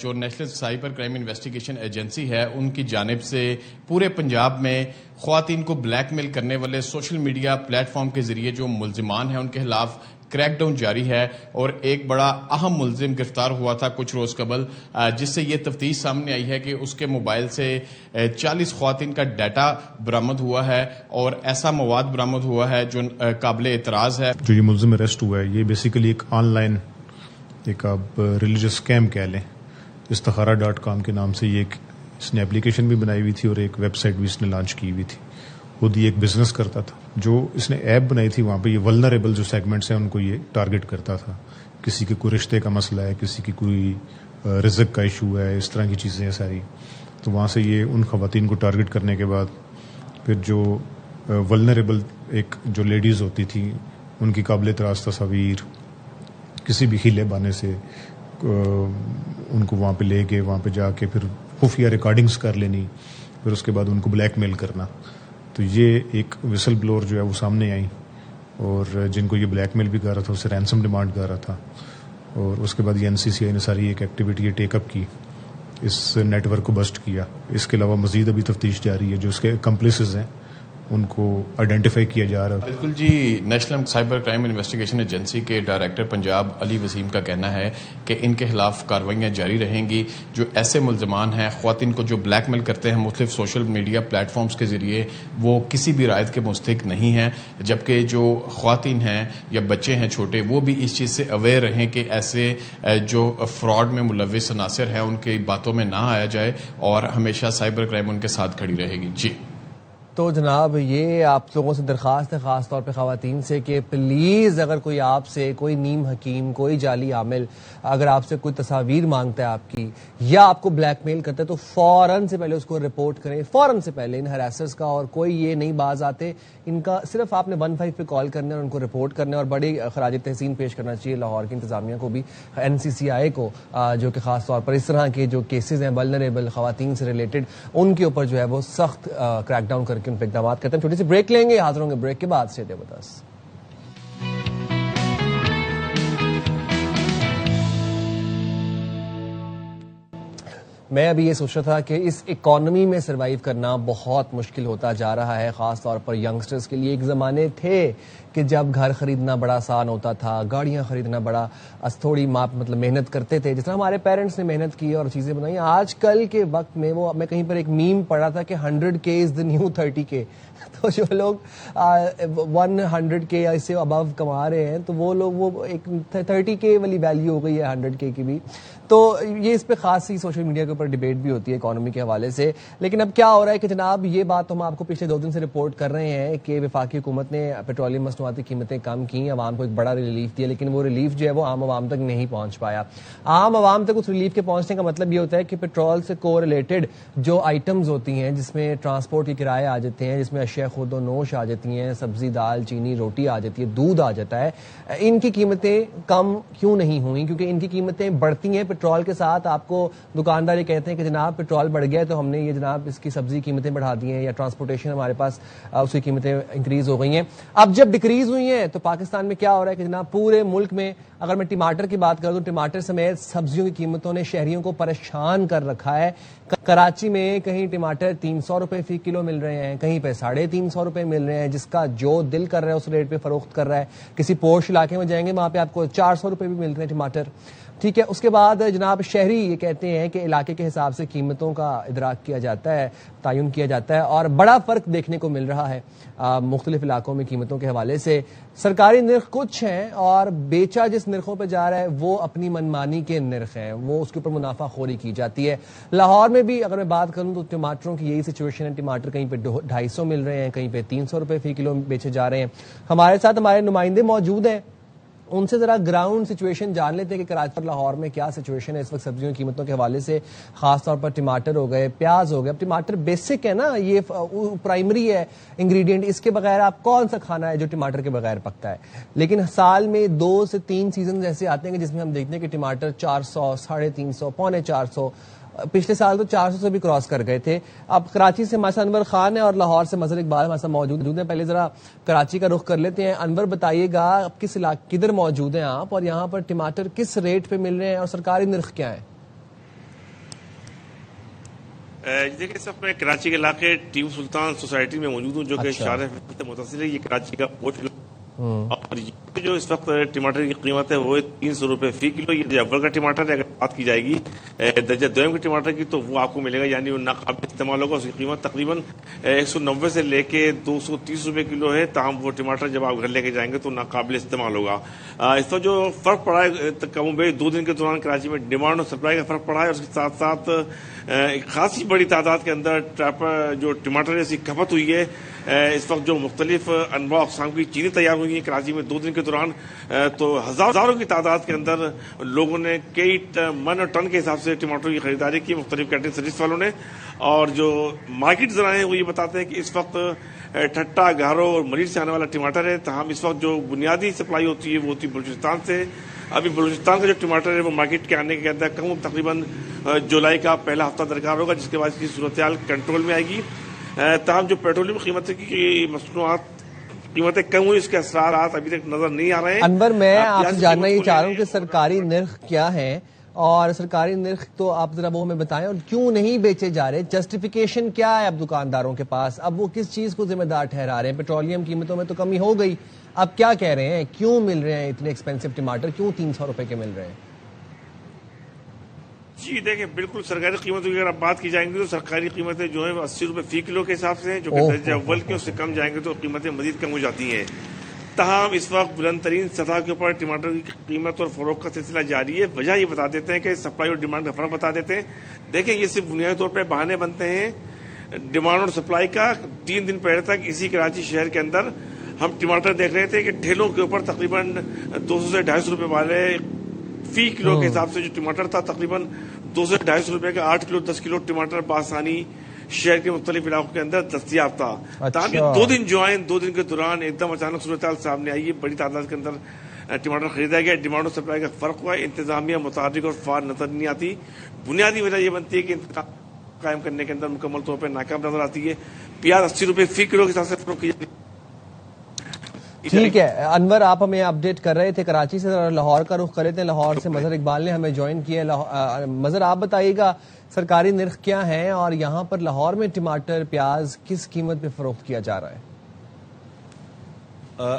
Speaker 10: جو national Cyber Crime Investigation agency ہے ان کی جانب سے پورے پنجاب میں خواتین کو بلیک میل کرنے والے سوشل میڈیا پلیٹ فارم کے ذریعے جو ملزمان ہیں ان کے خلاف کریک ڈاؤن جاری ہے, اور ایک بڑا اہم ملزم گرفتار ہوا تھا کچھ روز قبل, جس سے یہ تفتیش سامنے آئی ہے کہ اس کے موبائل سے 40 خواتین کا ڈیٹا برآمد ہوا ہے اور ایسا مواد برآمد ہوا ہے جو قابل اعتراض ہے.
Speaker 11: جو یہ ملزم اریسٹ ہوا ہے یہ بیسیکلی ایک آن لائن ایک آپ ریلیجس اسکیم کہہ لیں, استخارہ.com کے نام سے یہ اس نے اپلیکیشن بھی بنائی ہوئی تھی اور ایک ویب سائٹ بھی اس نے لانچ کی ہوئی تھی. خود یہ ایک بزنس کرتا تھا. جو اس نے ایپ بنائی تھی وہاں پہ یہ ولنریبل جو سیگمنٹس ہیں ان کو یہ ٹارگٹ کرتا تھا. کسی کے کوئی رشتے کا مسئلہ ہے, کسی کی کوئی رزق کا ایشو ہے, اس طرح کی چیزیں ہیں ساری. تو وہاں سے یہ ان خواتین کو ٹارگٹ کرنے کے بعد پھر جو ولنریبل ایک جو لیڈیز ہوتی تھی ان کی قابل اعتراض تصاویر کسی بھی ہیلے بانے سے ان کو وہاں پہ لے کے وہاں پہ جا کے پھر خفیہ ریکارڈنگز کر لینی, پھر اس کے بعد ان کو بلیک میل کرنا. تو یہ ایک وسل بلور جو ہے وہ سامنے آئی, اور جن کو یہ بلیک میل بھی کر رہا تھا اسے رینسم ڈیمانڈ کر رہا تھا, اور اس کے بعد یہ NCCI نے ساری ایک ایکٹیویٹی ٹیک اپ کی, اس نیٹ ورک کو بسٹ کیا. اس کے علاوہ مزید ابھی تفتیش جاری ہے, جو اس کے کمپلیسز ہیں ان کو آئیڈینٹیفائی کیا جا رہا ہے.
Speaker 10: بالکل جی, National Cyber Crime Investigation Agency کے ڈائریکٹر پنجاب علی وسیم کا کہنا ہے کہ ان کے خلاف کارروائیاں جاری رہیں گی. جو ایسے ملزمان ہیں خواتین کو جو بلیک میل کرتے ہیں مختلف سوشل میڈیا پلیٹ فارمز کے ذریعے, وہ کسی بھی رعایت کے مستحق نہیں ہیں, جبکہ جو خواتین ہیں یا بچے ہیں چھوٹے وہ بھی اس چیز سے اویئر رہیں کہ ایسے جو فراڈ میں ملوث عناصر ہیں ان کی باتوں میں نہ آیا جائے, اور ہمیشہ سائبر کرائم ان کے ساتھ کھڑی رہے گی. جی
Speaker 1: تو جناب یہ آپ لوگوں سے درخواست ہے خاص طور پہ خواتین سے کہ پلیز اگر کوئی آپ سے کوئی نیم حکیم کوئی جعلی عامل اگر آپ سے کوئی تصاویر مانگتا ہے آپ کی یا آپ کو بلیک میل کرتا ہے تو فوراً سے پہلے اس کو رپورٹ کریں, فوراً سے پہلے ان ہراسرز کا. اور کوئی یہ نہیں باز آتے ان کا, صرف آپ نے 15 پہ کال کرنا ہے اور ان کو رپورٹ کرنا ہے. اور بڑی خراج تحسین پیش کرنا چاہیے لاہور کی انتظامیہ کو بھی, NCCI کو, جو کہ خاص طور پر اس طرح کے جو کیسز ہیں ولنریبل خواتین سے ریلیٹڈ ان کے اوپر جو ہے وہ سخت کریک ڈاؤن کر کے ان پہ اقدامات کرتے ہیں. چھوٹی سی بریک لیں گے, حاضر ہوں گے بریک کے بعد. سے بتاس میں ابھی یہ سوچ رہا تھا کہ اس اکانومی میں سروائیو کرنا بہت مشکل ہوتا جا رہا ہے, خاص طور پر ینگسٹرز کے لیے. ایک زمانے تھے کہ جب گھر خریدنا بڑا آسان ہوتا تھا, گاڑیاں خریدنا بڑا تھوڑی مطلب محنت کرتے تھے, جس طرح ہمارے پیرنٹس نے محنت کی اور چیزیں بنائی. آج کل کے وقت میں وہ میں کہیں پر ایک میم پڑھا تھا کہ 100K is the new 30K. تو جو لوگ 100K یا اس سے ابو کما رہے ہیں تو وہ لوگ وہ ایک 30K والی ویلیو ہو گئی ہے 100K کی بھی. تو یہ اس پہ خاصی سوشل میڈیا کے اوپر ڈیبیٹ بھی ہوتی ہے اکانومی کے حوالے سے. لیکن اب کیا ہو رہا ہے کہ جناب یہ بات ہم آپ کو پچھلے 2 دن سے رپورٹ کر رہے ہیں کہ وفاقی حکومت نے پیٹرولیم مصنوعات کی قیمتیں کم کی, عوام کو ایک بڑا ریلیف دیا, لیکن وہ ریلیف جو ہے وہ عام عوام تک نہیں پہنچ پایا. عام عوام تک اس ریلیف کے پہنچنے کا مطلب یہ ہوتا ہے کہ پیٹرول سے کو ریلیٹڈ جو آئٹمز ہوتی ہیں, جس میں ٹرانسپورٹ کے کرائے آ جاتے ہیں, جس میں اشیاء خود و نوش آ جاتی ہیں, سبزی دال چینی روٹی آ جاتی ہے, دودھ آ جاتا ہے, ان کی قیمتیں کم کیوں نہیں ہوئی؟ کیونکہ ان کی قیمتیں بڑھتی ہیں پیٹرول کے ساتھ. آپ کو دکاندار یہ کہتے ہیں کہ جناب پیٹرول بڑھ گیا ہے تو ہم نے یہ جناب اس کی سبزی قیمتیں بڑھا دی ہیں, یا ٹرانسپورٹیشن ہمارے پاس اس کی قیمتیں انکریز ہو گئی ہیں. اب جب ڈکریز ہوئی ہیں تو پاکستان میں کیا ہو رہا ہے کہ جناب پورے ملک میں, اگر میں ٹماٹر کی بات کروں تو ٹماٹر سمیت سبزیوں کی قیمتوں نے شہریوں کو پریشان کر رکھا ہے. کراچی میں کہیں ٹماٹر 300 روپے فی کلو مل رہے ہیں, کہیں پہ 350 روپے مل رہے ہیں, جس کا جو دل کر رہا ہے اس ریٹ پہ فروخت کر رہا ہے. کسی پوش علاقے میں جائیں گے وہاں پہ آپ کو 400 روپے بھی مل رہے ہیں ٹماٹر. ٹھیک ہے, اس کے بعد جناب شہری یہ کہتے ہیں کہ علاقے کے حساب سے قیمتوں کا ادراک کیا جاتا ہے, تعین کیا جاتا ہے, اور بڑا فرق دیکھنے کو مل رہا ہے مختلف علاقوں میں قیمتوں کے حوالے سے. سرکاری نرخ کچھ ہیں اور بیچا جس نرخوں پہ جا رہا ہے وہ اپنی منمانی کے نرخ ہیں, وہ اس کے اوپر منافع خوری کی جاتی ہے. لاہور میں بھی اگر میں بات کروں تو ٹماٹروں کی یہی سچویشن ہے. ٹماٹر کہیں پہ 250 مل رہے ہیں, کہیں پہ 300 روپے فی کلو بیچے جا رہے ہیں. ہمارے ساتھ ہمارے نمائندے موجود ہیں, ان سے ذرا گراؤنڈ سچویشن جان لیتے ہیں کہ کراچی اور لاہور میں کیا سچویشن ہے اس وقت سبزیوں کی قیمتوں کے حوالے سے, خاص طور پر ٹماٹر ہو گئے, پیاز ہو گئے. اب ٹماٹر بیسک ہے نا, یہ پرائمری ہے انگریڈینٹ, اس کے بغیر آپ کون سا کھانا ہے جو ٹماٹر کے بغیر پکتا ہے. لیکن سال میں 2 سے 3 سیزن ایسے آتے ہیں کہ جس میں ہم دیکھتے ہیں کہ ٹماٹر 400, 350, 450, پچھلے سال تو 400 سے بھی کراس کر گئے تھے. اب کراچی سے ہمارے انور خان ہے اور لاہور سے مظہر اقبال ہمارے ساتھ موجود ہیں. پہلے ذرا کراچی کا رخ کر لیتے ہیں. انور بتائیے گا کس علاقے کدھر موجود ہیں آپ, اور یہاں پر ٹماٹر کس ریٹ پہ مل رہے ہیں اور سرکاری نرخ کیا ہے؟
Speaker 12: دیکھیں, اس وقت میں کراچی کے علاقے ٹیپو سلطان سوسائٹی میں موجود ہوں جو کہ شارع متصل ہے. یہ کراچی کا اور جو اس وقت ٹماٹر کی قیمت ہے وہ 300 روپے فی کلو. یہ درجہ اول کا ٹماٹر ہے. اگر بات کی جائے گی درجہ دوم کے ٹماٹر کی تو وہ آپ کو ملے گا, یعنی وہ ناقابل استعمال ہوگا. اس کی قیمت تقریباً 190 سے لے کے 230 روپے کلو ہے. تاہم وہ ٹماٹر جب آپ گھر لے کے جائیں گے تو ناقابل استعمال ہوگا. اس وقت جو فرق پڑا ہے کم و بیش 2 دن کے دوران کراچی میں ڈیمانڈ اور سپلائی کا فرق پڑا ہے, اور اس کے ساتھ ساتھ ایک خاصی بڑی تعداد کے اندر جو ٹماٹر ایسی کھپت ہوئی ہے. اس وقت جو مختلف انواع اقسام کی چینی تیار ہوئی ہیں کراچی میں 2 دن کے دوران, تو ہزاروں کی تعداد کے اندر لوگوں نے کئی من اور ٹن کے حساب سے ٹماٹر کی خریداری کی, مختلف کیٹرنگ سروس والوں نے. اور جو مارکیٹ ذرائع ہیں وہ یہ بتاتے ہیں کہ اس وقت ٹھٹا, گارو اور مریض سے آنے والا ٹماٹر ہے. تاہم اس وقت جو بنیادی سپلائی ہوتی ہے وہ ہوتی ہے بلوچستان سے. ابھی بلوچستان کا جو ٹماٹر ہے وہ مارکیٹ کے آنے کے اندر تقریباً جولائی کا پہلا ہفتہ درکار ہوگا, جس کے بعد اس کی صورتحال کنٹرول میں آئے گی. تاہم جو پیٹرولیم قیمت کی مصنوعات قیمتیں کم ہوئی, اس کے اثرات ابھی تک نظر نہیں آ رہے ہیں.
Speaker 1: انور, میں آپ سے جاننا یہ چاہ رہا ہوں کہ سرکاری نرخ کیا ہے, اور سرکاری نرخ تو آپ ذرا وہ ہمیں بتائیں, اور کیوں نہیں بیچے جا رہے, جسٹیفیکیشن کیا ہے اب دکانداروں کے پاس, اب وہ کس چیز کو ذمہ دار ٹھہرا رہے ہیں؟ پیٹرولیم قیمتوں میں تو کمی ہو گئی, اب کیا کہہ رہے ہیں, کیوں مل رہے ہیں اتنے ایکسپینسو ٹماٹر, کیوں 300 روپے کے مل رہے ہیں؟
Speaker 12: جی دیکھیں, بالکل سرکاری قیمتوں کی اگر آپ بات کی جائیں گی تو سرکاری قیمتیں جو ہیں 80 روپے فی کلو کے حساب سے ہیں, جو کہ درجہ اول کی, اس سے کم جائیں گے تو قیمتیں مزید کم ہو جاتی ہیں. تاہم اس وقت بلند ترین سطح کے اوپر ٹماٹر کی قیمت اور فروخت کا سلسلہ جاری ہے. وجہ یہ بتا دیتے ہیں کہ سپلائی اور ڈیمانڈ کا فرق بتا دیتے ہیں. دیکھیں, یہ صرف بنیادی طور پہ بہانے بنتے ہیں ڈیمانڈ اور سپلائی کا. 3 دن پہلے تک اسی کراچی شہر کے اندر ہم ٹماٹر دیکھ رہے تھے کہ ٹھیلوں کے اوپر تقریباً 200 سے 250 روپے والے فی کلو کے حساب سے جو ٹماٹر تھا, تقریباً 200 سے 250 روپے کا 8 کلو 10 کلو ٹماٹر بآسانی شہر کے مختلف علاقوں کے اندر دستیاب تھا. تاہم یہ 2 دن جو آئے, 2 دن کے دوران ایک دم اچانک صورتحال سامنے آئی ہے. بڑی تعداد کے اندر ٹماٹر خریدا گیا, ڈیمانڈ اور سپلائی کا فرق ہوا. انتظامیہ متحرک اور فعال نظر نہیں آتی. بنیادی وجہ یہ بنتی ہے کہ انتظام قائم کرنے کے اندر مکمل طور پر ناکام نظر آتی ہے. پیاز 80 روپے فی کلو کے ساتھ سے فروخت کی جاتی ہے.
Speaker 1: ٹھیک ہے انور, آپ ہمیں اپڈیٹ کر رہے تھے کراچی سے, لاہور کا رخ کر رہے تھے. لاہور سے مظہر اقبال نے ہمیں جوائن کیا. مظہر, آپ بتائیے گا سرکاری نرخ کیا ہے, اور یہاں پر لاہور میں ٹماٹر پیاز کس قیمت پہ فروخت کیا جا رہا ہے؟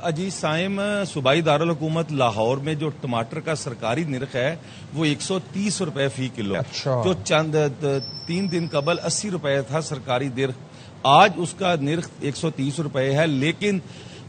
Speaker 13: اجی سائم, صوبائی دارالحکومت لاہور میں جو ٹماٹر کا سرکاری نرخ ہے وہ 130 روپے فی کلو, جو چند 3 دن قبل 80 روپے تھا سرکاری نرخ. آج اس کا نرخ 130 روپے ہے, لیکن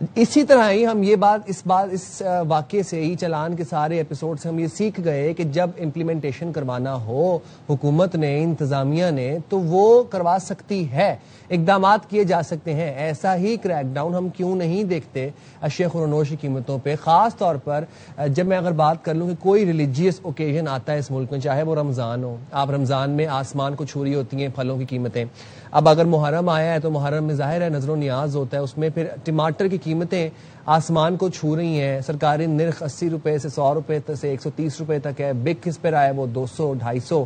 Speaker 1: اسی طرح ہی ہم اس واقعے سے ہی چلان کے سارے ایپیسوڈ سے ہم یہ سیکھ گئے کہ جب امپلیمنٹیشن کروانا ہو حکومت نے, انتظامیہ نے, تو وہ کروا سکتی ہے, اقدامات کیے جا سکتے ہیں. ایسا ہی کریک ڈاؤن ہم کیوں نہیں دیکھتے اشیاء خورونوش کی قیمتوں پہ, خاص طور پر جب میں اگر بات کر لوں کہ کوئی ریلیجیس اوکیزن آتا ہے اس ملک میں, چاہے وہ رمضان ہو. آپ رمضان میں آسمان کو چھو رہی ہوتی ہیں پھلوں کی قیمتیں. اب اگر محرم آیا ہے تو محرم میں ظاہر ہے نظر و نیاز ہوتا ہے, اس میں پھر ٹماٹر کی قیمتیں آسمان کو چھو رہی ہیں. سرکاری نرخ 80 روپے سے 100 روپے سے 130 روپے تک ہے. بگ کس پہ رہا ہے وہ 200 250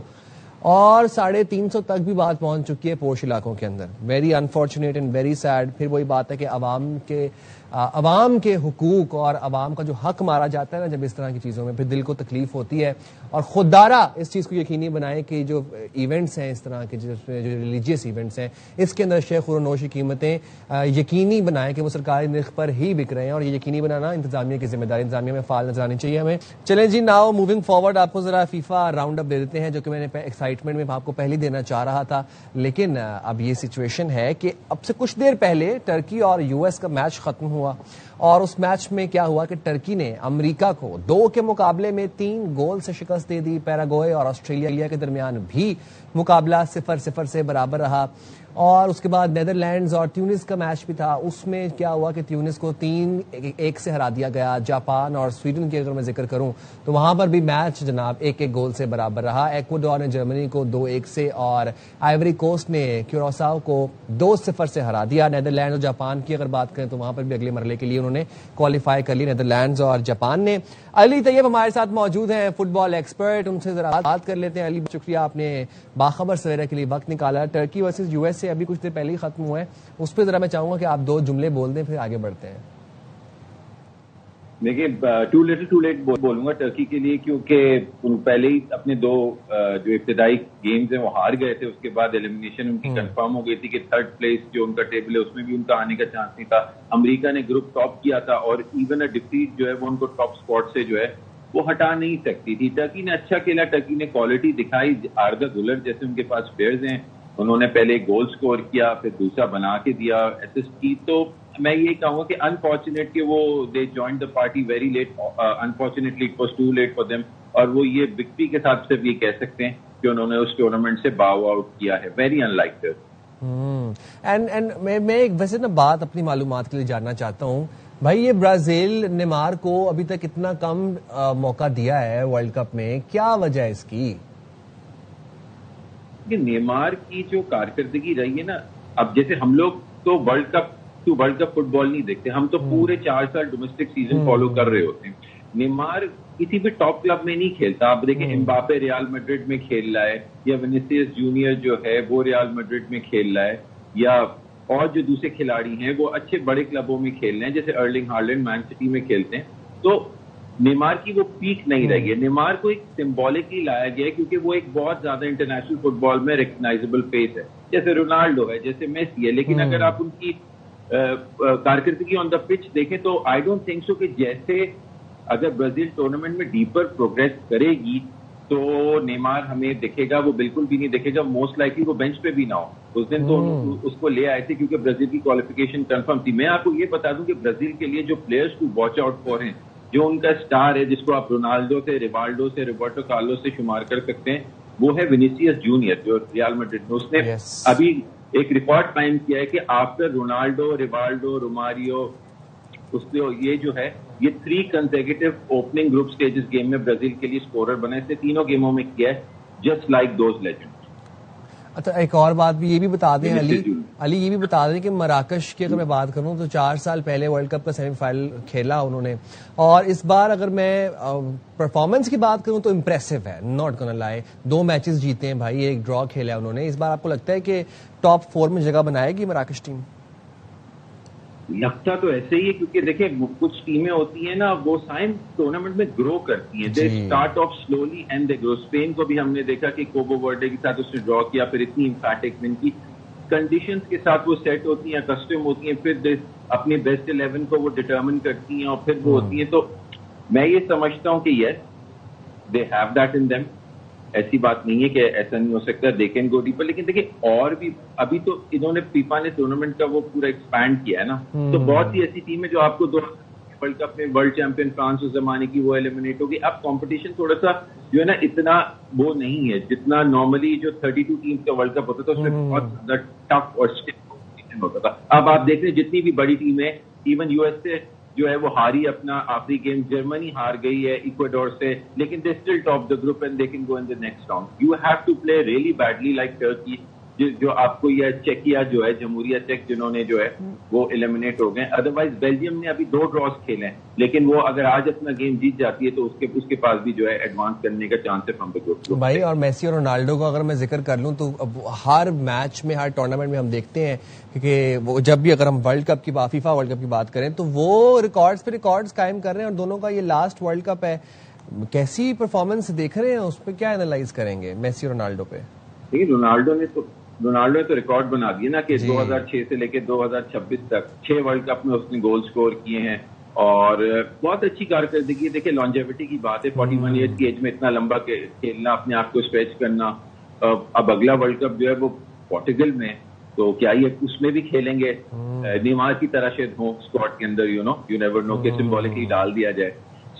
Speaker 1: اور 350 تک بھی بات پہنچ چکی ہے پوش علاقوں کے اندر. Very unfortunate and very sad. پھر وہی بات ہے کہ عوام کے حقوق اور عوام کا جو حق مارا جاتا ہے نا جب اس طرح کی چیزوں میں, پھر دل کو تکلیف ہوتی ہے. اور خوددارا اس چیز کو یقینی بنائیں کہ جو ایونٹس ہیں اس طرح کے جو ریلیجیس ایونٹس ہیں اس کے اندر شیخ خورونوش کی قیمتیں یقینی بنائیں کہ وہ سرکاری نرخ پر ہی بک رہے ہیں, اور یہ یقینی بنانا انتظامیہ کی ذمہ داری, انتظامیہ میں فعال نظر آنی چاہیے ہمیں. چلیں جی, ناؤ موونگ فارورڈ آپ کو ذرا فیفا راؤنڈ اپ دے دیتے ہیں, جو کہ میں نے ایکسائٹمنٹ میں آپ کو پہلے دینا چاہ رہا تھا, لیکن اب یہ سچویشن ہے کہ اب سے کچھ دیر پہلے ٹرکی اور یو ایس کا میچ ختم ہوا, اور اس میچ میں کیا ہوا کہ ٹرکی نے امریکہ کو 2 کے مقابلے میں 3 گول سے شکست دے دی. پیراگوئے اور آسٹریلیا کے درمیان بھی مقابلہ 0-0 سے برابر رہا. اور اس کے بعد نیدرلینڈز اور تیونس کا میچ بھی تھا, اس میں کیا ہوا کہ تیونس کو 3-1 سے ہرا دیا گیا. جاپان اور سویڈن کی اگر میں ذکر کروں تو وہاں پر بھی میچ جناب 1-1 گول سے برابر رہا. ایکواڈور نے جرمنی کو 2-1 سے, اور آئیوری کوسٹ نے کیوراساؤ کو 2-0 سے ہرا دیا. نیدرلینڈ اور جاپان کی اگر بات کریں تو وہاں پر بھی اگلے مرحلے کے لیے انہوں نے کوالیفائی کر لی, نیدرلینڈز اور جاپان نے. علی طیب ہمارے ساتھ موجود ہیں, فٹ بال ایکسپرٹ, ان سے ذرا بات کر لیتے ہیں. علی, شکریہ آپ نے باخبر سویرا کے لیے وقت نکالا. ٹرکی ورسز یو ایس سے ابھی کچھ دیر پہلے ہی ختم ہوئے ہیں, اس پہ ذرا میں چاہوں گا کہ آپ 2 جملے بول دیں, پھر آگے بڑھتے ہیں.
Speaker 14: دیکھیے, ٹو لیٹ بولوں گا ٹرکی کے لیے, کیونکہ ان پہلے ہی اپنے 2 جو ابتدائی گیمز ہیں وہ ہار گئے تھے. اس کے بعد ایلیمنیشن ان کی کنفرم ہو گئی تھی کہ 3rd پلیس جو ان کا ٹیبل ہے اس میں بھی ان کا آنے کا چانس نہیں تھا. امریکہ نے گروپ ٹاپ کیا تھا, اور ایون ڈیفیٹ جو ہے وہ ان کو ٹاپ اسپاٹ سے جو ہے وہ ہٹا نہیں سکتی تھی. ٹرکی نے اچھا کھیلا, ٹرکی نے کوالٹی دکھائی. آردا گولر جیسے ان کے پاس پلیئرز ہیں, انہوں نے پہلے گول سکور کیا, پھر دوسرا بنا کے دیا, اسسٹ کی. تو میں یہ کہوں گا کہ انفارچونیٹ کہ وہ they join the party very late, unfortunately it was too late for them. اور وہ یہ وکٹری کے ساتھ صرف یہ کہہ سکتے ہیں کہ انہوں نے اس ٹورنامنٹ سے باؤ آؤٹ کیا ہے. Very in like that.
Speaker 1: And میں ایک ویسے نا بات اپنی معلومات کے لیے جاننا چاہتا ہوں بھائی, یہ برازیل نیمار کو ابھی تک اتنا کم موقع دیا ہے ورلڈ کپ میں, کیا وجہ ہے اس کی؟
Speaker 14: نیمار کی جو کارکردگی رہی ہے نا, اب جیسے ہم لوگ تو ورلڈ کپ فٹ بال نہیں دیکھتے, ہم تو پورے 4 سال ڈومیسٹک سیزن فالو کر رہے ہوتے ہیں. نیمار کسی بھی ٹاپ کلب میں نہیں کھیلتا. آپ دیکھیں امباپے ریال میڈرڈ میں کھیل رہا ہے, یا وینیسیوس جونیئر جو ہے وہ ریال میڈرڈ میں کھیل رہا ہے, یا اور جو دوسرے کھلاڑی ہیں وہ اچھے بڑے کلبوں میں کھیل رہے ہیں, جیسے ارلنگ ہالینڈ مین سٹی میں کھیلتے ہیں. تو نیمار کی وہ پیک نہیں رہی ہے. نیمار کو ایک سمبولکلی لایا گیا ہے کیونکہ وہ ایک بہت زیادہ انٹرنیشنل فٹ بال میں ریکگنائزبل فیس ہے, جیسے رونالڈو ہے, جیسے میسی ہے. لیکن اگر آپ ان کی کارکردگی آن دا پچ دیکھیں تو آئی ڈونٹ تھنک سو کہ جیسے اگر برازیل ٹورنامنٹ میں ڈیپر پروگریس کرے گی تو نیمار ہمیں دکھے گا, وہ بالکل بھی نہیں دکھے گا. موسٹ لائکلی وہ بینچ پہ بھی نہ ہو. اس دن تو اس کو لے آئے تھے کیونکہ برازیل کی کوالیفیکیشن کنفرم تھی. میں آپ کو یہ بتا دوں کہ برازیل کے لیے جو پلیئرز کو واچ آؤٹ فار ہیں, جو ان کا سٹار ہے, جس کو آپ رونالڈو سے, ریوالڈو سے, روبرٹو کارلوس سے شمار کر سکتے ہیں, وہ ہے وینیسیوس جونیئر جو ریال میڈرڈ میں. اس نے ابھی ایک ریکارڈ قائم کیا ہے کہ آفٹر رونالڈو, ریوالڈو, روماریو, اس نے یہ جو ہے یہ 3 کنسیکیٹو اوپننگ گروپ سٹیجز گیم میں برازیل کے لیے اسکورر بنا. اس نے 3 گیموں میں کیا ہے, جسٹ لائک دوز لیجنڈ.
Speaker 1: اچھا, ایک اور بات بھی یہ بھی بتا دیں علی یہ بھی بتا دیں کہ مراکش کی اگر میں بات کروں تو 4 سال پہلے ورلڈ کپ کا سیمی فائنل کھیلا انہوں نے, اور اس بار اگر میں پرفارمنس کی بات کروں تو امپریسو ہے, ناٹ گونا لائے. 2 میچز جیتے ہیں بھائی, 1 ڈرا کھیلا ہے انہوں نے. اس بار آپ کو لگتا ہے کہ ٹاپ 4 میں جگہ بنائے گی مراکش ٹیم؟
Speaker 14: لگتا تو ایسے ہی ہے, کیونکہ دیکھیں کچھ ٹیمیں ہوتی ہیں نا وہ سائن ٹورنامنٹ میں گرو کرتی ہیں. They start off slowly and they grow. Spain کو بھی ہم نے دیکھا کہ کوبو ورڈے کے ساتھ اس نے ڈرا کیا, پھر اتنی امپیکٹ ان کی کنڈیشنز کے ساتھ وہ سیٹ ہوتی ہیں, کسٹم ہوتی ہیں, پھر اپنے بیسٹ 11 کو وہ ڈٹرمن کرتی ہیں اور پھر وہ ہوتی ہیں. تو میں یہ سمجھتا ہوں کہ yes they have that in them, ایسی بات نہیں ہے کہ ایسا نہیں ہو سکتا, دے کین گو ڈیپر. لیکن دیکھیں اور بھی ابھی تو انہوں نے فیفا نے ٹورنامنٹ کا وہ پورا ایکسپینڈ کیا ہے نا, تو بہت سی ایسی ٹیمیں جو آپ کو ورلڈ کپ میں ورلڈ چیمپئن فرانس اس زمانے کی وہ ایلیمنیٹ ہوگی. اب کمپٹیشن تھوڑا سا جو ہے نا اتنا وہ نہیں ہے جتنا نارملی جو 32 ٹیمز کا ورلڈ کپ ہوتا تھا, اس میں بہت زیادہ ٹف اور کمپٹیشن ہوتا تھا. اب آپ دیکھ رہے ہیں جتنی بھی بڑی ٹیمیں, ایون یو ایس اے جو ہے وہ ہاری اپنا آخری گیم, جرمنی ہار گئی ہے ایکویڈور سے, لیکن they still top the group and they can go in the next round. You have to play really badly like Turkey, جو آپ کو یہ چیکیا جو ہے, جمہوریہ چیک جنہوں نے جو ہے وہ ایلیمنیٹ ہو گئے. ادروائز بیلجیم نے ابھی 2 ڈراز کھیلے ہیں, لیکن وہ اگر آج اپنا گیم جیت جاتی ہے تو اس کے پاس بھی جو ہے ایڈوانس کرنے کا چانس ہے فرام دا گروپ.
Speaker 1: بھائی اور میسی اور رونالڈو کو اگر میں ذکر کر لوں تو ہر میچ میں, ہر ٹورنامنٹ میں ہم دیکھتے ہیں کہ وہ جب بھی اگر ہم ورلڈ کپ کی فیفا ورلڈ کپ کی بات کریں تو وہ ریکارڈز پہ ریکارڈز قائم کر رہے ہیں, اور دونوں کا یہ لاسٹ ورلڈ کپ ہے. کیسی پرفارمنس دیکھ رہے ہیں, اس پہ کیا اینالائز کریں گے میسی اور رونالڈو پہ؟
Speaker 14: رونالڈو نے تو ریکارڈ بنا دیا نا کہ 2006 سے لے کے 2026 تک 6 ورلڈ کپ میں اس نے گول سکور کیے ہیں, اور بہت اچھی کارکردگی ہے. دیکھیں لانجیوٹی کی بات ہے, 41 ایئرز کی ایج میں اتنا لمبا کھیلنا, اپنے آپ کو اسٹریچ کرنا. اب اگلا ورلڈ کپ جو ہے وہ پورٹگل میں, تو کیا یہ اس میں بھی کھیلیں گے؟ نیمار کی طرح شاید ہوں اسکواڈ کے اندر, یو نیور نو کہ سمبولکلی ڈال دیا جائے.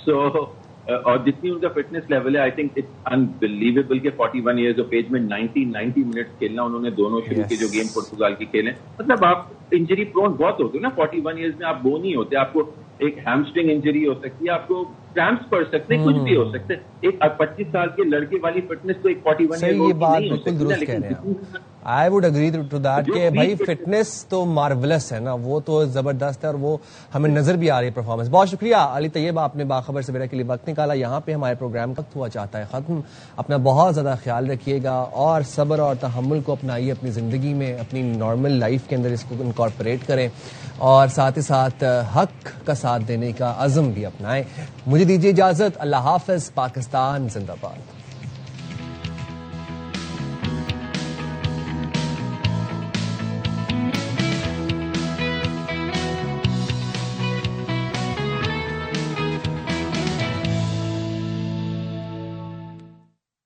Speaker 14: سو اور جتنی ان کا فٹنس لیول ہے, آئی تھنک اٹس انبلیویبل کہ 41 ایئرز آف ایج میں 90 منٹس کھیلنا انہوں نے دونوں شروع کے جو گیم پورتگال کی کھیلے. مطلب آپ انجری پرون بہت ہوتے نا 41 ایئرز میں, آپ وہ نہیں ہوتے. آپ کو ایک ہیمسٹرنگ انجری ہو سکتی ہے, آپ کو کرامپس پڑ سکتے ہیں, کچھ بھی ہو سکتے ہیں. ایک 25 سال کے لڑکے والی فٹنس تو ایک 41 ایئر
Speaker 1: یہ بات بالکل درست کہہ رہے ہیں. I would agree to that کہ بھائی فٹنس تو مارولس ہے نا, وہ تو زبردست ہے, اور وہ ہمیں نظر بھی آ رہی ہے پرفارمنس. بہت شکریہ علی طیب, آپ نے باخبر سویرا کے لیے وقت نکالا. یہاں پہ ہمارے پروگرام وقت ہوا چاہتا ہے ختم. اپنا بہت زیادہ خیال رکھیے گا, اور صبر اور تحمل کو اپنائیے اپنی زندگی میں, اپنی نارمل لائف کے اندر اس کو انکارپوریٹ کریں, اور ساتھ ہی ساتھ حق کا ساتھ دینے کا عزم بھی اپنائیں. مجھے دیجیے اجازت, اللہ حافظ. پاکستان زندہ باد.